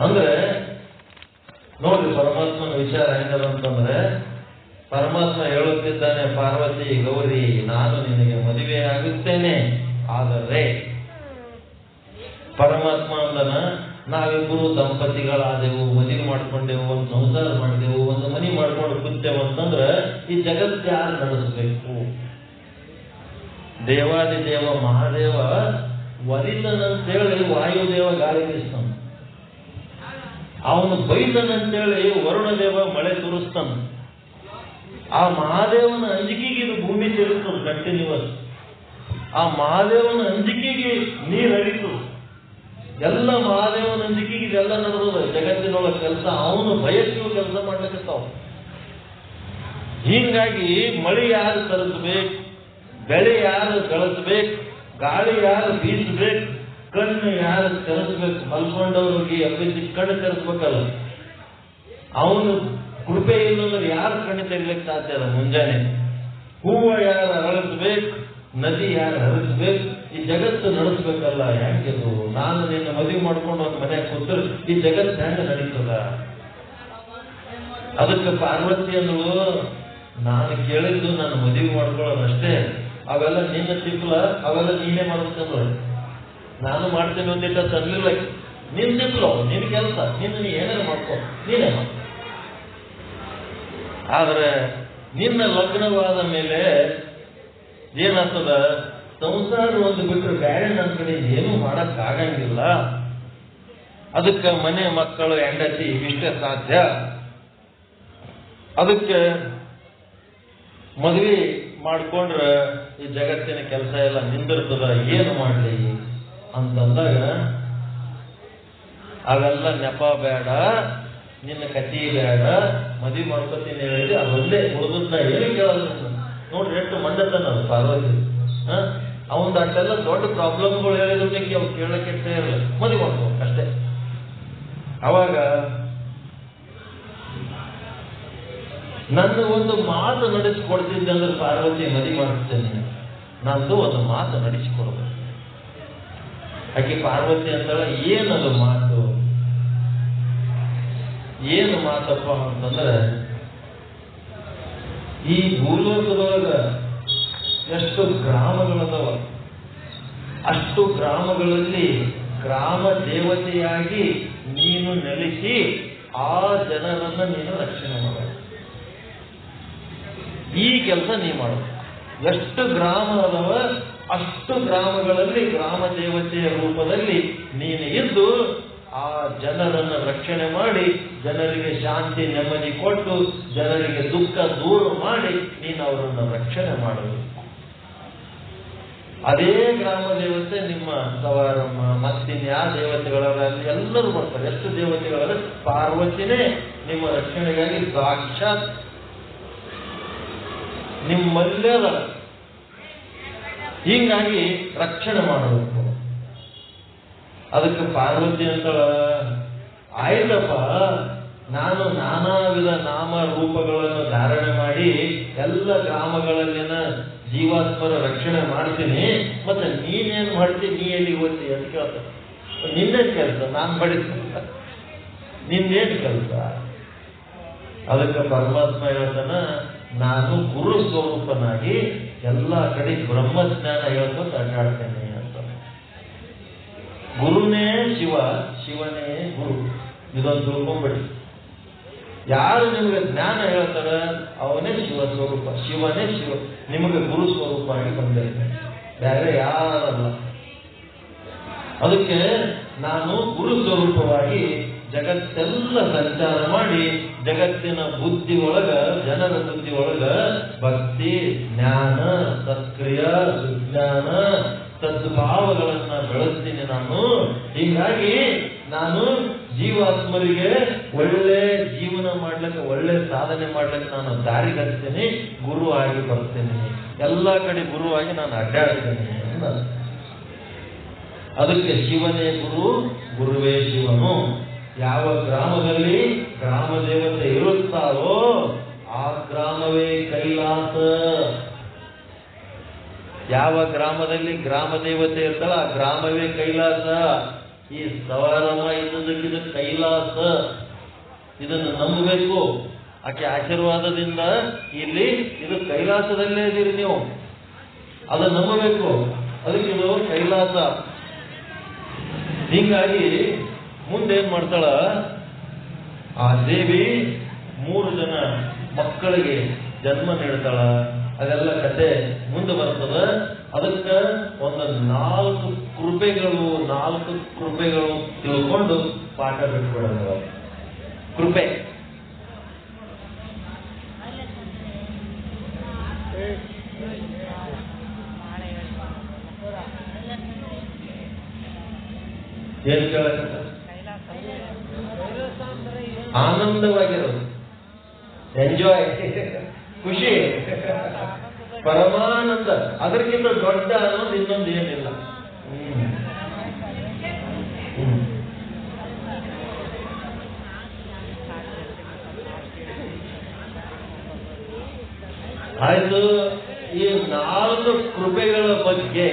ಅಂದ್ರೆ ನೋಡ್ರಿ, ಪರಮಾತ್ಮನ ವಿಚಾರ ಹೆಂಗದ ಅಂತಂದ್ರೆ, ಪರಮಾತ್ಮ ಹೇಳುತ್ತಿದ್ದಾನೆ, ಪಾರ್ವತಿ ಗೌರಿ ನಾನು ನಿನಗೆ ಮದುವೆ ಆಗುತ್ತೇನೆ, ಆದರೆ ಪರಮಾತ್ಮ ಅಂದನ ನಾವಿಬ್ಬರು ದಂಪತಿಗಳಾದೆವು, ಮದುವೆ ಮಾಡ್ಕೊಂಡೆವು, ಒಂದು ಸಂಸಾರ ಮಾಡಿದೆವು, ಒಂದು ಮನೆ ಮಾಡ್ಕೊಂಡು ಕೂತೇವು ಅಂತಂದ್ರೆ ಈ ಜಗತ್ತು ಯಾರು ನಡೆಸಬೇಕು? ದೇವಾದಿದೇವ ಮಹಾದೇವ ಒಲಿದನಂತೇಳಿ ವಾಯುದೇವ ಗಾಳಿ ಬೀಸ್ತಾನ, ಅವನು ಬೈದನಂತೇಳಿ ವರುಣದೇವ ಮಳೆ ಸುರಿಸ್ತಾನ. ಆ ಮಹಾದೇವನ ಅಂಜಿಕೆಗೆ ಇದು ಭೂಮಿ ತಿರುಗ್ತದೆ ಕಂಟಿನ್ಯೂಸ್. ಆ ಮಹಾದೇವನ ಅಂಜಿಕೆಗೆ ನೀರು ಹರಿತು. ಎಲ್ಲ ಮಹಾದೇವನ ಅಂಜಿಕೆಗೆ ಇದೆಲ್ಲ ನಡೆದ ಜಗತ್ತಿನೊಳಗೆ ಕೆಲಸ. ಅವನು ಬಯಸಿಯೂ ಕೆಲಸ ಮಾಡ್ಲಿಕ್ಕತ್ತಾವ. ಹೀಗಾಗಿ ಮಳೆ ಯಾರು ತರಿಸ್ಬೇಕು, ಬೆಳೆ ಯಾರು ಕಳಿಸ್ಬೇಕು, ಗಾಳಿ ಯಾರು ಬೀಸಬೇಕು, ಕಣ್ಣು ಯಾರು ತೆರೆಸ್ಬೇಕು, ಮಲ್ಕೊಂಡವ್ರಿಗೆ ಎಬ್ಬಿಸಿ ಕಣ್ಣು ತೆರೆಸ್ಬೇಕಲ್ಲ. ಅವನು ಕೃಪೆ ಇಲ್ಲಂದ್ರೆ ಯಾರು ಕಣ್ಣು ತೆಗಿಲಿಕ್ಕೆ ಸಾಧ್ಯ ಅಲ್ಲ? ಮುಂಜಾನೆ ಹೂವು ಯಾರು ಅರಳಿಸ್ಬೇಕು, ನದಿ ಯಾರು ಹರಿಸ್ಬೇಕು, ಈ ಜಗತ್ತು ನಡೆಸ್ಬೇಕಲ್ಲ. ಹೆಂಗಿದು? ನಾನು ನಿನ್ನ ಮದುವೆ ಮಾಡ್ಕೊಂಡು ಒಂದು ಮನೆಯಾಗ ಕೂತರು ಈ ಜಗತ್ತು ಹೆಂಗ ನಡೀತದ? ಅದಕ್ಕೆ ಪಾರ್ವತಿ ಅನ್ನೋಳು, ನಾನು ಕೇಳಿದ್ದು ನಾನು ಮದುವೆ ಮಾಡ್ಕೊಳ್ಳೋದಷ್ಟೇ, ಅವೆಲ್ಲ ನಿನ್ನ ತಿಪ್ಪಲ, ಅವೆಲ್ಲ ನೀನೇ ಮಾಡ್ಬೇಕಂದ್ರೆ ನಾನು ಮಾಡ್ತೇನೆ ಒಂದಿಟ್ಟ ತರ್ಲಿಲ್ಲ. ನಿನ್ ತಿಪ್ಪಲು, ನಿನ್ ಕೆಲಸ, ನಿನ್ನ ಏನಾರು ಮಾಡ್ಕೊ, ನೀನೇ ಮಾಡ. ಆದ್ರೆ ನಿನ್ನ ಲಗ್ನವಾದ ಮೇಲೆ ಏನಾಗ್ತದ? ಸಂಸಾರ ಒಂದು ಬಿಟ್ಟರೆ ಬೇರೆ ನನ್ನ ಕಡೆ ಏನು ಮಾಡಕ್ ಆಗಂಗಿಲ್ಲ. ಅದಕ್ಕೆ ಮನೆ ಮಕ್ಕಳು ಹೆಂಡತಿ ಇಷ್ಟೇ ಸಾಧ್ಯ. ಅದಕ್ಕೆ ಮದುವೆ ಮಾಡ್ಕೊಂಡ್ರೆ ಈ ಜಗತ್ತಿನ ಕೆಲಸ ಎಲ್ಲ ನಿಂದಿರ್ತದ, ಏನು ಮಾಡ್ಲಿ ಅಂತಂದಾಗ ಅವೆಲ್ಲ ನೆಪ ಬೇಡ, ನಿನ್ನ ಕತಿ ಬೇಡ, ಮದುವೆ ಮಾಡ್ಕೊತೀನಿ ಹೇಳಿದ್ರೆ ಅದೊಂದೇ ಉಳಿದ ಏನು ಕೇಳೋದು. ನೋಡ್ರಿ ಎಷ್ಟು ಮಂಡತನ ಅದು ಪಾರ್ವತಿ. ಅವನ್ ಅಷ್ಟೆಲ್ಲ ದೊಡ್ಡ ಪ್ರಾಬ್ಲಮ್ಗಳು ಹೇಳಿದ್ರೆ ಅವ್ರು ಕೇಳಕ್ಕೆ ಇರಲಿಲ್ಲ, ಮದುವೆ ಮಾಡ್ಕೋಬೇಕು ಅಷ್ಟೇ. ಅವಾಗ ನನ್ನ ಒಂದು ಮಾತು ನಡೆಸಿಕೊಡ್ತಿದ್ದೆ ಅಂದ್ರೆ ಪಾರ್ವತಿ ಮದುವೆ ಮಾಡ್ತೇನೆ, ನಂದು ಒಂದು ಮಾತು ನಡೆಸಿಕೊಡ್ಬೇಕು. ಆಕೆ ಪಾರ್ವತಿ ಅಂತಾಳ, ಏನದು ಮಾತು? ಏನು ಮಾತಪ್ಪ ಅಂತಂದ್ರೆ, ಈ ಭೂಲೋಕದೊಳಗ ಎಷ್ಟು ಗ್ರಾಮಗಳದವ, ಅಷ್ಟು ಗ್ರಾಮಗಳಲ್ಲಿ ಗ್ರಾಮ ದೇವತೆಯಾಗಿ ನೀನು ನೆಲೆಸಿ ಆ ಜನರನ್ನ ನೀನು ರಕ್ಷಣೆ ಮಾಡ. ಈ ಕೆಲಸ ನೀ ಮಾಡು. ಎಷ್ಟು ಗ್ರಾಮ ಅದಾವ ಅಷ್ಟು ಗ್ರಾಮಗಳಲ್ಲಿ ಗ್ರಾಮ ದೇವತೆಯ ರೂಪದಲ್ಲಿ ನೀನು ಇದ್ದು ಆ ಜನರನ್ನು ರಕ್ಷಣೆ ಮಾಡಿ, ಜನರಿಗೆ ಶಾಂತಿ ನೆಮ್ಮದಿ ಕೊಟ್ಟು, ಜನರಿಗೆ ದುಃಖ ದೂರ ಮಾಡಿ ನೀನು ಅವರನ್ನು ರಕ್ಷಣೆ ಮಾಡಬೇಕು. ಅದೇ ಗ್ರಾಮ ದೇವತೆ ನಿಮ್ಮ ಸವಾರಮ್ಮ ಮತ್ತಿನ್ಯಾ ದೇವತೆಗಳಲ್ಲಿ ಎಲ್ಲರೂ ಬರ್ತಾರೆ. ಎಷ್ಟು ದೇವತೆಗಳಲ್ಲಿ ಪಾರ್ವತಿನೇ ನಿಮ್ಮ ರಕ್ಷಣೆಗಾಗಿ ಸಾಕ್ಷಾತ್ ನಿಮ್ಮಲ್ಲೇ ಅದ. ಹೀಗಾಗಿ ರಕ್ಷಣೆ ಮಾಡಬೇಕು. ಅದಕ್ಕೆ ಪಾರ್ವತಿ ಅಂತ ಆಯ್ತಪ್ಪ, ನಾನು ನಾನಾ ವಿಧ ನಾಮ ರೂಪಗಳನ್ನು ಧಾರಣೆ ಮಾಡಿ ಎಲ್ಲ ಗ್ರಾಮಗಳಲ್ಲಿನ ಜೀವಾತ್ಮರ ರಕ್ಷಣೆ ಮಾಡ್ತೀನಿ, ಮತ್ತೆ ನೀನೇನ್ ಮಾಡ್ತೀನಿ, ನೀ ಎಲ್ಲಿ ಓದ್ತಿ ಅಂತ ಕೇಳ್ತಾರೆ. ನಿನ್ನೇನ್ ಕೆಲಸ? ನಾನು ಬಡಿಸ್ತೀನಿ, ನಿನ್ನೇನ್ ಕೆಲಸ? ಅದಕ್ಕೆ ಪರಮಾತ್ಮ ಹೇಳ್ತಾನ, ನಾನು ಗುರು ಸ್ವರೂಪನಾಗಿ ಎಲ್ಲ ಕಡೆ ಬ್ರಹ್ಮಜ್ಞಾನ ಹೇಳ್ಕೊಂಡು ಅಡ್ಡಾಡ್ತೇನೆ ಅಂತ. ಗುರುನೇ ಶಿವ, ಶಿವನೇ ಗುರು. ಇದೊಂದು ತಿಳ್ಕೊಂಡ್ಬಿಡಿ. ಯಾರು ನಿಮಗೆ ಜ್ಞಾನ ಹೇಳ್ತಾರ ಅವನೇ ಶಿವ ಸ್ವರೂಪ, ಶಿವನೇ ಶಿವ ನಿಮಗೆ ಗುರು ಸ್ವರೂಪ ಆಗಿ ಬಂದಿರ್ತಾನೆ, ಬೇರೆ ಯಾರಲ್ಲ. ಅದಕ್ಕೆ ನಾನು ಗುರು ಸ್ವರೂಪವಾಗಿ ಜಗತ್ತೆಲ್ಲ ಸಂಚಾರ ಮಾಡಿ ಜಗತ್ತಿನ ಬುದ್ಧಿ ಒಳಗ, ಜನರ ಬುದ್ಧಿ ಒಳಗ ಭಕ್ತಿ, ಜ್ಞಾನ, ಸತ್ಕ್ರಿಯ, ಸುಜ್ಞಾನ, ಸದ್ಭಾವಗಳನ್ನ ಬೆಳೆಸ್ತೀನಿ ನಾನು. ಹೀಗಾಗಿ ನಾನು ಜೀವಾತ್ಮರಿಗೆ ಒಳ್ಳೆ ಜೀವನ ಮಾಡ್ಲಿಕ್ಕೆ, ಒಳ್ಳೆ ಸಾಧನೆ ಮಾಡ್ಲಿಕ್ಕೆ ನಾನು ದಾರಿಗರಿಸ್ತೀನಿ, ಗುರು ಆಗಿ ಬರ್ತೀನಿ, ಎಲ್ಲ ಕಡೆ ಗುರುವಾಗಿ ನಾನು ಅಡ್ಡಾಡ್ತೀನಿ. ಅದಕ್ಕೆ ಶಿವನೇ ಗುರು, ಗುರುವೇ ಶಿವನು. ಯಾವ ಗ್ರಾಮದಲ್ಲಿ ಗ್ರಾಮ ದೇವತೆ ಇರುತ್ತಾರೋ ಆ ಗ್ರಾಮವೇ ಕೈಲಾಸ. ಯಾವ ಗ್ರಾಮದಲ್ಲಿ ಗ್ರಾಮ ದೇವತೆ ಇರ್ತಾಳ ಆ ಗ್ರಾಮವೇ ಕೈಲಾಸ. ಈ ಸವಾರಮ್ಮ ಇದ್ದದಕ್ಕಿದ ಕೈಲಾಸ, ಇದನ್ನು ನಂಬಬೇಕು. ಆಕೆ ಆಶೀರ್ವಾದದಿಂದ ಇಲ್ಲಿ ಇದು ಕೈಲಾಸದಲ್ಲೇ ಇದೀರಿ ನೀವು, ಅದನ್ನು ನಂಬಬೇಕು. ಅದಕ್ಕೆ ಇದು ಕೈಲಾಸ. ಹೀಗಾಗಿ ಮುಂದೇನ್ ಮಾಡ್ತಾಳ ಆ ದೇವಿ, 3 ಜನ ಮಕ್ಕಳಿಗೆ ಜನ್ಮ ನೀಡ್ತಾಳ. ಅದೆಲ್ಲ ಕತೆ ಮುಂದೆ ಬರ್ತದ. ಅದಕ್ಕೆ ಒಂದು 4 ಕೃಪೆಗಳು ತಿಳ್ಕೊಂಡು ಪಾಠ ಬಿಟ್ಬಿಡೋದು. ಕೃಪೆ ಏನ್ ಕೇಳಕ? ಆನಂದವಾಗಿರೋದು, ಎಂಜಾಯ್, ಖುಷಿ, ಪರಮಾನಂದ. ಅದಕ್ಕಿಂತ ದೊಡ್ಡ ಅನ್ನೋದು ಇನ್ನೊಂದು ಏನಿಲ್ಲ. ಆಯ್ತು. ಈ 4 ಕೃಪೆಗಳ ಬಗ್ಗೆ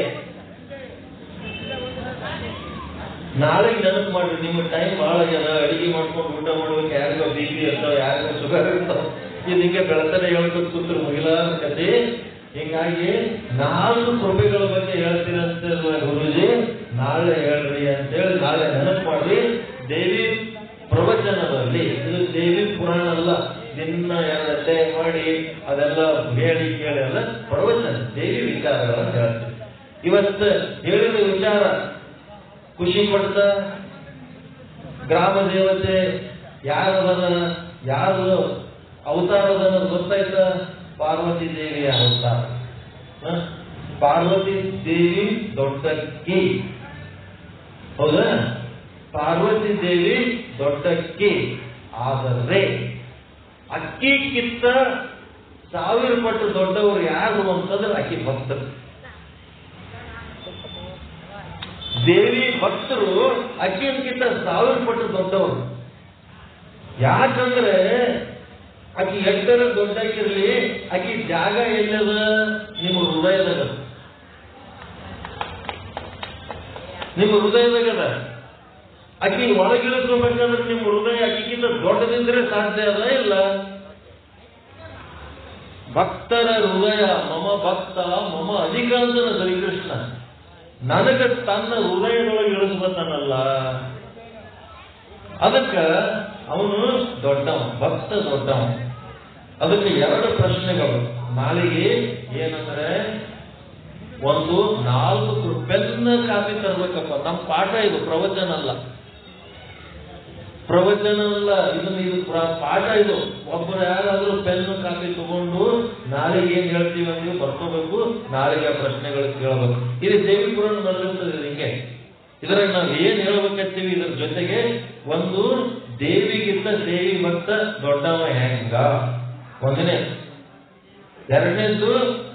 ನಾಳೆಗೆ ನೆನಪು ಮಾಡ್ರಿ. ನಿಮ್ಮ ಟೈಮ್ ಬಹಳ ಜನ ಅಡಿಗೆ ಮಾಡ್ಕೊಂಡು ಊಟ ಮಾಡ್ಬೇಕು, ಯಾರಿಗೋ BP ಇರ್ತಾವ, ಯಾರಿಗೋ ಶುಗರ್ ಇರ್ತಾವ. ಇದು ಹಿಂಗೆ ಬೆಳತನೆ ಹೇಳ್ಕೊಂಡು ಕೂತ್ರು ಮುಗಿಲ ಕತೆ. ಹೀಗಾಗಿ 4 ಕೃಪೆಗಳ ಬಗ್ಗೆ ಹೇಳ್ತೀರಂತ ಗುರುಜಿ, ನಾಳೆ ಹೇಳ್ರಿ ಅಂತೇಳಿ ನಾಳೆ ನೆನಪು ಮಾಡ್ರಿ. ದೇವಿ ಪ್ರವಚನದಲ್ಲಿ, ಇದು ದೇವಿ ಪುರಾಣ ಅಲ್ಲ, ದಿನ ಅಧ್ಯಾಯ ಮಾಡಿ ಅದೆಲ್ಲ ಹೇಳಿ ಕೇಳಿ ಅಲ್ಲ, ಪ್ರವಚನ ದೇವಿ ವಿಚಾರಗಳನ್ನು ಹೇಳ್ತೀವಿ. ಇವತ್ತು ಹೇಳಿದ ವಿಚಾರ ಖುಷಿ ಪಡ್ತ. ಗ್ರಾಮ ದೇವತೆ ಯಾರದನ, ಯಾರು ಅವತಾರದನ್ನ ಗೊತ್ತಾಯ್ತ? ಪಾರ್ವತಿ ದೇವಿಯ ಅವತಾರ. ಪಾರ್ವತಿ ದೇವಿ ದೊಡ್ಡಕ್ಕಿ, ಹೌದಾ? ಪಾರ್ವತಿ ದೇವಿ ದೊಡ್ಡಕ್ಕಿ. ಆದರೆ ಅಕ್ಕಿಗಿಂತ 1000 ಪಟ್ಟು ದೊಡ್ಡವರು ಯಾರು ಅಂತಂದ್ರೆ ಅಕ್ಕಿ ಭಕ್ತರು. ದೇವಿ ಭಕ್ತರು ಅಕ್ಕಿಗಿಂತ 1000 ಪಟ್ಟು ದೊಡ್ಡವರು. ಯಾಕಂದ್ರೆ ಅಕ್ಕಿ ಎಷ್ಟರ ದೊಡ್ಡಕ್ಕಿರ್ಲಿ, ಅಕ್ಕಿ ಜಾಗ ಎಲ್ಲದ? ನಿಮ್ಮ ಹೃದಯದಾಗ. ನಿಮ್ಮ ಹೃದಯದಾಗದ. ಅಕ್ಕಿ ಒಳಗಿಳಿಸ್ಕೋಬೇಕಂದ್ರೆ ನಿಮ್ಮ ಹೃದಯ ಅಕ್ಕಿಗಿಂತ ದೊಡ್ಡದಿದ್ರೆ ಸಾಧ್ಯ ಅದ ಇಲ್ಲ? ಭಕ್ತರ ಹೃದಯ ಮಮ ಭಕ್ತ ಮಮ ಅಧಿಕಾಂತನ ಶ್ರೀಕೃಷ್ಣ ನನಗೆ ತನ್ನ ಹೃದಯದೊಳಗೆ ಇಳಿಸ್ಬತ್ತಾನಲ್ಲ. ಅದಕ್ಕೆ ಅವನು ದೊಡ್ಡವ, ಭಕ್ತ ದೊಡ್ಡವ. ಅದಕ್ಕೆ 2 ಪ್ರಶ್ನೆಗಳು ನಾಳೆಗೆ. ಏನಂದ್ರೆ, ಒಂದು 4 ಪೆನ್ ಕಾಪಿ ತರ್ಬೇಕಪ್ಪ. ನಮ್ಮ ಪಾಠ ಇದು, ಪ್ರವಚನ ಅಲ್ಲ, ಪ್ರವಚನ ಅಲ್ಲ, ಇದು ಪಾಠ. ಇದು ಒಬ್ಬರು ಯಾರಾದ್ರೂ ಪೆನ್ ಕಾಪಿ ತಗೊಂಡು ನಾಳೆಗೆ ಏನ್ ಹೇಳ್ತೀವಿ ಅಂದ್ರೆ ಬರ್ಕೋಬೇಕು. ನಾಳೆಗೆ ಪ್ರಶ್ನೆಗಳು ಕೇಳಬೇಕು. ಇದು ದೇವಿ ಪುರಾಣ ನಡೆದಿರ್ತದೆ. ಹಿಂಗೆ ಇದ್ರಾಗ ನಾವು ಏನ್ ಹೇಳ್ಬೇಕಂತೀವಿ, ಇದ್ರ ಜೊತೆಗೆ ಒಂದು ದೇವಿಗಿಂತ ದೇವಿ ಭಕ್ತ ದೊಡ್ಡವ ಹೆಂಗ, ಒಂದನೇ. ಎರಡನೇದು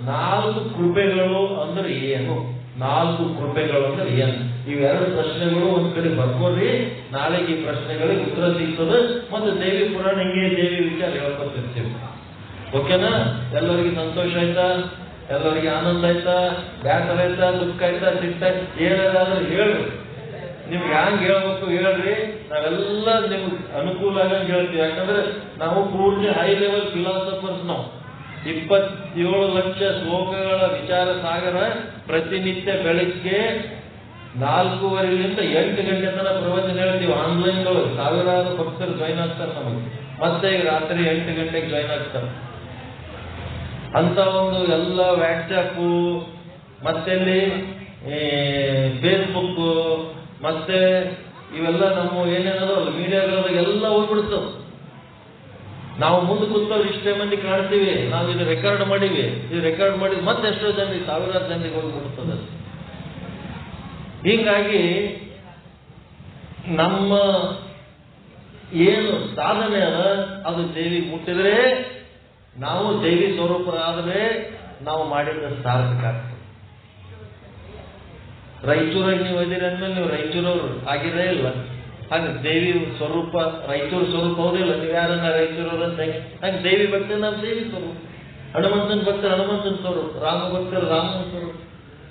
4 ಕೃಪೆಗಳು ಅಂದ್ರೆ ಏನು? 4 ಕೃಪೆಗಳು ಅಂದ್ರೆ ಏನು? ಇವೆರಡು ಪ್ರಶ್ನೆಗಳು ಒಂದ್ ಕಡೆ ಬರ್ಕೋರಿ. ನಾಳೆಗೆ ಈ ಪ್ರಶ್ನೆಗಳಿಗೆ ಉತ್ತರ ಸಿಗ್ತದೆ. ಮತ್ತು ದೇವಿ ಪುರಾಣ ಹಿಂಗೆ ದೇವಿ ವಿಚಾರ ಹೇಳ್ಕೊತಿರ್ತೀವಿ. ಓಕೆನಾ? ಎಲ್ಲರಿಗೆ ಸಂತೋಷ ಆಯ್ತಾ? ಎಲ್ಲರಿಗೆ ಆನಂದ ಆಯ್ತಾ? ಬ್ಯಾಸರ ಆಯ್ತಾ? ದುಃಖ ಆಯ್ತಾ? ಸಿಟ್ಟ ಏನಾದ್ರೂ ಹೇಳ್ರಿ. ನಿಮ್ಗೆ ಹ್ಯಾಂಗ್ ಹೇಳ್ಬೇಕು ಹೇಳ್ರಿ. ನಾವೆಲ್ಲ ನಿಮ್ಗೆ ಅನುಕೂಲ ಆಗಂಗ್ ಹೇಳ್ತೀವಿ. ಯಾಕಂದ್ರೆ ನಾವು ಪೂರ್ತಿ ಹೈ ಲೆವೆಲ್ ಫಿಲಾಸಫರ್ಸ್. ನಾವು 27 ಲಕ್ಷ ಶ್ಲೋಕಗಳ ವಿಚಾರ ಸಾಗರ ಪ್ರತಿನಿತ್ಯ ಬೆಳಿಗ್ಗೆ 4:15 ರಿಂದ 8 ಗಂಟೆ ತನಕ ಪ್ರವಚನ ಹೇಳ್ತೀವಿ. ಆನ್ಲೈನ್ಗಳು ಸಾವಿರಾರು ಭಕ್ತರು ಜಾಯ್ನ್ ಆಗ್ತಾರೆ ನಮಗೆ. ಮತ್ತೆ ಈಗ ರಾತ್ರಿ 8 ಗಂಟೆಗೆ ಜಾಯ್ನ್ ಆಗ್ತಾರೆ. ಅಂತ ಒಂದು ಎಲ್ಲ ವಾಟ್ಸಪ್, ಮತ್ತೆ ಫೇಸ್ಬುಕ್, ಮತ್ತೆ ಇವೆಲ್ಲ ನಮ್ಮ ಏನೇನದಲ್ಲ ಮೀಡಿಯಾಗಳಾಗ ಎಲ್ಲ ಹೋಗ್ಬಿಡ್ತವೆ. ನಾವು ಮುಂದೆ ಕೂತವ್ರು ಇಷ್ಟೇ ಮಂದಿ ಕಾಣ್ತೀವಿ. ನಾವು ಇದು ರೆಕಾರ್ಡ್ ಮಾಡಿವಿ. ಇದು ರೆಕಾರ್ಡ್ ಮಾಡಿ ಮತ್ತೆ ಎಷ್ಟೋ ಜನರಿಗೆ, ಸಾವಿರಾರು ಜನರಿಗೆ ಹೋಗ್ಬಿಡ್ತದೆ. ಹೀಗಾಗಿ ನಮ್ಮ ಏನು ಸಾಧನೆ ಅದ ಅದು ದೇವಿ ಮುಟ್ಟಿದ್ರೆ, ನಾವು ದೇವಿ ಸ್ವರೂಪರಾದರೆ ನಾವು ಮಾಡಿದ ಸಾರ್ಥಕ ಆಗ್ತದೆ. ರಾಯಚೂರಾಗಿ ನೀವು ಅದಿರಿ ಅಂದ್ಮೇಲೆ ನೀವು ರಾಯಚೂರವ್ರು ಆಗಿರೇ ಇಲ್ಲ. ಹಾಗೆ ದೇವಿ ಸ್ವರೂಪ ರಾಯಚೂರು ಸ್ವರೂಪ ಹೌದಿಲ್ಲ. ನೀವು ಯಾರನ್ನ ರಾಯಚೂರವ್ರು ಅಂತ ಹಂಗೆ ದೇವಿ ಭಕ್ತಿ ನಾವು ದೇವಿ ಸ್ವರೂಪ, ಹನುಮಂತನ ಭಕ್ತರು ಹನುಮಂತನ ಸ್ವರೂಪ, ರಾಮ ಭಕ್ತರು ರಾಮನ ಸ್ವರೂಪ.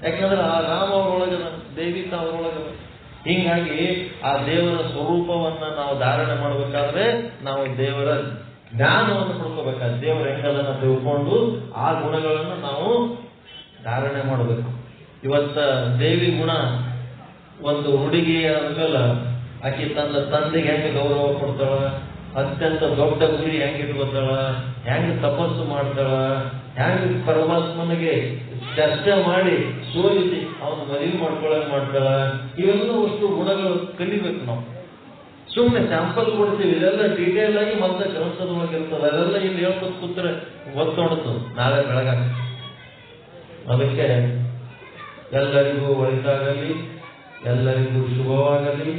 ಯಾಕಂದ್ರೆ ಆ ರಾಮ ಅವರೊಳಗದ, ದೇವಿ ಅವರೊಳಗದ. ಹೀಗಾಗಿ ಆ ದೇವರ ಸ್ವರೂಪವನ್ನ ನಾವು ಧಾರಣೆ ಮಾಡಬೇಕಾದ್ರೆ ನಾವು ದೇವರ ಜ್ಞಾನವನ್ನು ಪಡ್ಕೋಬೇಕಾದ್ರೆ, ದೇವರ ಹೆಂಗದನ್ನ ತಿಳ್ಕೊಂಡು ಆ ಗುಣಗಳನ್ನು ನಾವು ಧಾರಣೆ ಮಾಡಬೇಕು. ಇವತ್ತ ದೇವಿ ಗುಣ ಒಂದು ಹುಡುಗಿ ಅಂದ್ಮೇಲೆ ಆಕೆ ತನ್ನ ತಂದೆಗೆ ಹೆಂಗೆ ಗೌರವ ಕೊಡ್ತಾಳ, ಅತ್ಯಂತ ದೊಡ್ಡ ಗುರಿ ಹೆಂಗೆ ಇಟ್ಕೋತಾಳ, ಹೆಂಗೆ ತಪಸ್ಸು ಮಾಡ್ತಾಳ, ಹೆಂಗೆ ಪರಮಾತ್ಮನಿಗೆ ಚರ್ಚೆ ಮಾಡಿ ಸೋಲಿಸಿ ಅವನು ಮದುವೆ ಮಾಡ್ಕೊಳ್ಳೋಕೆ ಮಾಡ್ತಾಳ. ಇವೆಲ್ಲ ಅಷ್ಟು ಗುಣಗಳು ಕಲಿಬೇಕು ನಾವು. ಸುಮ್ಮನೆ ಸ್ಯಾಂಪಲ್ ಕೊಡ್ತೀವಿ, ಇದೆಲ್ಲ ಡೀಟೇಲ್ ಆಗಿ ಮತ್ತೆ ಗ್ರಂಥದೊಳಗಿರ್ತದೆ. ಅದೆಲ್ಲ ಇಲ್ಲಿ ಹೇಳ್ಕೊತ ಕೂತ್ರೆ ಗೊತ್ತೊಡ್ತು ನಾಳೆ ಬೆಳಗಾಗ. ಅದಕ್ಕೆ ಎಲ್ಲರಿಗೂ ಒಳಿತಾಗಲಿ, ಎಲ್ಲರಿಗೂ ಶುಭವಾಗಲಿ,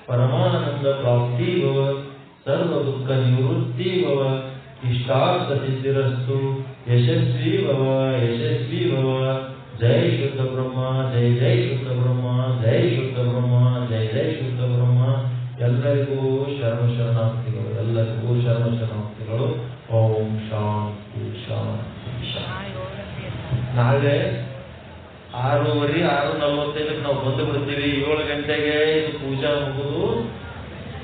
ಪರಮಾನಂದ ಪ್ರಾಪ್ತಿ ಭವ, ಸರ್ವ ದುಃಖ ನಿವೃತ್ತಿ ಭವ, ಇಷ್ಟಾರ್ಥ ಸಿದ್ಧಿರಸ್ತು, ಯಶಸ್ವಿ ಭವ, ಯಶಸ್ವಿ ಭವ. ಜೈ ಶುದ್ಧ ಬ್ರಹ್ಮ, ಜೈ ಜೈ ಶುದ್ಧ ಬ್ರಹ್ಮ, ಜೈ ಶುದ್ಧ ಬ್ರಹ್ಮ, ಜೈ ಜೈ ಶುದ್ಧ ಬ್ರಹ್ಮ. ಎಲ್ಲರಿಗೂ ಶರಣಾರ್ಥಿಗಳು, ಎಲ್ಲರಿಗೂ ಶರಣಾರ್ಥಿಗಳು. ಓಂ ಶಾಂತಿ ಶಾಂತಿ ಶಾಂತಿ. ನಾಳೆ 6:30, 6:45 ನಾವು ಬಂದು ಬಿಡ್ತೀವಿ. 7 ಗಂಟೆಗೆ ಇದು ಪೂಜಾ ಮುಗಿದು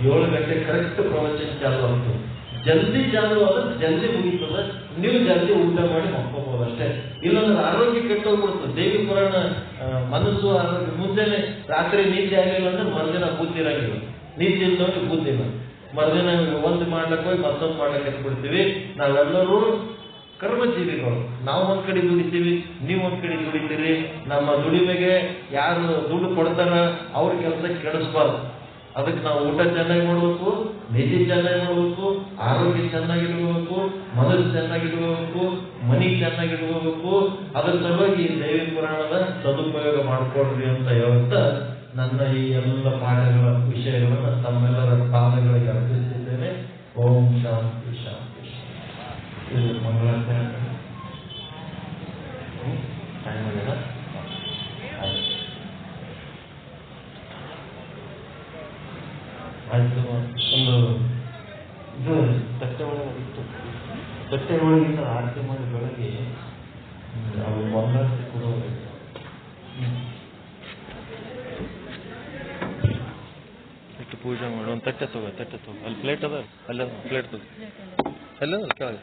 7 ಗಂಟೆ ಕರೆಕ್ಟ್ ಪ್ರವಚನ ಚಾಲು ಆಗ್ತದೆ. ಜಲ್ದಿ ಚಾಲು ಆದ್ರೆ ಜಲ್ದಿ ಮುಗಿತದೆ. ನೀವು ಜಲ್ದಿ ಊಟ ಮಾಡಿ ಮಕ್ಕೋಬಹುದು ಅಷ್ಟೇ. ಇಲ್ಲಂದ್ರೆ ಆರೋಗ್ಯ ಕೆಟ್ಟೋಗ್ಬಿಡ್ತದೆ. ದೇವಿ ಪುರಾಣ ಮನಸ್ಸು ಆರೋಗ್ಯ. ಮುಂಜಾನೆ ರಾತ್ರಿ ನೀತಿ ಆಗಿಲ್ಲ ಅಂದ್ರೆ ಮರುದಿನ ಬುದ್ಧಿ ಇರಂಗಿಲ್ಲ. ನೀತಿ ಇಲ್ಲದವ್ರಿಗೆ ಬುದ್ಧಿಲ್ಲ. ಮರುದಿನ ಒಂದು ಮಾಡ್ಲಿಕ್ಕೆ ಹೋಗಿ ಮತ್ತೊಂದು ಮಾಡ್ಲಿಕ್ಕೆ ಎತ್ಬಿಡ್ತೀವಿ. ನಾವೆಲ್ಲರೂ ಕರ್ಮಜೀವಿಗಳು. ನಾವು ಒಂದ್ ಕಡೆ ದುಡಿತೀವಿ, ನೀವು ಒಂದ್ ಕಡೆ ದುಡಿತೀರಿ. ನಮ್ಮ ದುಡಿಮೆಗೆ ಯಾರು ದುಡ್ಡು ಕೊಡ್ತಾರ ಅವ್ರ ಕೆಲಸ ಕೆಡಿಸ್ಬಾರ್ದು. ಅದಕ್ಕೆ ನಾವು ಊಟ ಚೆನ್ನಾಗಿ ಮಾಡ್ಬೇಕು, ನಿಧಿ ಚೆನ್ನಾಗಿ ಮಾಡ್ಬೇಕು, ಆರೋಗ್ಯ ಚೆನ್ನಾಗಿಟ್ಕೋಬೇಕು, ಮನಸ್ಸು ಚೆನ್ನಾಗಿಟ್ಕೋಬೇಕು, ಮನಿ ಚೆನ್ನಾಗಿಟ್ಕೋಬೇಕು. ಅದರ ಸಲುವಾಗಿ ದೇವಿ ಪುರಾಣದ ಸದುಪಯೋಗ ಮಾಡ್ಕೊಡ್ರಿ ಅಂತ ಹೇಳ್ತಾ ನನ್ನ ಈ ಎಲ್ಲ ಪಾಠಗಳ ವಿಷಯಗಳನ್ನು ತಮ್ಮೆಲ್ಲರ ಪಾದಗಳಿಗೆ ಅರ್ಪಿಸುತ್ತಿದ್ದೇನೆ. ಓಂ ಶಾಂತಿ ಶಾಂತಿ ಶಾಂತಿ. ಇದು ಮಂಗಳಾರತಿ ಟೈಮ್ ಆಗಿಲ್ಲ. ಆಯ್ತು. ಒಂದು ಇದು ತಟ್ಟೆ ಒಳಗಿತ್ತು. ತಟ್ಟೆ ಒಳಗಿಂದ ಆರತಿ ಮಾಡಿ ಬೆಳಗ್ಗೆ ಅವರು ಮಂಗಳಾರತಿ ಕೊಡೋರು. ಪೂಜೆ ಮಾಡಿ ಒಂದು ತಟ್ಟೆ ತಗೋ, ಅಲ್ಲಿ ಪ್ಲೇಟ್ ಅದ, ಅಲ್ಲ ಪ್ಲೇಟ್ ತಗೋ, ಅಲ್ಲ ಕೆಳಗೆ